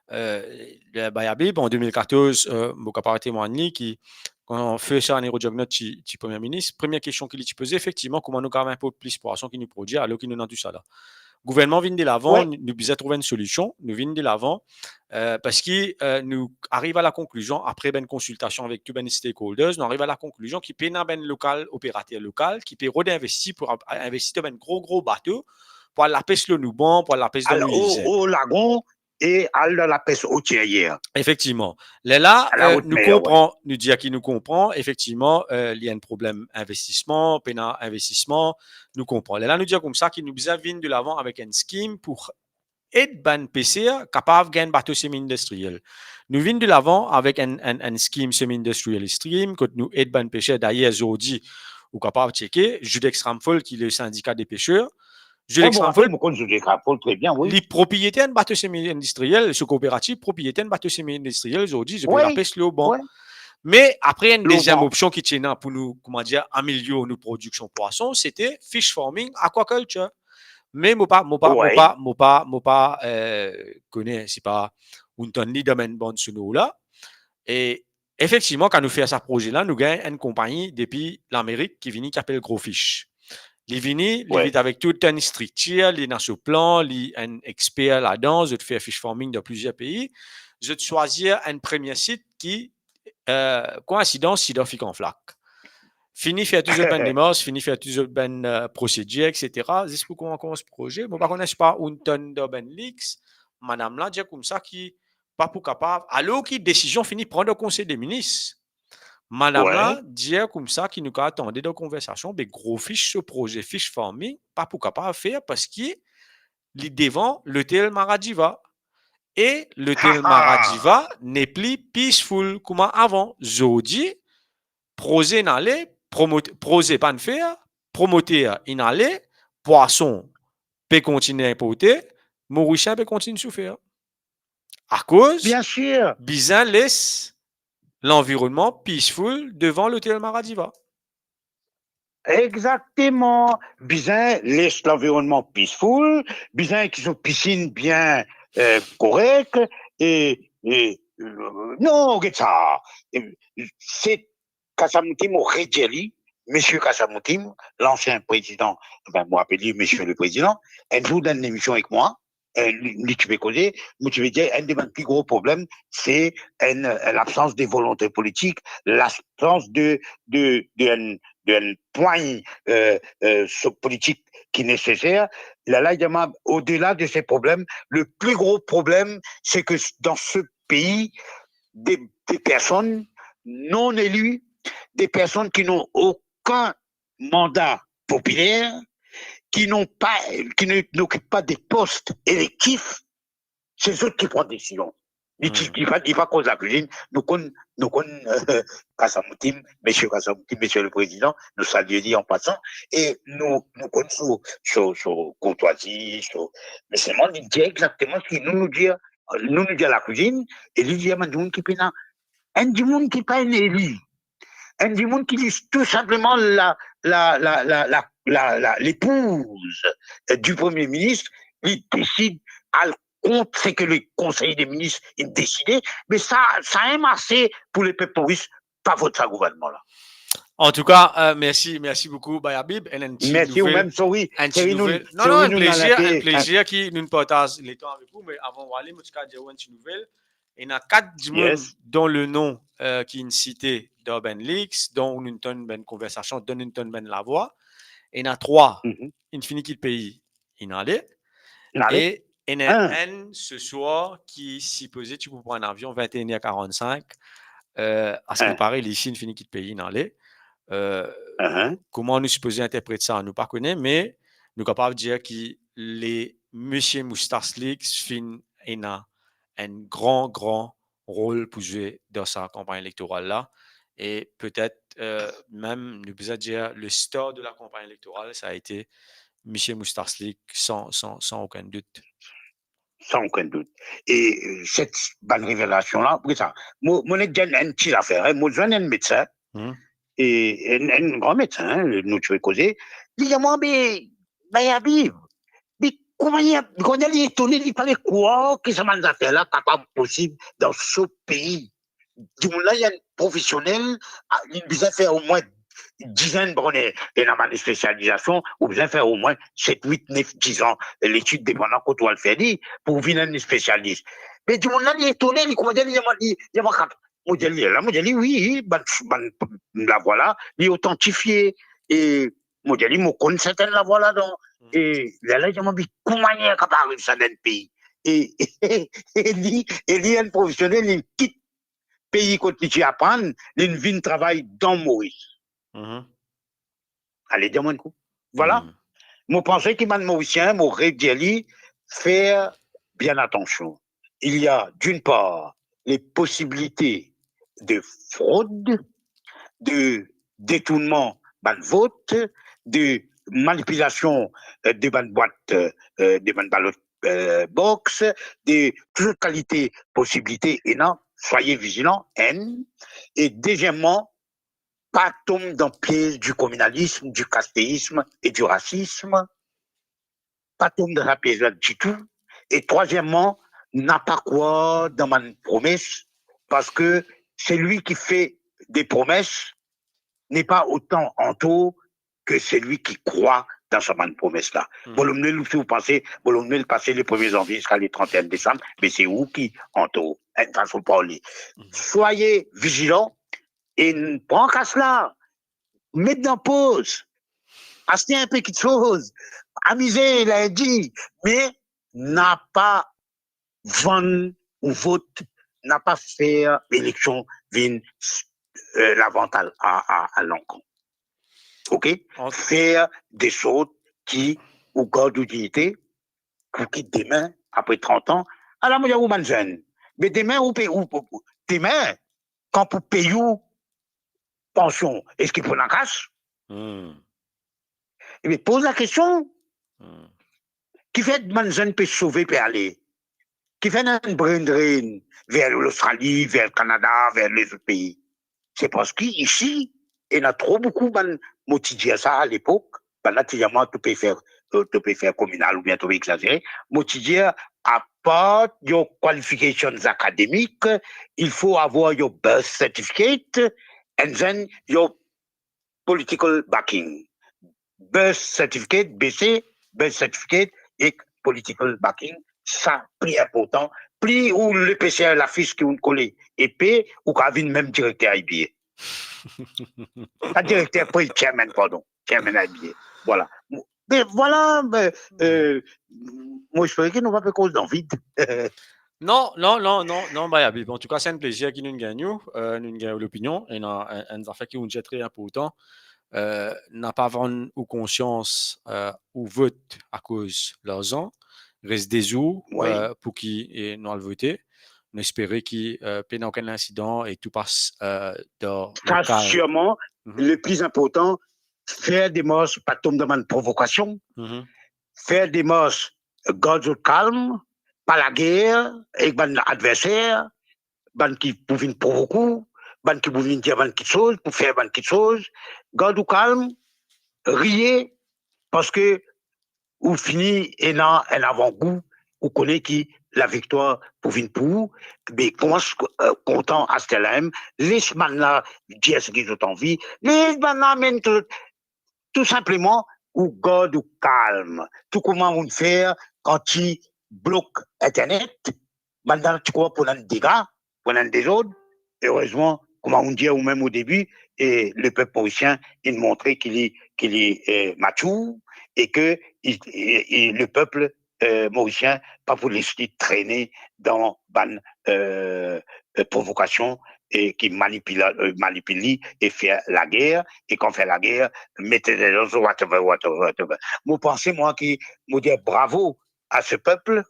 le Bayabib, en 2014, Mokaparate Moani, qui, quand on fait ça en Aérodjognote, petit premier ministre, première question qu'il te posait, effectivement, comment nous avons un peu plus poisson qui nous produit, alors qu'il nous a tout ça là. gouvernement vient de l'avant,
Ouais.
nous besoin trouver une solution, nous venons de l'avant, parce que nous arrive à la conclusion, après une consultation avec tous les stakeholders, nous arrivons à la conclusion qu'il peut y avoir un local, opérateur local, qui peut redinvestir pour investir dans un gros bateau, pour la pêche le nous bon, pour la pêche dans le
au lagon et à la pêche hautière.
Effectivement. Là, nous comprend, nous dit à qui nous comprend, effectivement, il y a un problème investissement, pénal investissement, nous comprend. Là, nous dit comme ça qu'il nous besoin de l'avant avec un scheme pour être ban PC capable de gagner un bateau semi-industriel. Nous venons de l'avant avec un scheme semi-industriel stream, que nous aide ban pêcheur d'ailleurs aujourd'hui, ou capable de checker, Judex Ramfol, qui est le syndicat des pêcheurs.
Judex Ramfol, très bien, oui.
Les propriétaires de bateaux semi-industriels, ce coopératif, propriétaire de bateaux semi-industriels aujourd'hui, je peux la pêche le bon. Ouais. Mais après, une deuxième option qui tient pour nous, comment dire, améliorer nos productions poissons, c'était fish farming, aquaculture. Mais moi pas connais, c'est pas un ton ni domaine bon sur nous là. Et effectivement, quand nous faisons ce projet-là, nous gagnons une compagnie depuis l'Amérique qui vient qui s'appelle Growfish. Les vini, les avec toute une structure, les dans ce plan, les un expert là-dedans, je fais fish farming dans plusieurs pays. Je choisir un premier site qui coïncidence sud-afrique en flac. Fini faire toujours ben démarches, fini faire toujours ben procédures, etc. C'est pourquoi on commence ce projet. Bon, par contre, je pas une tonne de ben leaks. Madame là, dit comme ça qui pas pour capable. Alors qui décision fini prendre au conseil des ministres. Madame là, dit comme ça qui nous attendait de conversation, mais gros fiche ce projet fish farming, pas pour capable faire parce qu'il est devant l'hôtel Maradiva. Et l'hôtel Maradiva n'est plus peaceful comme avant. Jodi, projet n'allait, projet pas de faire, promoteur inhalé, poisson peut continuer à importer, Mauricien peut continuer à souffrir. À cause,
bien sûr,
Bizin laisse l'environnement peaceful devant l'hôtel Maradiva.
Exactement. Bizin laisse l'environnement peaceful, Bizin qui sont piscine bien correcte et non, regarde ça. C'est Kassamoutim Redjeli, monsieur Kassamoutim, l'ancien président, ben, moi appelé monsieur le président, un jour dans une émission avec moi, tu peux causer, mais tu veux dire, un des plus gros problèmes, c'est l'absence de volonté politique, l'absence de point politique qui est nécessaire. Là, au-delà de ces problèmes, le plus gros problème, c'est que dans ce pays, des personnes non élues, des personnes qui n'ont aucun mandat populaire, qui n'occupent pas des postes électifs, c'est eux qui prennent des décisions. Ils ne pas cause la cuisine. Nous connaissons Kassamoutim, monsieur le président, nous saluons en passant, et nous connaissons sur courtoisie, mais c'est moi qui dit exactement ce qu'il nous dit à la cuisine, et lui dit à Mandoun qui pénal. Un du monde qui n'est pas un élu, un du monde qui dit tout simplement l'épouse du Premier ministre, il décide à compte, c'est que le Conseil des ministres est décidé, mais ça aime assez pour les peuples touristes, pas votre gouvernement-là.
En tout cas, merci beaucoup, Bayabib.
Merci, ou même, sorry.
Un plaisir qui nous partage les temps avec vous, mais avant d'aller, je vais dire une nouvelle. Il y a 4 dimanches dont le nom qui est cité d'Urban Leaks, dont une tonne de conversation, donne une tonne de la voix. Il y en a 3, il finit qu'il pays, il en est. Et il y en a un ce soir qui, si posé, tu peux prendre un avion 21h45. À ce qui paraît, les Chines finit qu'il pays, il en est. Comment nous supposons interpréter ça, nous ne connaissons pas, mais nous sommes capables de dire que les Monsieur Moustache Leaks finissent un grand rôle pour jouer dans sa campagne électorale-là. Et peut-être même, nous pouvons dire, le star de la campagne électorale, ça a été M. Moustache sans aucun doute.
Sans aucun doute. Et cette bonne révélation-là, pour ça, moi, j'ai une petite affaire. Moi, j'ai un médecin, et un grand médecin, nous tu veux causer. Il dit à moi, mais Habib, comment il est étonné, il fallait quoi que ça m'a fait là, capable possible dans ce pays. Du moment là, il y a un professionnel, il nous a fait au moins 10 ans et dans ma spécialisation, vous besoin faire au moins 7, 8, 9, 10 ans l'étude dépendant qu'on doit le faire pour venir un spécialiste. Mais du monde là, il est étonné, il commence à dire, il y a modèle, oui, la voilà, il est authentifié, et modèle, il me connaît certaines la voilà donc, et là, il m'a dit, comment il est capable de ça dans le pays? Et il y a un professionnel, il quitte le pays continue à apprendre, il vient travailler dans Maurice. Allez, dis-moi un coup. Voilà. Moi, pensais qu'il m'a mauricien, mon rêve d'y faire bien attention. Il y a, d'une part, les possibilités de fraude, de détournement de vote, de manipulation de boîtes, de ballots box, de toute qualité, possibilités, et non, soyez vigilants, N. Et deuxièmement, pas tomber dans le piège du communalisme, du castéisme et du racisme, pas tomber dans la piège du tout. Et troisièmement, n'a pas quoi dans ma promesse, parce que c'est lui qui fait des promesses n'est pas autant en taux que celui qui croit dans sa promesse-là. Bolomnel, si vous pensez, Bolomnel passer les 1er janvier jusqu'à le 31 décembre, mais c'est où qui en taux? Façon de parler. Soyez vigilants et ne prenez qu'à cela. Mettez dans pause. Achetez un peu de choses. Amusez, il a dit, mais n'a pas vendre ou vote, n'a pas faire élection vine l'avantage à l'encontre. OK? Faire des choses qui, au corps de dignité, pour qui demain, après 30 ans, à la moyenne, ou jeune. Mais demain, demain, quand pour payer pension, est-ce qu'il faut la casse? Mais pose la question. Qui fait que jeune peut sauver, peut aller? Qui fait un brain drain vers l'Australie, vers le Canada, vers les autres pays? C'est parce qu'ici, il y a trop beaucoup de motiver ça à l'époque. Là, tu peux faire communal ou bien tu peux exagérer. Motiver, à part your qualifications académiques, il faut avoir your birth certificate and then your political backing. Birth certificate, BC, birth certificate et political backing, ça, plus important. Plus où le PCR, la fiche qui vous collez, épais, ou qu'à venir même directeur IBA. Pas directeur, pas chairman, pardon. Chairman IBA. Voilà. Mais voilà, moi, je ferais qu'il nous va faire cause d'envie.
Non, Bayabib. En tout cas, c'est un plaisir que nous gagnons l'opinion et un affaire qui nous jette très important. N'a pas vendre ou conscience ou vote à cause de l'argent. Reste des jours pour qui n'ont le voté. On espère qu'il n'y ait aucun incident et tout passe dans le calme.
Sûrement, le plus important, faire des marches, pas tomber dans une provocation, faire des marches, garder le calme, pas la guerre, avec l'adversaire, qui pouvait provoquer, qui pouvait dire quelque chose, pour faire quelque chose, garder le calme, riez, parce que vous finissez et dans un avant-goût, vous connaissez qui la victoire pour venir pour, mais commence content à ce qu'elle les là dire ce qu'ils ont envie, les là même tout simplement, ou garde ou calme. Tout comment on faire quand tu bloques Internet, maintenant tu crois pour un dégât, pour un désordre, heureusement, comment on dit ou même au début, et le peuple mauricien, il montrait qu'il est mature, et que le peuple mauricien, pas pour laisser traîner dans une provocation et qui manipule et fait la guerre, et quand fait la guerre, mettez des choses, whatever. Moi, pensez, moi, qui me dire bravo à ce peuple,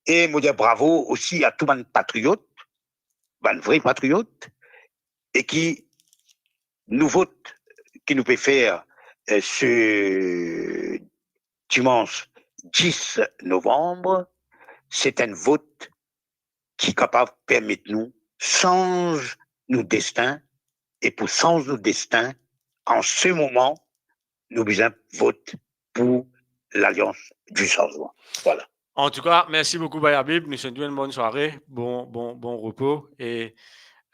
et me dire bravo aussi à tout le patriote, un vrai patriote, et qui nous vote, qui nous peut faire ce dimanche 10 novembre, c'est un vote qui est capable de permettre nous changer nos destins, et pour changer nos destins, en ce moment, nous besoin vote pour l'Alliance du changement. Voilà.
En tout cas, merci beaucoup Bayabib. Nous souhaitons une bonne soirée, bon repos et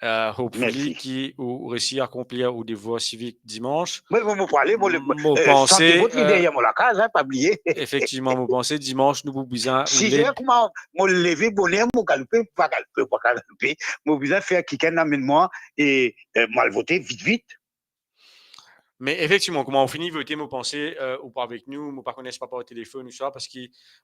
hopefully qui ou réussi à accomplir au devoir civique dimanche.
Oui, vous parlez, vous
pensez
votre derrière la case, hein, pas oublier.
Effectivement, vous pensez dimanche, nous vous besoin.
Si j'ai comment, mon lever bonheur, mon galoper, pas galoper, mon besoin faire quelqu'un amène-moi et mal voter vite.
Mais effectivement, comment on finit de voter, vous pensez, ou pas avec nous, vous ne connaissez pas par téléphone ou ça, parce que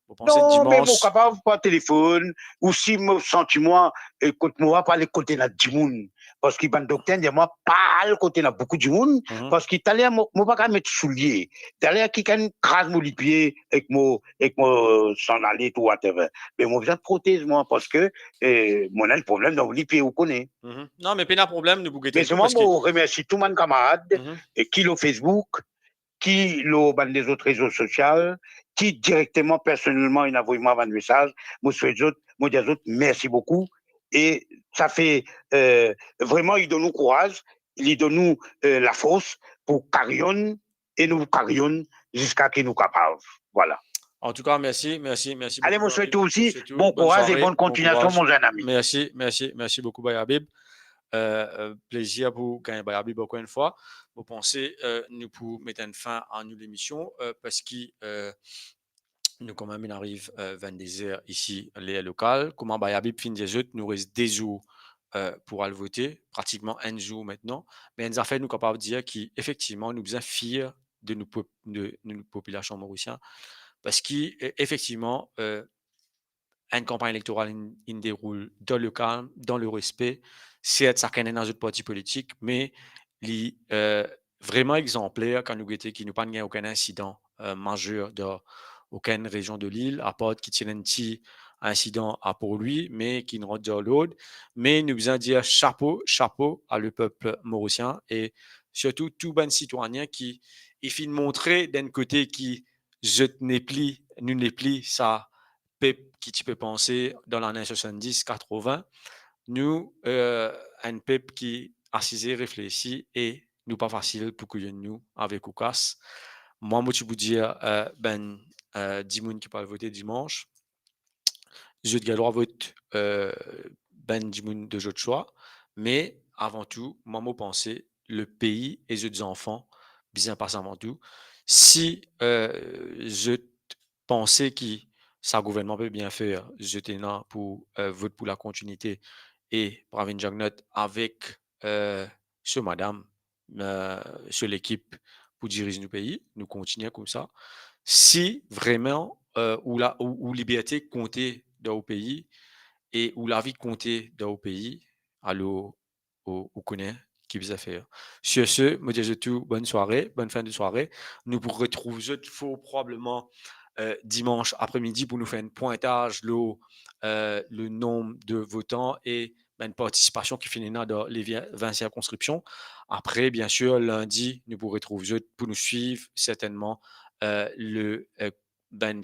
vous pensez
non,
dimanche.
Mais vous capable par téléphone, ou si me sens-moi, écoute-moi, pas les côtés là du monde. Parce qu'il y a un docteur, dis-moi, pas le côté là beaucoup du monde, parce qu'il t'a l'air, moi, pas mettre soulier. T'as l'air qui can crase mon pied, avec mon s'en aller, tout, whatever. Mais moi, besoin de prothèse, moi, parce que, mon a le problème dans mon pied, vous connaissez.
Non, mais pas de problème, nous vous
mais moi, je remercie tous mes camarades, et qui le Facebook, qui le des autres réseaux sociaux, qui directement, personnellement, il a envoyé moi un message. Moi, je dis merci beaucoup. Et ça fait vraiment, il donne nous courage, il donne nous la force pour carillon et nous carillon jusqu'à ce nous capables. Voilà.
En tout cas, merci.
Allez, moi, souhaite aussi bon courage et bonne continuation, mon jeune ami.
Merci beaucoup, Bayabib. Plaisir pour gagner Bayabib encore une fois. Vous pensez, nous pour mettre une fin à nous l'émission parce que nous, quand même, il arrive 22h ici, les locales. Comment Bayabib finit des autres, nous reste des jours pour aller voter, pratiquement un jour maintenant. Mais nous a fait nous capables de dire qu'effectivement, nous sommes fiers de nos populations mauriciennes parce qu'effectivement, une campagne électorale il déroule dans le calme, dans le respect. Certes, ça connaît dans d'autres partis politiques, mais il vraiment exemplaire quand nous guettons qu'il n'y a pas aucun incident majeur dans aucune région de l'île, à part qu'il tient un petit incident pour lui, mais qui ne rentre dans l'autre. Mais nous voulons dire chapeau à le peuple mauricien et surtout tout bon citoyen qui est montrer d'un côté qui nous n'est plus ça peuple qui tu peux penser dans l'année 70-80, nous, un peuple qui assisé, réfléchit et nous pas facile pour que nous avec Oukas. Moi, je peux dire, 10 moun qui peuvent voter dimanche. Je te droit vote, 10 moun de jeu de choix. Mais avant tout, moi, je pense le pays et les enfants, bien passé avant tout. Si je pensais que ça gouvernement peut bien faire, j'étais là pour voter pour la continuité et pour avoir une note avec ce madame, sur l'équipe pour diriger nos pays, nous continuons comme ça. Si vraiment où liberté comptait dans le pays et où la vie comptait dans le pays, alors on connaît qui vous a fait. Sur ce, moi je tout bonne soirée, bonne fin de soirée. Nous vous retrouvons probablement dimanche après-midi pour nous faire un pointage le nombre de votants et une participation qui finit dans les 20 circonscriptions. Après, bien sûr, lundi, nous vous retrouvons pour nous suivre certainement le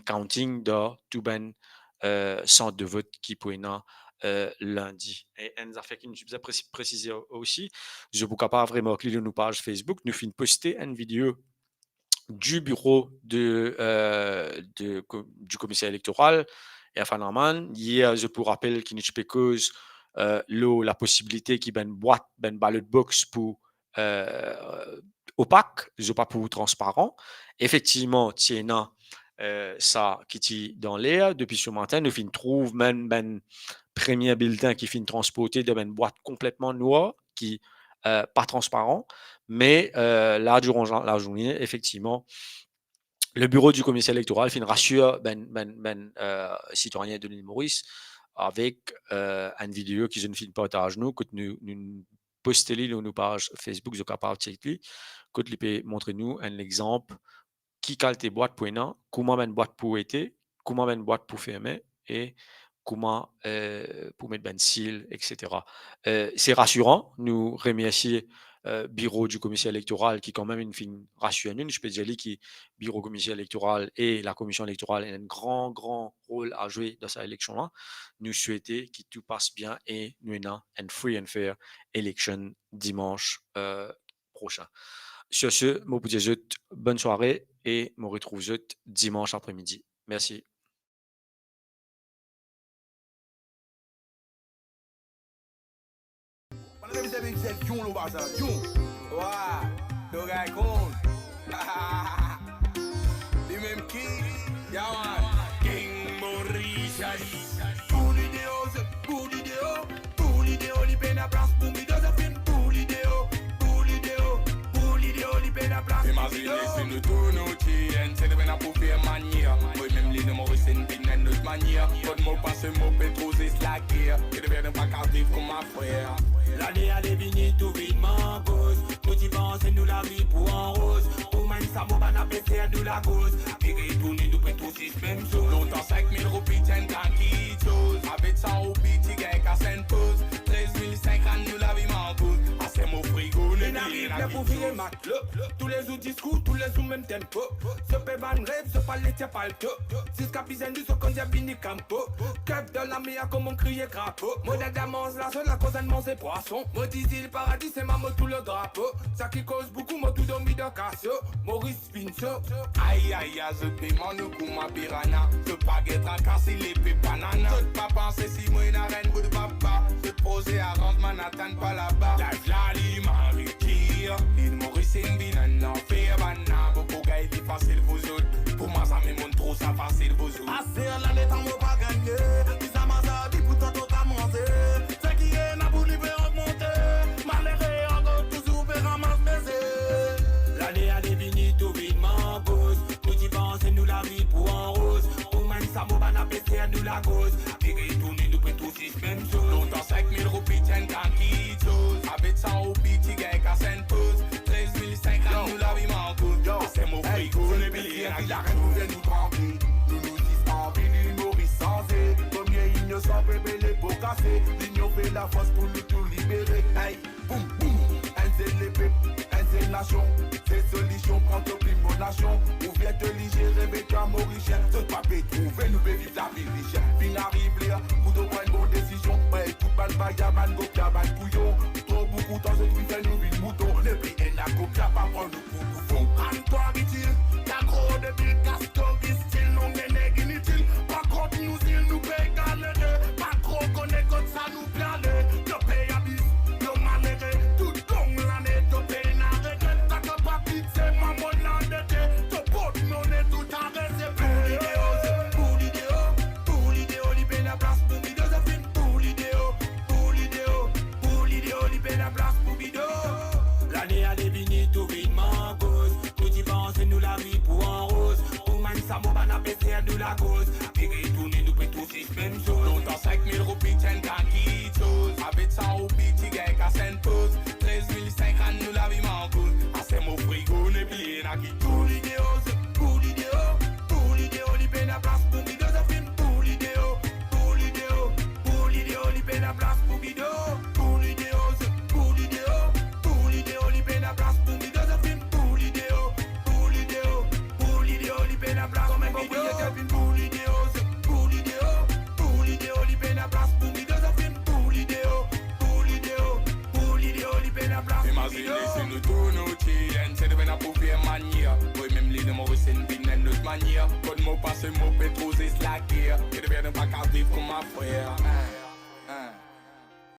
counting de tout centre de vote qui pourrait lundi. Et nous a fait qu'il nous a précisé aussi, je vous capable vraiment cliquer sur nos pages Facebook, nous finissons poster une vidéo du bureau du commissaire électoral et à Norman. Hier, je vous rappelle qu'il nous cause la possibilité qu'il y ait une boîte, une ballot box pour opaque, je pas pour transparent. Effectivement, tiens, ça qui est dans l'air depuis ce matin, nous finissons trouve même un premier bulletin qui finit transporté dans une boîte complètement noire qui pas transparent, mais là durant la journée, effectivement, le bureau du commissaire électoral finit rassure citoyen de l'île Maurice avec une vidéo qui je ne filme partage nous que nous postez sur nos pages Facebook de capable checker que tu peux montrer nous un exemple qui cale tes boîtes pour un comment une boîte pour été, comment une boîte pour fermer et comment pour mettre ben seal, etc. C'est rassurant. Nous remercions bureau du commissaire électoral qui quand même une fin rassurant. Je peux dire que bureau commissaire électoral et la commission électorale ont un grand rôle à jouer dans cette élection-là. Nous souhaitons que tout passe bien et nous ayons une free and fair élection dimanche prochain. Sur ce, je vous dis bonne soirée et je vous retrouve dimanche après-midi. Merci.
avec cette Dion, le bazar, Dion. Ouais, le raconte. Les mêmes qui, yaman. King Maurice, pour l'idéo, pour l'idéo, pour l'idéo, li peine à place pour mi dans un film, pour l'idéo, pour l'idéo, pour l'idéo, li peine à place.
Imagine c'est nous tous nos tiens, c'est de venir pour faire manière. Moi même les numéros c'est une pinette notre manière. Quand moi passe mon pétrole c'est la guerre. Et de venir pas qu'à vivre comme ma frère.
L'année elle est finie tout vite m'en cause. Motivant c'est nous la vie pour en rose. Pour même ça mon ban a pété à nous la cause. Virer tourner nous près tous six même chose.
Longtemps 5000 roupies tiennent tant qu'il chose. Avec 100 roupies tigre qu'à Sainte-Pose. 13 050 nous la vie m'en cause. À c'est mon frigo
les n'arrive là pour virer ma clope. Tous les outils discours, tous les zooms même tempo. Ce peut ban rêve, ce pas les tiens pas le top. 6 capitaines du son qu'on dit à Bini Campo. Kev dans la mia comme on criait crapaud. Modèle d'amance la seule la cause de manger poisson. Moi dis le paradis c'est ma mot tout le drapeau. Ça qui cause beaucoup moi tout dormi de cassio. Maurice Pinto.
Aïe aïe aïe je paiement nous coup ma piranha. Je baguette à casser l'épée banana. Je pas penser si moi une arène bout de papa. Je posé à rendre Manhattan pas là-bas.
Life la limari.
Il Maurice une binana, fait banana. Beaucoup gars il est facile vous autres. Pour moi ça me montre trop ça facile vous autres.
Assez l'année tant moi pas gagné. Puis ça m'a dit pour toi tout à manger. Ce qui est n'a voulu faire augmenter. Malheureux encore toujours faire ramasser baiser.
L'année elle est finie tout vite m'en cause. Motivant c'est nous la vie pour en rose. Pour même ça mon ban a pété à nous la cause. Virer tourner nous près tous six même chose.
Longtemps 5000 roupies tiennent tant qu'il chose. Avec 100 roupies tigre qu'à Sainte-Pose. 13 050 nous la vie m'en cause. C'est mon frigo les billets.
La reine vous vient nous trembler. Nous nous disent envie du Maurice sans et. Combien innocents bébé les beaux cassés. L'union fait la force pour nous tout libérer. Hey, boum boum. Un c'est l'épée, un c'est nation. C'est solution contre l'immonation. Ou vient te liger, rêver qu'un Mauricien. Ce papier trouvé, nous vivre la vie riche. Fin arrive là, pour de prendre une bonne décision. Ouais, tout ban baya, ban gopia, ban couillon. Trop beaucoup temps, c'est tout fait nous vite mouton. Les prix et la copia, pas prendre le coup bouffon. Anne-toi, dit-il, ta gros de bill, castor, style, non, n'est inutile. Par contre, nous, il nous paye galérer. Pas trop connaître comme ça, nous plaît. Le paye à bis, le malheureux. Tout long l'année, te paye n'a regret. T'as que pas vite, c'est ma monnaie endetté. Te porte, non, est tout arrêté. Pour l'idéo, libère la place pour Bido, ça fait pour l'idéo, libère la place pour Bido.
L'année elle est finie tout vite m'en cause. Tout y pense c'est nous la vie pour en rose. Pour même ça mon ban a pété à nous la cause. Virer tourner nous près tous six même chose.
Longtemps 5000 roupies tiennent tant qu'il chose. Avec 100 roupies tigre qu'à Sainte-Pose. 13 050 nous la vie m'en cause. Ah c'est mon frigo les billets n'a qui.
Pour l'idéo, libère la place pour Bido, ça fait pour l'idéo, libère la place pour Bido. Pour l'idéo, libère la place pour Bido, ça fait pour l'idéo, libère la place comme un propriétaire pour l'idéo, libère la place pour Bido, ça fait pour l'idéo, libère la place pour
Imagine c'est nous tous nos tiens, c'est de venir pour faire manière. Oui même les numéros c'est une pinette notre manière. Quand moi passe mon pétrole c'est la guerre. Et de venir pas qu'à vivre comme ma frère.